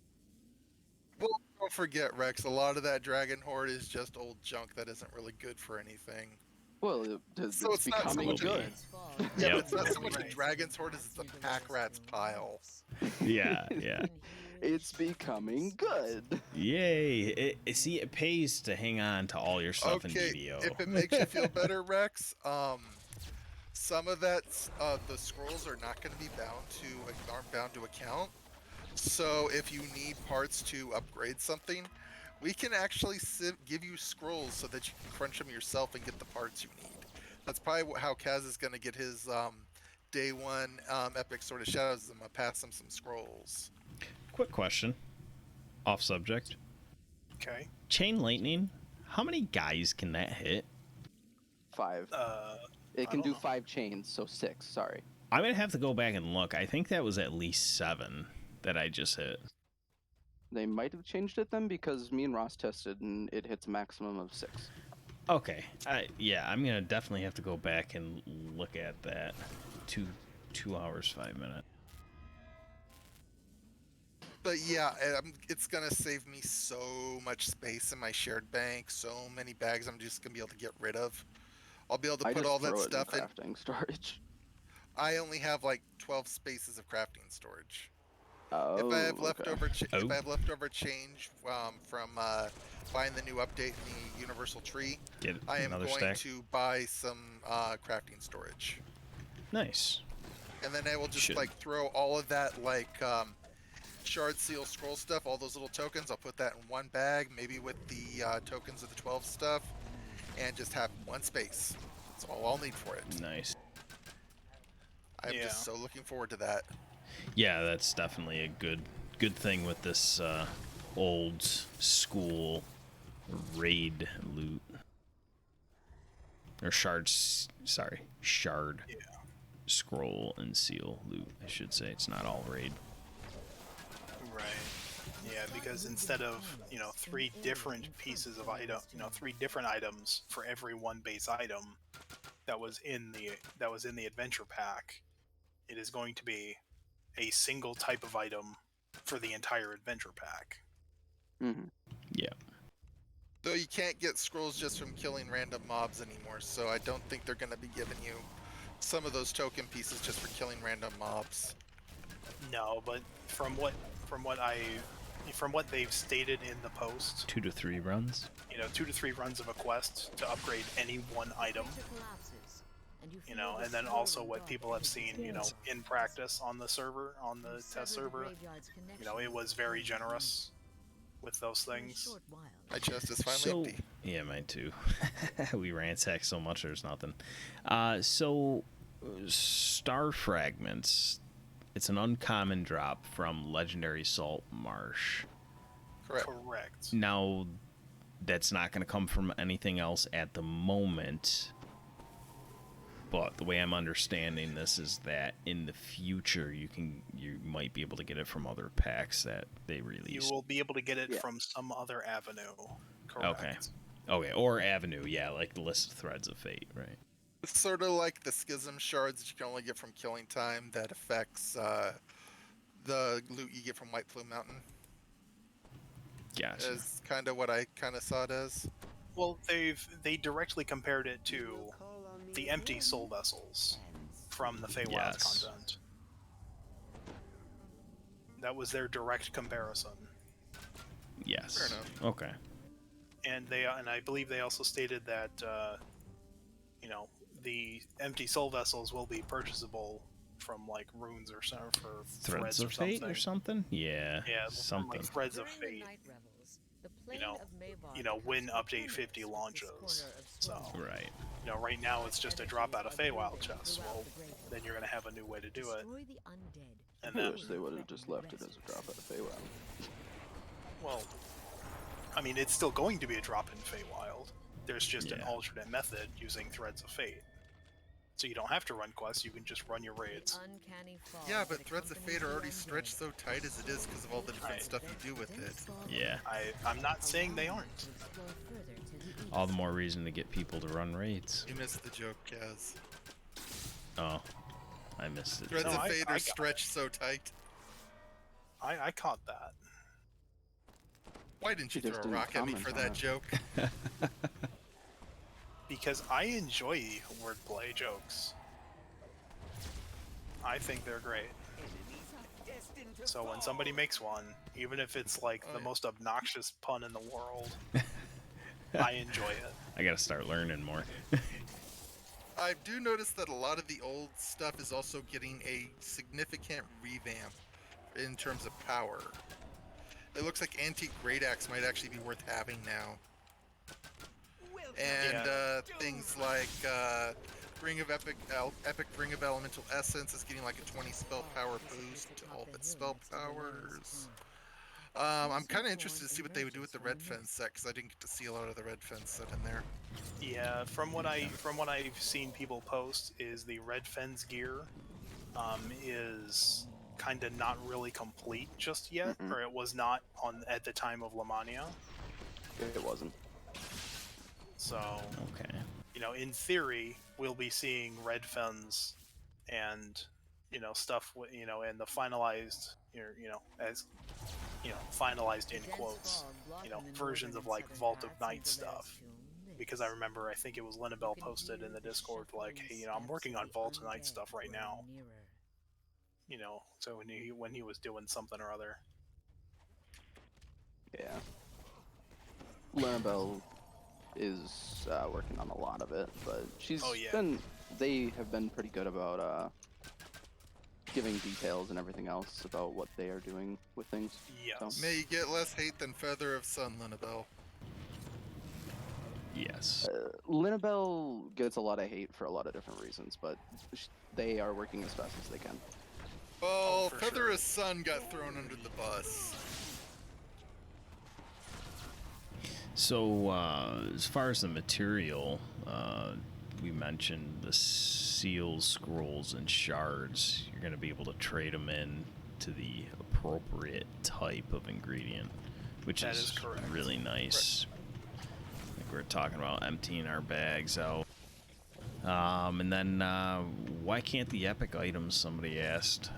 Well, don't forget, Rex, a lot of that Dragon Horde is just old junk that isn't really good for anything. Well, it's So it's not so becoming much good. Yeah, Yep. but it's not so much a Dragon's Horde as it's a pack rat's pile. Yeah, yeah. It's becoming good. Yay! See, it pays to hang on to all your stuff in Okay, DDO. if it makes you feel better, Rex, some of that, the scrolls are not going to be aren't bound to account. So if you need parts to upgrade something, we can actually give you scrolls so that you can crunch them yourself and get the parts you need. That's probably how Kaz is going to get his day one epic Sword of Shadows. I'm going to pass him some scrolls. Quick question, off subject. Okay. Chain lightning. How many guys can that hit? 5. It can do 5 chains, so 6. Sorry. I'm gonna have to go back and look. I think that was at least 7 that I just hit. They might have changed it then because me and Ross tested and it hits a maximum of 6. Okay. Yeah, I'm gonna definitely have to go back and look at that. 2 hours 5 minutes. But yeah, it's gonna save me so much space in my shared bank. So many bags I'm just gonna be able to get rid of. I'll be able to put all that stuff in crafting storage. I only have like 12 spaces of crafting storage. Oh, if I have leftover, okay. If I have leftover change from buying the new update in the Universal Tree, I am going to buy some crafting storage. Nice. And then I will just like throw all of that like shard, seal, scroll stuff, all those little tokens. I'll put that in one bag, maybe with the tokens of the 12 stuff, and just have one space. That's all I'll need for it. Nice. I'm just so looking forward to that. Yeah, that's definitely a good thing with this old school raid loot. Or shards, sorry, shard. Yeah. Scroll and seal loot, I should say. It's not all raid. Right. Yeah, because instead of, 3 different pieces of item, 3 different items for every one base item that was in the adventure pack, it is going to be a single type of item for the entire adventure pack. Mm-hmm. Yeah. Though you can't get scrolls just from killing random mobs anymore, so I don't think they're going to be giving you some of those token pieces just for killing random mobs. No, but from what they've stated in the post, 2 to 3 runs. 2 to 3 runs of a quest to upgrade any one item. And then also what people have seen, in practice on the server, on the test server, it was very generous with those things. My chest is finally empty. Yeah, mine too. We ransacked so much, there's nothing. So, Star Fragments. It's an uncommon drop from Legendary Salt Marsh. Correct. Now, that's not going to come from anything else at the moment. But the way I'm understanding this is that in the future you might be able to get it from other packs that they release. You will be able to get it from some other avenue. Correct. Okay, or avenue, yeah, like the list of Threads of Fate, right? It's sort of like the schism shards that you can only get from killing time that affects the loot you get from White Plume Mountain. Gotcha. Is kind of what I kind of saw it as. Well, they directly compared it to the empty soul vessels from the Feywild content. That was their direct comparison. Yes. Fair enough. Okay. And I believe they also stated that the empty soul vessels will be purchasable from like runes or something for Threads of Fate or something. Yeah. Yeah, something. Like Threads of Fate. When update 50 launches. So. Right. Right now it's just a drop out of Feywild chest. Well, then you're gonna have a new way to do it. And I then, wish they would have just left it as a drop out of Feywild. Well, I mean, it's still going to be a drop in Feywild. There's just an alternate method using Threads of Fate. So you don't have to run quests, you can just run your raids. Yeah, but Threads of Fate are already stretched so tight as it is because of all the different stuff you do with it. Yeah. I'm not saying they aren't. All the more reason to get people to run raids. You missed the joke, Kaz. Oh, I missed it. Threads No, of Fate I are got stretched so tight. I caught that. Why didn't you You just throw a didn't rock at me comment for on that it. joke? Because I enjoy wordplay jokes. I think they're great. So when somebody makes one, even if it's like the most obnoxious pun in the world, I enjoy it. I gotta start learning more. I do notice that a lot of the old stuff is also getting a significant revamp in terms of power. It looks like Antique Great Axe might actually be worth having now. And things like Ring of Epic Ring of Elemental Essence is getting like a 20 spell power boost to all of its spell powers. I'm kind of interested to see what they would do with the Red Fence set because I didn't get to see a lot of the Red Fence set in there. Yeah, from what I've seen people post is the Red Fens gear is kind of not really complete just yet, or it was not on at the time of Lamannia. It wasn't. So, Okay. you know, in theory, we'll be seeing Red Fens and, you know, stuff, you know, and the finalized, you know, as, you know, finalized in quotes, you know, versions of like Vault of Night stuff. Because I remember, I think it was Linabelle posted in the Discord, like, hey, you know, I'm working on Vault of Night stuff right now. You know, so when he was doing something or other. Yeah. Linabelle is working on a lot of it, but she's they have been pretty good about giving details and everything else about what they are doing with things. Yes. So. May you get less hate than Feather of Sun, Linabelle. Yes. Linabelle gets a lot of hate for a lot of different reasons, but they are working as fast as they can. Well, Feather of Sun got thrown under the bus. So, as far as the material, we mentioned the seals, scrolls, and shards. You're going to be able to trade them in to the appropriate type of ingredient, which is really nice. Like we're talking about emptying our bags out. And then, why can't the epic items, somebody asked,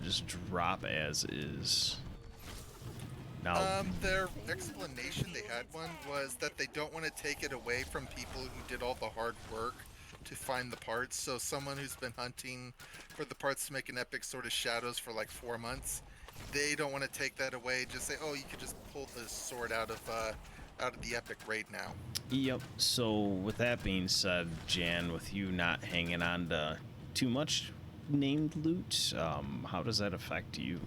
just drop as is? Now, their explanation, they had one, was that they don't want to take it away from people who did all the hard work to find the parts. So someone who's been hunting for the parts to make an epic Sword of Shadows for like 4 months, they don't want to take that away. Just say, oh, you could just pull the sword out of the epic raid now. Yep. So with that being said, Jan, with you not hanging on to too much named loot, how does that affect you?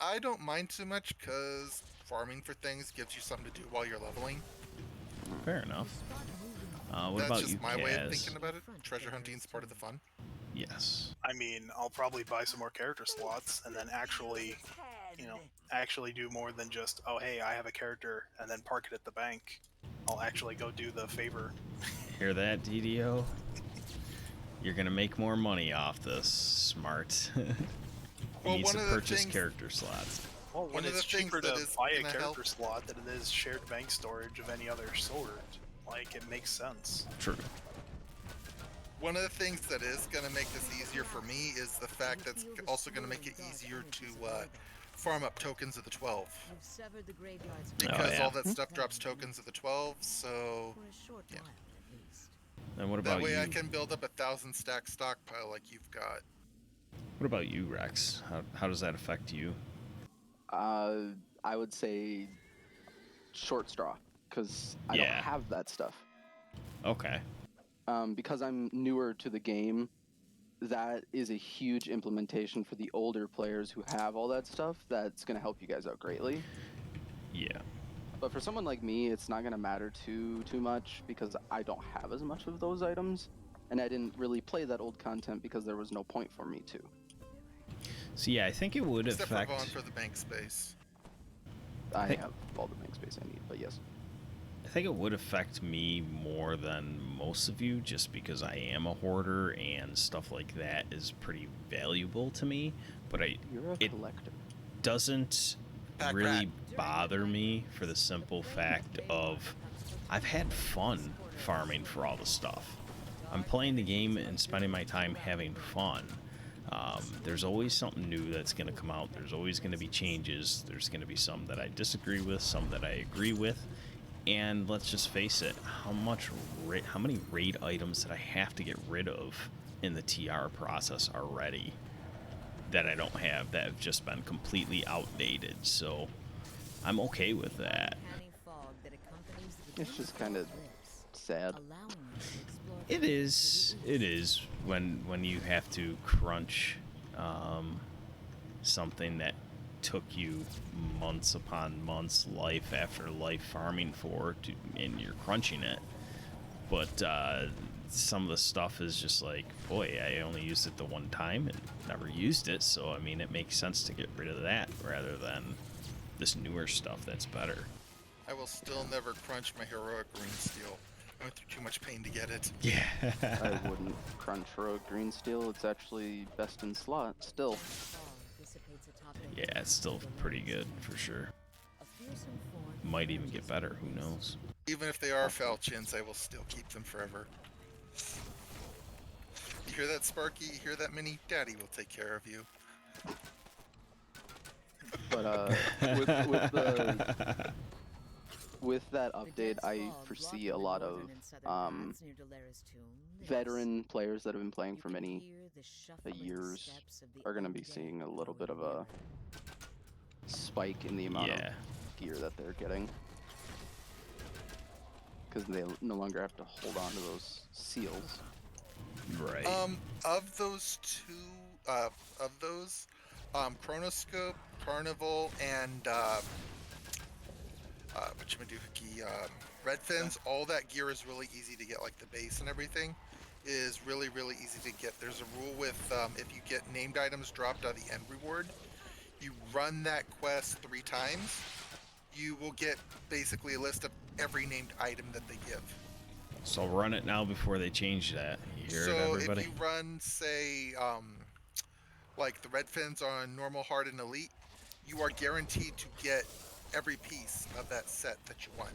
I don't mind too much because farming for things gives you something to do while you're leveling. Fair enough. What That's about just you, my way of Kaz? thinking about it. Treasure hunting is part of the fun. Yes. I mean, I'll probably buy some more character slots and then actually, you know, actually do more than just, oh, hey, I have a character, and then park it at the bank. I'll actually go do the favor. Hear that, DDO? You're gonna make more money off this. Smart. You need to purchase character slots. Well, when it's cheaper to buy a character slot than it is shared bank storage of any other sort, like, it makes sense. True. One of the things that is going to make this easier for me is the fact that's also going to make it easier to farm up tokens of the 12. Because all that stuff drops tokens of the 12, so yeah. And what about that way you? I can build up 1,000 stack stockpile like you've got. What about you, Rex? How does that affect you? I would say short straw, because I don't have that stuff. Okay. Because I'm newer to the game, that is a huge implementation for the older players who have all that stuff. That's going to help you guys out greatly. Yeah. But for someone like me, it's not going to matter too much because I don't have as much of those items, and I didn't really play that old content because there was no point for me to. So yeah, I think it would Except affect. for Vaughn for the bank space. I have all the bank space I need, but yes. I think it would affect me more than most of you, just because I am a hoarder and stuff like that is pretty valuable to me. But You're a it collector. doesn't really bother me for the simple fact of I've had fun farming for all the stuff. I'm playing the game and spending my time having fun. There's always something new that's going to come out. There's always going to be changes. There's going to be some that I disagree with, some that I agree with. And let's just face it, how many raid items did I have to get rid of in the TR process already that I don't have, that have just been completely outdated? So I'm okay with that. It's just kind of sad. It is when you have to crunch something that took you months upon months, life after life farming and you're crunching it. But some of the stuff is just like, boy, I only used it the one time and never used it, so I mean it makes sense to get rid of that rather than this newer stuff that's better. I will still never crunch my heroic green steel. I went through too much pain to get it. Yeah. I wouldn't crunch heroic green steel. It's actually best in slot still. Yeah, it's still pretty good for sure. Might even get better, who knows? Even if they are falchions, I will still keep them forever. You hear that, Sparky? You hear that, Minnie? Daddy will take care of you. But with that update, I foresee a lot of veteran players that have been playing for many years are going to be seeing a little bit of a spike in the amount of gear that they're getting, because they no longer have to hold on to those seals. Right. Of those two, Chronoscope, Carnival, and Red Fins, all that gear is really easy to get, like the base and everything is really easy to get. There's a rule with if you get named items dropped out of the end reward, you run that quest 3 times, you will get basically a list of every named item that they give. So run it now before they change that. You hear it, everybody? If you run, say, like the Red Fins on Normal, Hard, and Elite, you are guaranteed to get every piece of that set that you want,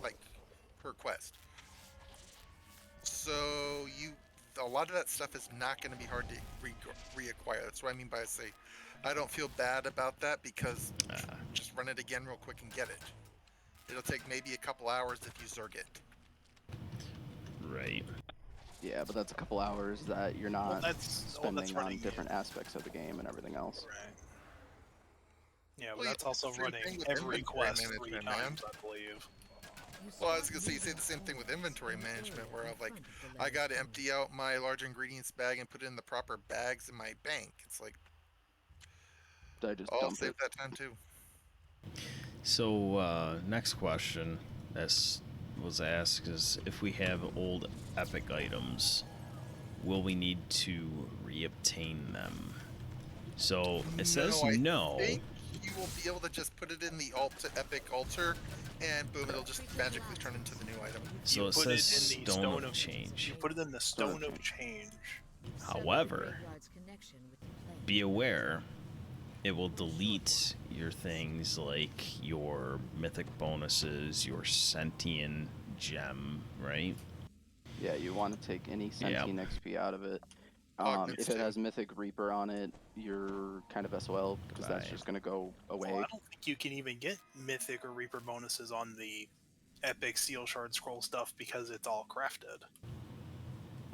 like per quest. So a lot of that stuff is not going to be hard to reacquire. That's what I mean by I don't feel bad about that, because just run it again real quick and get it. It'll take maybe a couple hours if you zerg it. Right. Yeah, but that's a couple hours that you're not spending on different it. aspects of the game and everything else. Right. Yeah, but that's also running every quest 3 times, I believe. Well, I was gonna say, you say the same thing with inventory management, where I got to empty out my large ingredients bag and put it in the proper bags in my bank. It's like, I'll save that time too. So next question that was asked is, if we have old epic items, will we need to reobtain them? So it says no. I think you will be able to just put it in the epic altar, and boom, it'll just magically turn into the new item. So it says Stone of Change. You put it in the Stone of Change. However, be aware, it will delete your things like your mythic bonuses, your sentient gem, right? Yeah, you want to take any sentient XP out of it. If it has Mythic Reaper on it, you're kind of SOL, because that's just going to go away. Well, I don't think you can even get Mythic or Reaper bonuses on the Epic Seal Shard Scroll stuff, because it's all crafted.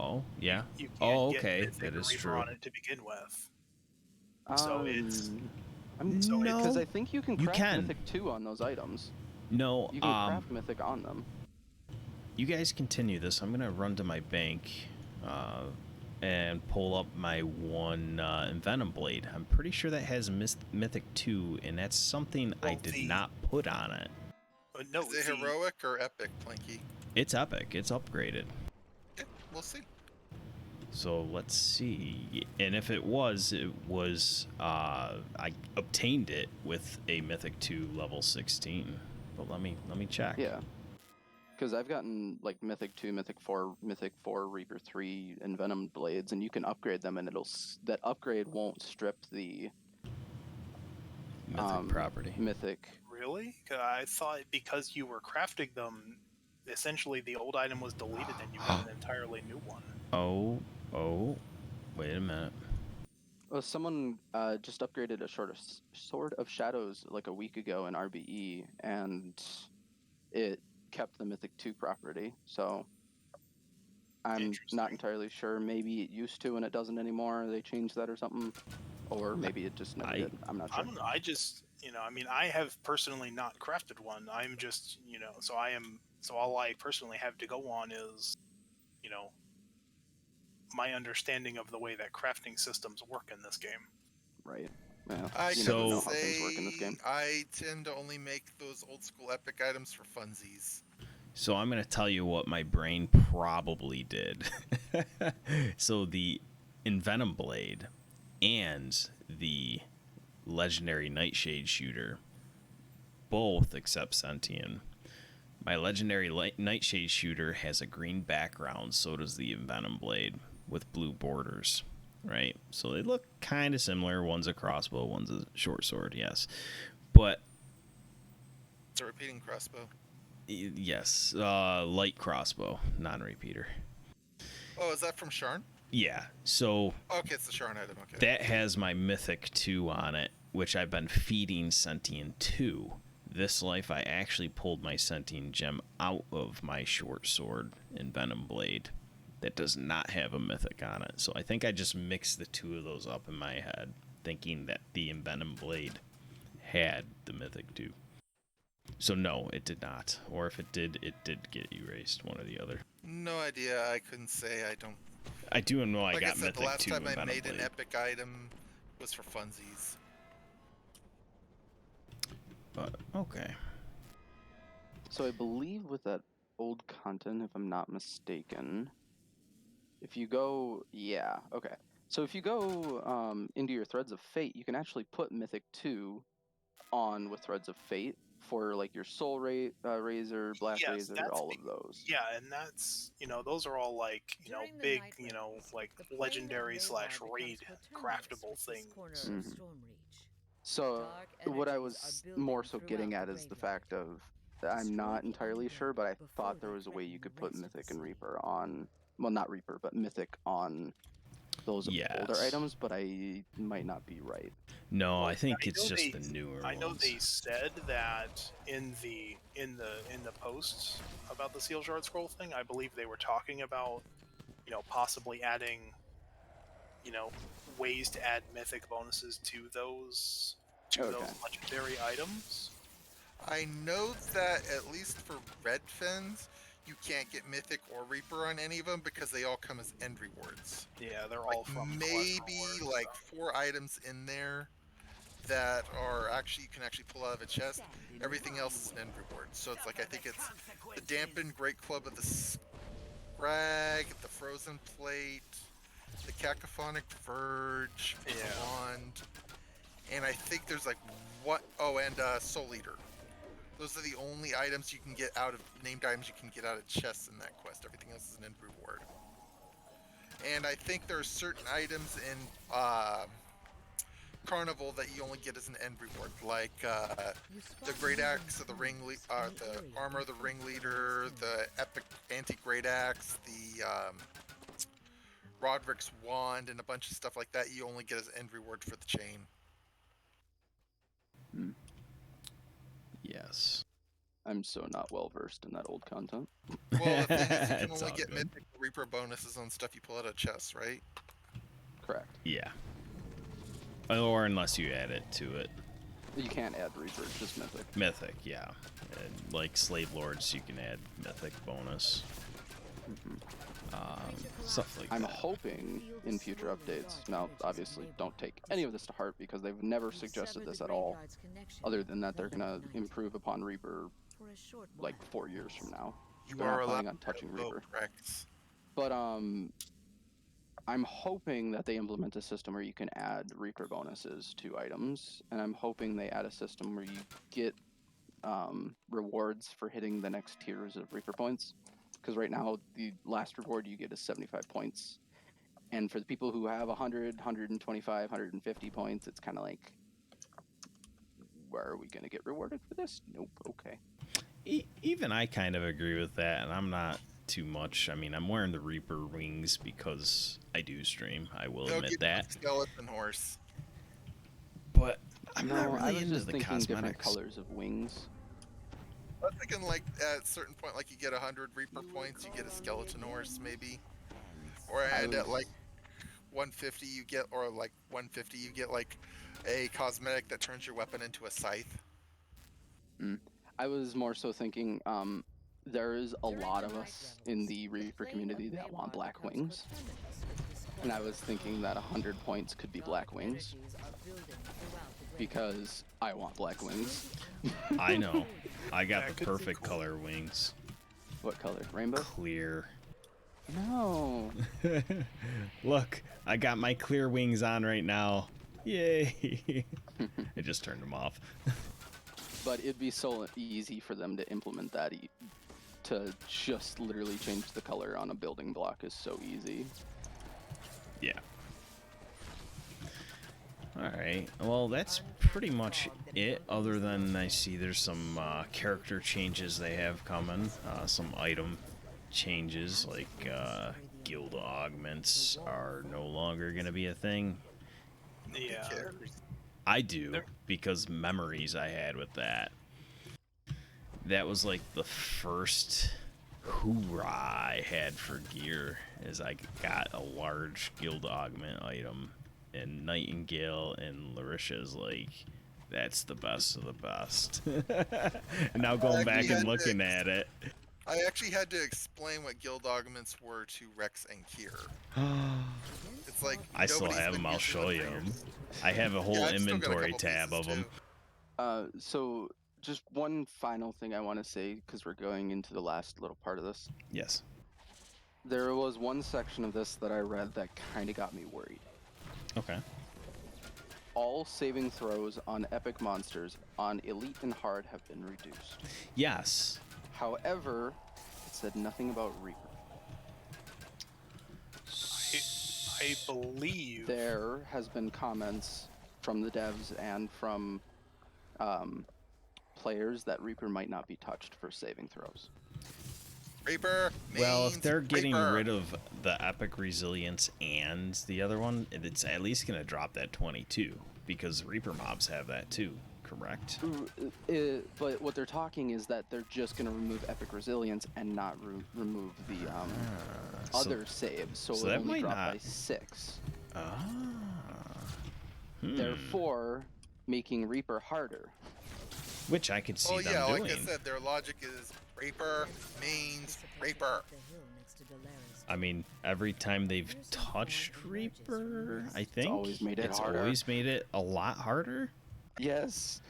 Oh, yeah. You can't okay. Get that is Reaper true. on it to begin with. So it's... No, because I think you can craft Mythic 2 on those items. No, you can craft Mythic on them. You guys continue this. I'm gonna run to my bank and pull up my one Envenom Blade. I'm pretty sure that has Mythic 2, and that's something I did not put on it. No, is it heroic or epic, Planky? It's epic. It's upgraded. Yeah, we'll see. So let's see. And if it was I obtained it with a Mythic 2 level 16. But let me check. Yeah. Because I've gotten like Mythic 2, Mythic 4, Mythic 4, Reaper 3, and Venom blades, and you can upgrade them, and that upgrade won't strip the Mythic property. Mythic. Really? I thought because you were crafting them, essentially the old item was deleted and you got an entirely new one. Oh, wait a minute. Well, someone just upgraded a Sword of Shadows like a week ago in RBE, and it kept the Mythic 2 property, so I'm not entirely sure. Maybe it used to and it doesn't anymore. They changed that or something. Or maybe it just never did. I'm not sure. I don't know. I just, I mean, I have personally not crafted one. I'm just, so all I personally have to go on is, my understanding of the way that crafting systems work in this game. Right. Yeah. I you never know how things work in this game. I tend to only make those old school epic items for funsies. So I'm going to tell you what my brain probably did. So the Envenom Blade and the legendary Nightshade Shooter both accept Sentient. My legendary Nightshade Shooter has a green background, so does the Envenom Blade with blue borders, right? So they look kind of similar. One's a crossbow, one's a short sword, yes. But it's a repeating crossbow. Yes, light crossbow, non-repeater. Oh, is that from Sharn? Yeah, so... Okay, it's the Sharn item, okay. That has my Mythic 2 on it, which I've been feeding Sentient 2. This life, I actually pulled my Sentient gem out of my short sword and Venom Blade that does not have a Mythic on it. So I think I just mixed the two of those up in my head, thinking that the Envenom Blade had the Mythic 2. So no, it did not. Or if it did get erased, one or the other. No idea. I couldn't say. I do know I like got I said, Mythic 2 the last time I made Blade. an epic item was for funsies. But, okay. So I believe with that old content, if I'm not mistaken, if you go... Yeah, okay. So if you go into your Threads of Fate, you can actually put Mythic 2 on with Threads of Fate for like your Soul Razor, Blast Razor, all of those. Yeah, and that's, those are all like, big, like legendary / raid craftable things. Mm-hmm. So what I was more so getting at is the fact of, I'm not entirely sure, but I thought there was a way you could put Mythic and Reaper on, well, not Reaper, but Mythic on those older items, but I might not be right. No, I think it's just the newer ones. I know they said that in the posts about the Seal Shard Scroll thing, I believe they were talking about, possibly adding, ways to add mythic bonuses to those legendary items. I know that at least for Red Fins, you can't get Mythic or Reaper on any of them because they all come as end rewards. Yeah, they're all from maybe like 4 items in there that are you can actually pull out of a chest. Everything else is an end reward. So it's like, I think it's the Dampened Great Club of the Scrag, the Frozen Plate, the Cacophonic Verge, the Wand, and I think there's like and Soul Eater. Those are the only items you can get out of named items you can get out of chests in that quest. Everything else is an end reward. And I think there are certain items in Carnival that you only get as an end reward, like the Great Axe of the the Armor of the Ringleader, the Epic Anti-Great Axe, the Roderick's Wand, and a bunch of stuff like that you only get as end reward for the chain. Yes. I'm so not well versed in that old content. Well, the thing is, you can only get Mythic Reaper bonuses on stuff you pull out of chests, right? Correct. Yeah. Or unless you add it to it. You can't add Reaper, just Mythic. Mythic, yeah. And like Slave Lords, you can add Mythic bonus. Stuff like I'm that. hoping in future updates, now obviously don't take any of this to heart because they've never suggested this at all, other than that they're going to improve upon Reaper like 4 years from now. You are planning on touching Reaper. But I'm hoping that they implement a system where you can add Reaper bonuses to items, and I'm hoping they add a system where you get rewards for hitting the next tiers of Reaper points. Because right now, the last reward you get is 75 points. And for the people who have 100, 125, 150 points, it's kind of like, where are we going to get rewarded for this? Nope, okay. Even I kind of agree with that, and I'm not too much. I mean, I'm wearing the Reaper wings because I do stream. I will admit that. Skeleton horse. But I'm not really into just the thinking different cosmetics. colors of wings. I was thinking like at a certain point, like you get 100 Reaper points, you get a skeleton horse maybe, or and at like 150 you get, or like 150 you get like a cosmetic that turns your weapon into a scythe. I was more so thinking, there's a lot of us in the Reaper community that want black wings. And I was thinking that 100 points could be black wings. Because I want black wings. I know. I got the perfect color wings. What color? Rainbow? Clear. No. Look, I got my clear wings on right now. Yay. I just turned them off. But it'd be so easy for them to implement that. To just literally change the color on a building block is so easy. Yeah. Alright, well that's pretty much it, other than I see there's some character changes they have coming, some item changes, like guild augments are no longer going to be a thing. Yeah. I do, because memories I had with that. That was like the first hoorah I had for gear, is I got a large guild augment item. And Nightingale and Larisha's like, that's the best of the best. And now going back and looking at it, I actually had to explain what guild augments were to Rex and Kyrr. It's like I still have them. I'll show you them. I have a whole inventory tab of them. So just one final thing I want to say, because we're going into the last little part of this. Yes. There was one section of this that I read that kind of got me worried. Okay. All saving throws on epic monsters on elite and hard have been reduced. Yes. However, it said nothing about Reaper. I believe there has been comments from the devs and from players that Reaper might not be touched for saving throws. Reaper well, if they're getting rid of the epic resilience and the other one, it's at least going to drop that 22, because Reaper mobs have that too, correct? But what they're talking is that they're just going to remove epic resilience and not remove the other saves, so it'll only drop by 6. Therefore, making Reaper harder. Which I could see them doing. Like I said, their logic is Reaper means Reaper. I mean, every time they've touched Reaper, I think it's always made it a lot harder. Yes.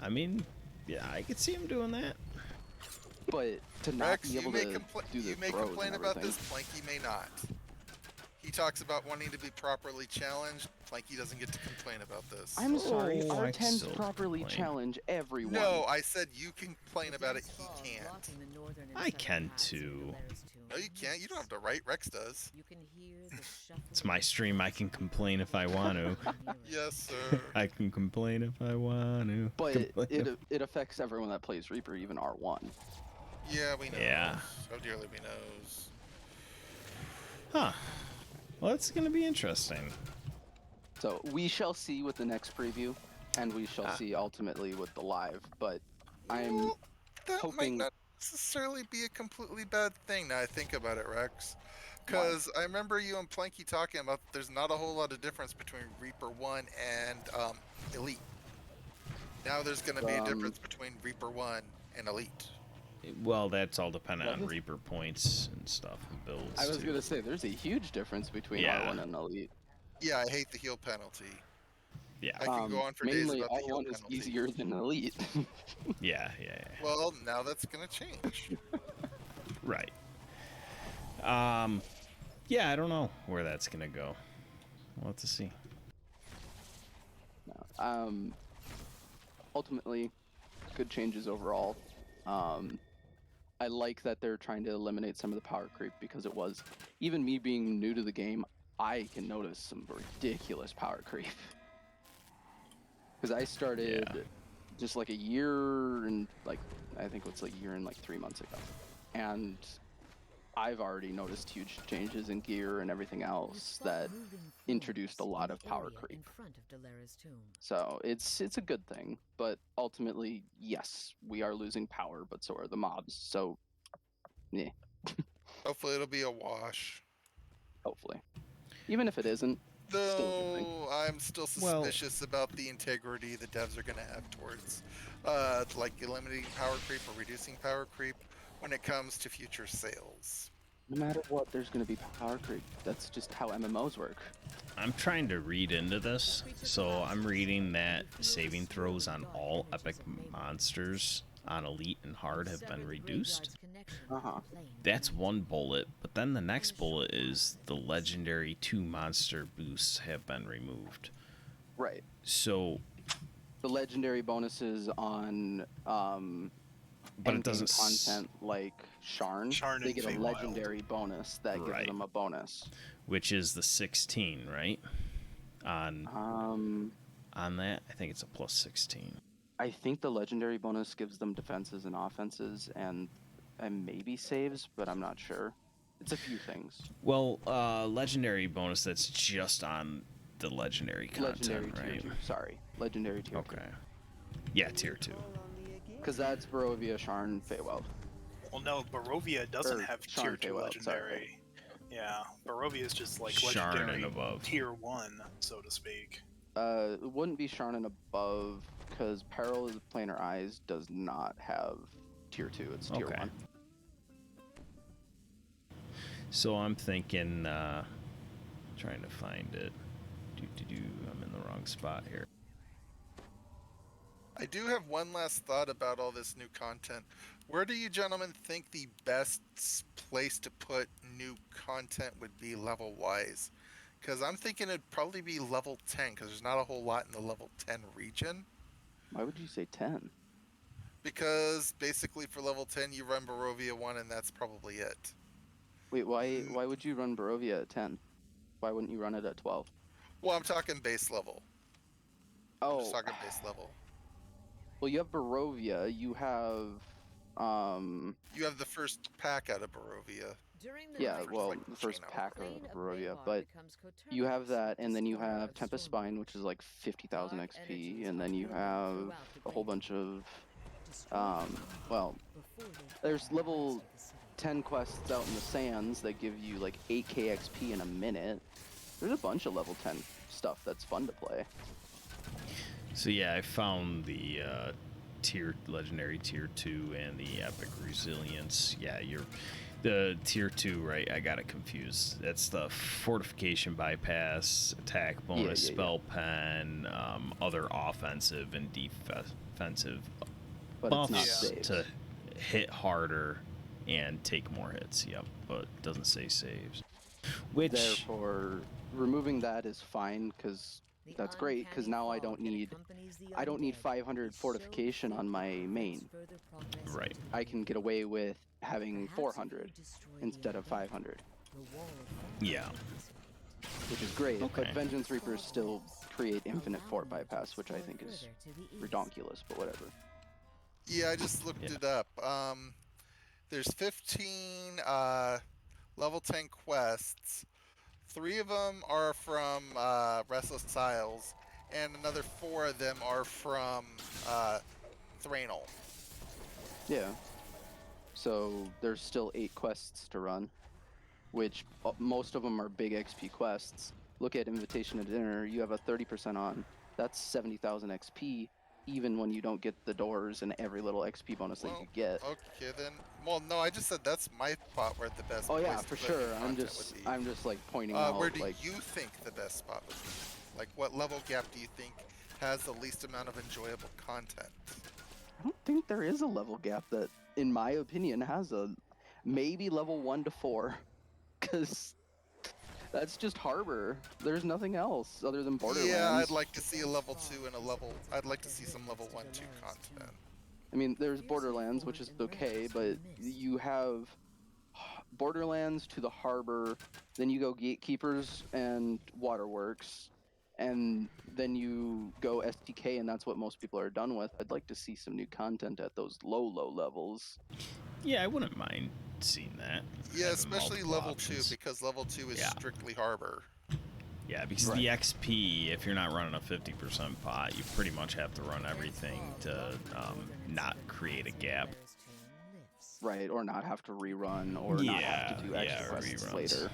I mean, yeah, I could see them doing that. But to not Rex, be able to do the you may complain about this, Planky may not. He talks about wanting to be properly challenged. Planky doesn't get to complain about this. I'm sorry, R10's properly challenge everyone. No, I said you can complain about it, he can't. I can too. No, you can't. You don't have to write. Rex does. It's my stream. I can complain if I want to. Yes, sir. I can complain if I want to. But it affects everyone that plays Reaper, even R1. Yeah, we know. Yeah. So dearly we knows. Huh. Well, that's going to be interesting. So we shall see with the next preview, and we shall see ultimately with the live. But I'm hoping might not necessarily be a completely bad thing now I think about it, Rex. Because I remember you and Planky talking about there's not a whole lot of difference between Reaper 1 and Elite. Now there's going to be a difference between Reaper 1 and Elite. Well, that's all dependent on Reaper points and stuff and builds. I was going to say, there's a huge difference between R1 and Elite. Yeah, I hate the heal penalty. Yeah. I can go on for days about the heal R1 is penalty. easier than Elite. Yeah. Well, now that's going to change. Right. Yeah, I don't know where that's going to go. We'll have to see. Ultimately, good changes overall. I like that they're trying to eliminate some of the power creep, because it was, even me being new to the game, I can notice some ridiculous power creep. Because I started just like a year and like, I think it's like a year and like 3 months ago. And I've already noticed huge changes in gear and everything else that introduced a lot of power creep. So it's a good thing, but ultimately, yes, we are losing power, but so are the mobs. So, yeah. Hopefully it'll be a wash. Hopefully. Even if it isn't, still a good thing. Though I'm still suspicious about the integrity the devs are going to have towards like eliminating power creep or reducing power creep when it comes to future sales. No matter what, there's going to be power creep. That's just how MMOs work. I'm trying to read into this, so I'm reading that saving throws on all epic monsters on Elite and Hard have been reduced. That's one bullet, but then the next bullet is the legendary 2 monster boosts have been removed. Right. So the legendary bonuses on but it doesn't content like Sharn, they get a legendary bonus that gives them a bonus, which is the 16, right? On that, I think it's a plus 16. I think the legendary bonus gives them defenses and offenses and maybe saves, but I'm not sure. It's a few things. Well, legendary bonus, that's just on the legendary content, legendary right? Tier 2. Sorry, legendary tier 2. Okay. Yeah, tier 2. Because that's Barovia, Sharn, Feywild. Well, no, Barovia doesn't have tier 2 Feywild, legendary. sorry. Yeah, Barovia is just like Sharn legendary and above. tier 1, so to speak. It wouldn't be Sharn and above, because Peril of Planar Eyes does not have tier 2, it's tier 1. So I'm thinking, trying to find it. I'm in the wrong spot here. I do have one last thought about all this new content. Where do you gentlemen think the best place to put new content would be level-wise? Because I'm thinking it'd probably be level 10, because there's not a whole lot in the level 10 region. Why would you say 10? Because basically for level 10 you run Barovia 1 and that's probably it. Wait, why would you run Barovia at 10? Why wouldn't you run it at 12? Well, I'm talking base level. Oh. I'm just talking base level. Well, you have Barovia, you have... You have the first pack out of Barovia. Yeah, well, the first pack of Barovia, but you have that, and then you have Tempest Spine, which is like 50,000 XP, and then you have a whole bunch of, well, there's level 10 quests out in the sands that give you like 8k XP in a minute. There's a bunch of level 10 stuff that's fun to play. So yeah, I found the legendary tier 2 and the epic resilience. Yeah, the tier 2, right? I got it confused. That's the fortification bypass, attack bonus, spell pen, other offensive and defensive buffs to hit harder and take more hits. Yep, but it doesn't say saves. Which therefore, removing that is fine, because that's great, because now I don't need 500 fortification on my main. Right. I can get away with having 400 instead of 500. Yeah. Which is great, but Vengeance Reapers still create infinite fort bypass, which I think is redonkulous, but whatever. Yeah, I just looked it up. There's 15 level 10 quests. 3 of them are from Restless Isles, and another 4 of them are from Thranel. Yeah. So there's still 8 quests to run, which most of them are big XP quests. Look at Invitation to Dinner, you have a 30% on. That's 70,000 XP, even when you don't get the doors and every little XP bonus that you get. Okay then. Well, no, I just said that's my spot where the best. Oh yeah, for sure. I'm just like pointing out. Where do you think the best spot would be? Like, what level gap do you think has the least amount of enjoyable content? I don't think there is a level gap that, in my opinion, has a maybe level 1 to 4, because that's just Harbor. There's nothing else other than Borderlands. Yeah, I'd like to see a level 2 and a level. I'd like to see some level 1, 2 content. I mean, there's Borderlands, which is okay, but you have Borderlands to the Harbor, then you go Gatekeepers and Waterworks, and then you go STK, and that's what most people are done with. I'd like to see some new content at those low levels. Yeah, I wouldn't mind seeing that. Yeah, Having especially multiple level options. 2, because level 2 is Yeah. strictly Harbor. Yeah, because the XP, if you're not running a 50% pot, you pretty much have to run everything to not create a gap. Right, or not have to rerun, or not have to do extra quests reruns. later.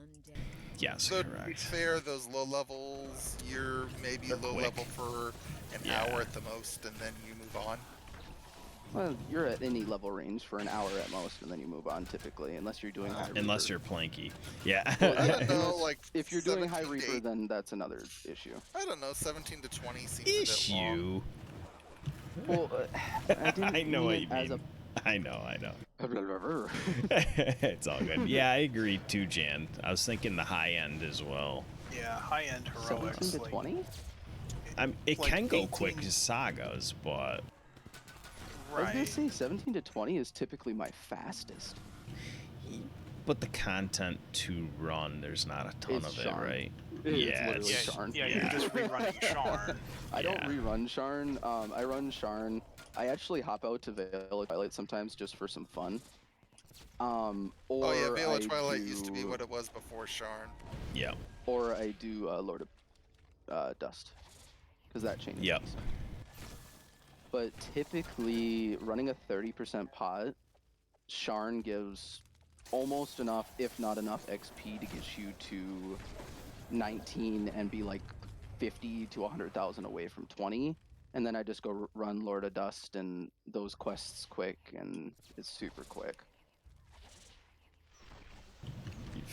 Yes, So to be correct. fair, those low levels, you're maybe They're low quick. level for an hour at the most, and then you move on. Well, you're at any level range for an hour at most, and then you move on typically, unless you're doing high reaper. Unless you're Planky. Yeah. Well, I don't know, like if you're doing high 17 to reaper, 8 then that's another issue. I don't know, 17 to 20 seems a bit long. Well, I didn't I know what mean you it as mean. I know. a. It's all good. Yeah, I agree too, Jan. I was thinking the high end as well. Yeah, high end heroics. 17 to 20? It Like can go 18. quick as sagas, but I was gonna Right. say 17 to 20 is typically my fastest. the content to run, there's not a ton It's of Sharn. it, right? It's Yeah, literally Yeah, Sharn. yeah, you're just rerunning Sharn. I don't Yeah. rerun Sharn. I run Sharn. I actually hop out to Veil of Twilight sometimes just for some fun. Or Oh yeah, Veil of I Twilight used to be do- what it was before Sharn. Yep. Or I do Lord of Dust, because that changes. Yep. decent. But typically, running a 30% pot, Sharn gives almost enough, if not enough, XP to get you to 19 and be like 50 to 100,000 away from 20. And then I just go run Lord of Dust and those quests quick, and it's super quick.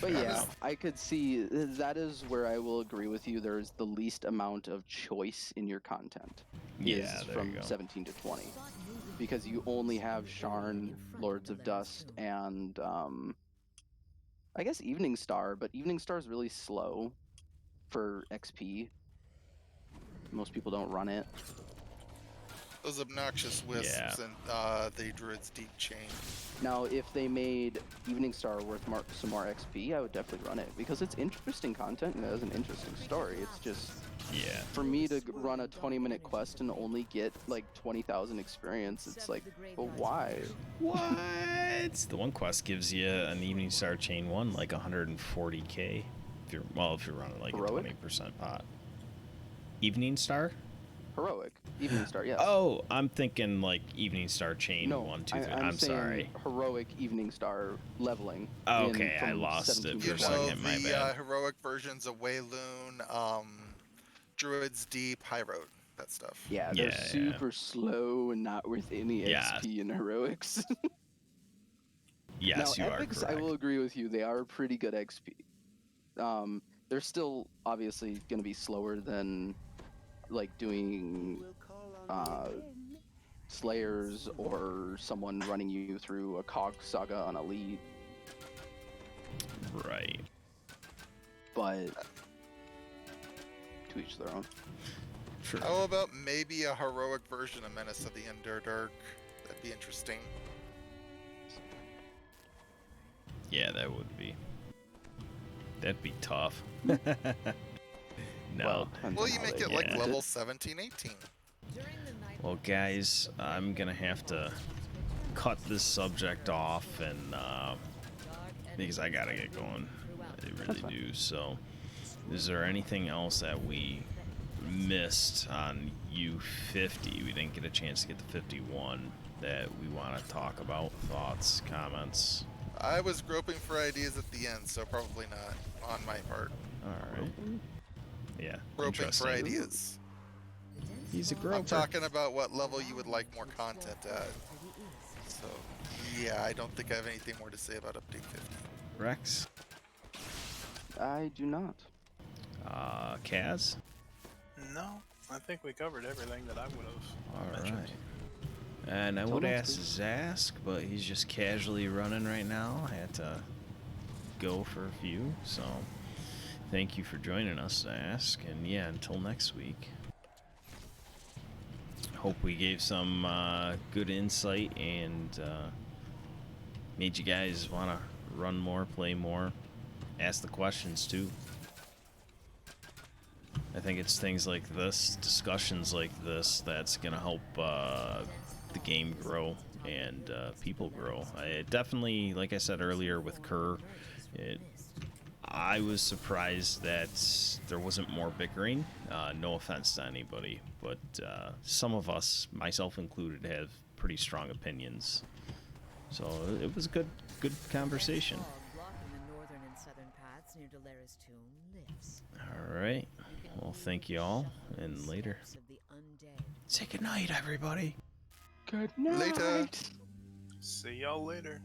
But yeah, I could see that is where I will agree with you. There's the least amount of choice in your content. Yeah, Is there from you go. 17 to 20, because you only have Sharn, Lords of Dust, and I guess Evening Star. But Evening Star is really slow for XP. Most people don't run it. Those obnoxious wisps Yeah. and the Druid's Deep Chain. Now, if they made Evening Star worth some more XP, I would definitely run it, because it's interesting content and it has an interesting story. It's just, Yeah. for me to run a 20-minute quest and only get like 20,000 experience, it's like, but why? What? The one quest gives you an Evening Star Chain 1 like 140k. If you're running like Heroic? a 20% pot. Evening Star? Heroic. Evening Star, yes. Oh, I'm thinking like Evening Star Chain No, 1, 2, 3. I'm saying sorry. Heroic Evening Star leveling. Okay, I from lost it 17 for to a You know, 20. second. My the bad. heroic versions of Wayloon, Druid's Deep, High Road, that stuff. Yeah, they're Yeah, super slow and not worth any Yeah. XP in heroics. Yes, now, you epics, are correct. I will agree with you. They are pretty good XP. They're still obviously going to be slower than like doing Slayers or someone running you through a Cog Saga on Elite, Right. but to each their own. True. How about maybe a heroic version of Menace of the Underdark? That'd be interesting. Yeah, that would be. That'd be tough. No. Well, you make it like Yeah. level 17, 18. Well, guys, I'm gonna have to cut this subject off, and because I gotta get going. I really do. So, is there anything else that we missed on U50? We didn't get a chance to get to 51 that we want to talk about. Thoughts, comments. I was groping for ideas at the end, so probably not on my part. All right. Yeah. Groping for Interesting. ideas. He's a I'm groper. talking about what level you would like more content at. So, yeah, I don't think I have anything more to say about Update 50. Rex. I do not. Kaz. No, I think we covered everything that I would have All mentioned. right. And I Till would next ask Zask, but he's just casually running right now. I had to go for a few, so thank you for joining us, Zask. And yeah, until next week. hope we gave some good insight and made you guys want to run more, play more, ask the questions too. I think it's things like this, discussions like this, that's going to help the game grow and people grow. It definitely, like I said earlier with Kyrr, I was surprised that there wasn't more bickering. No offense to anybody, but some of us, myself included, have pretty strong opinions. So it was a good conversation. All right. Well, thank you all, and later. Say good night, everybody. Good night. Later. See y'all later.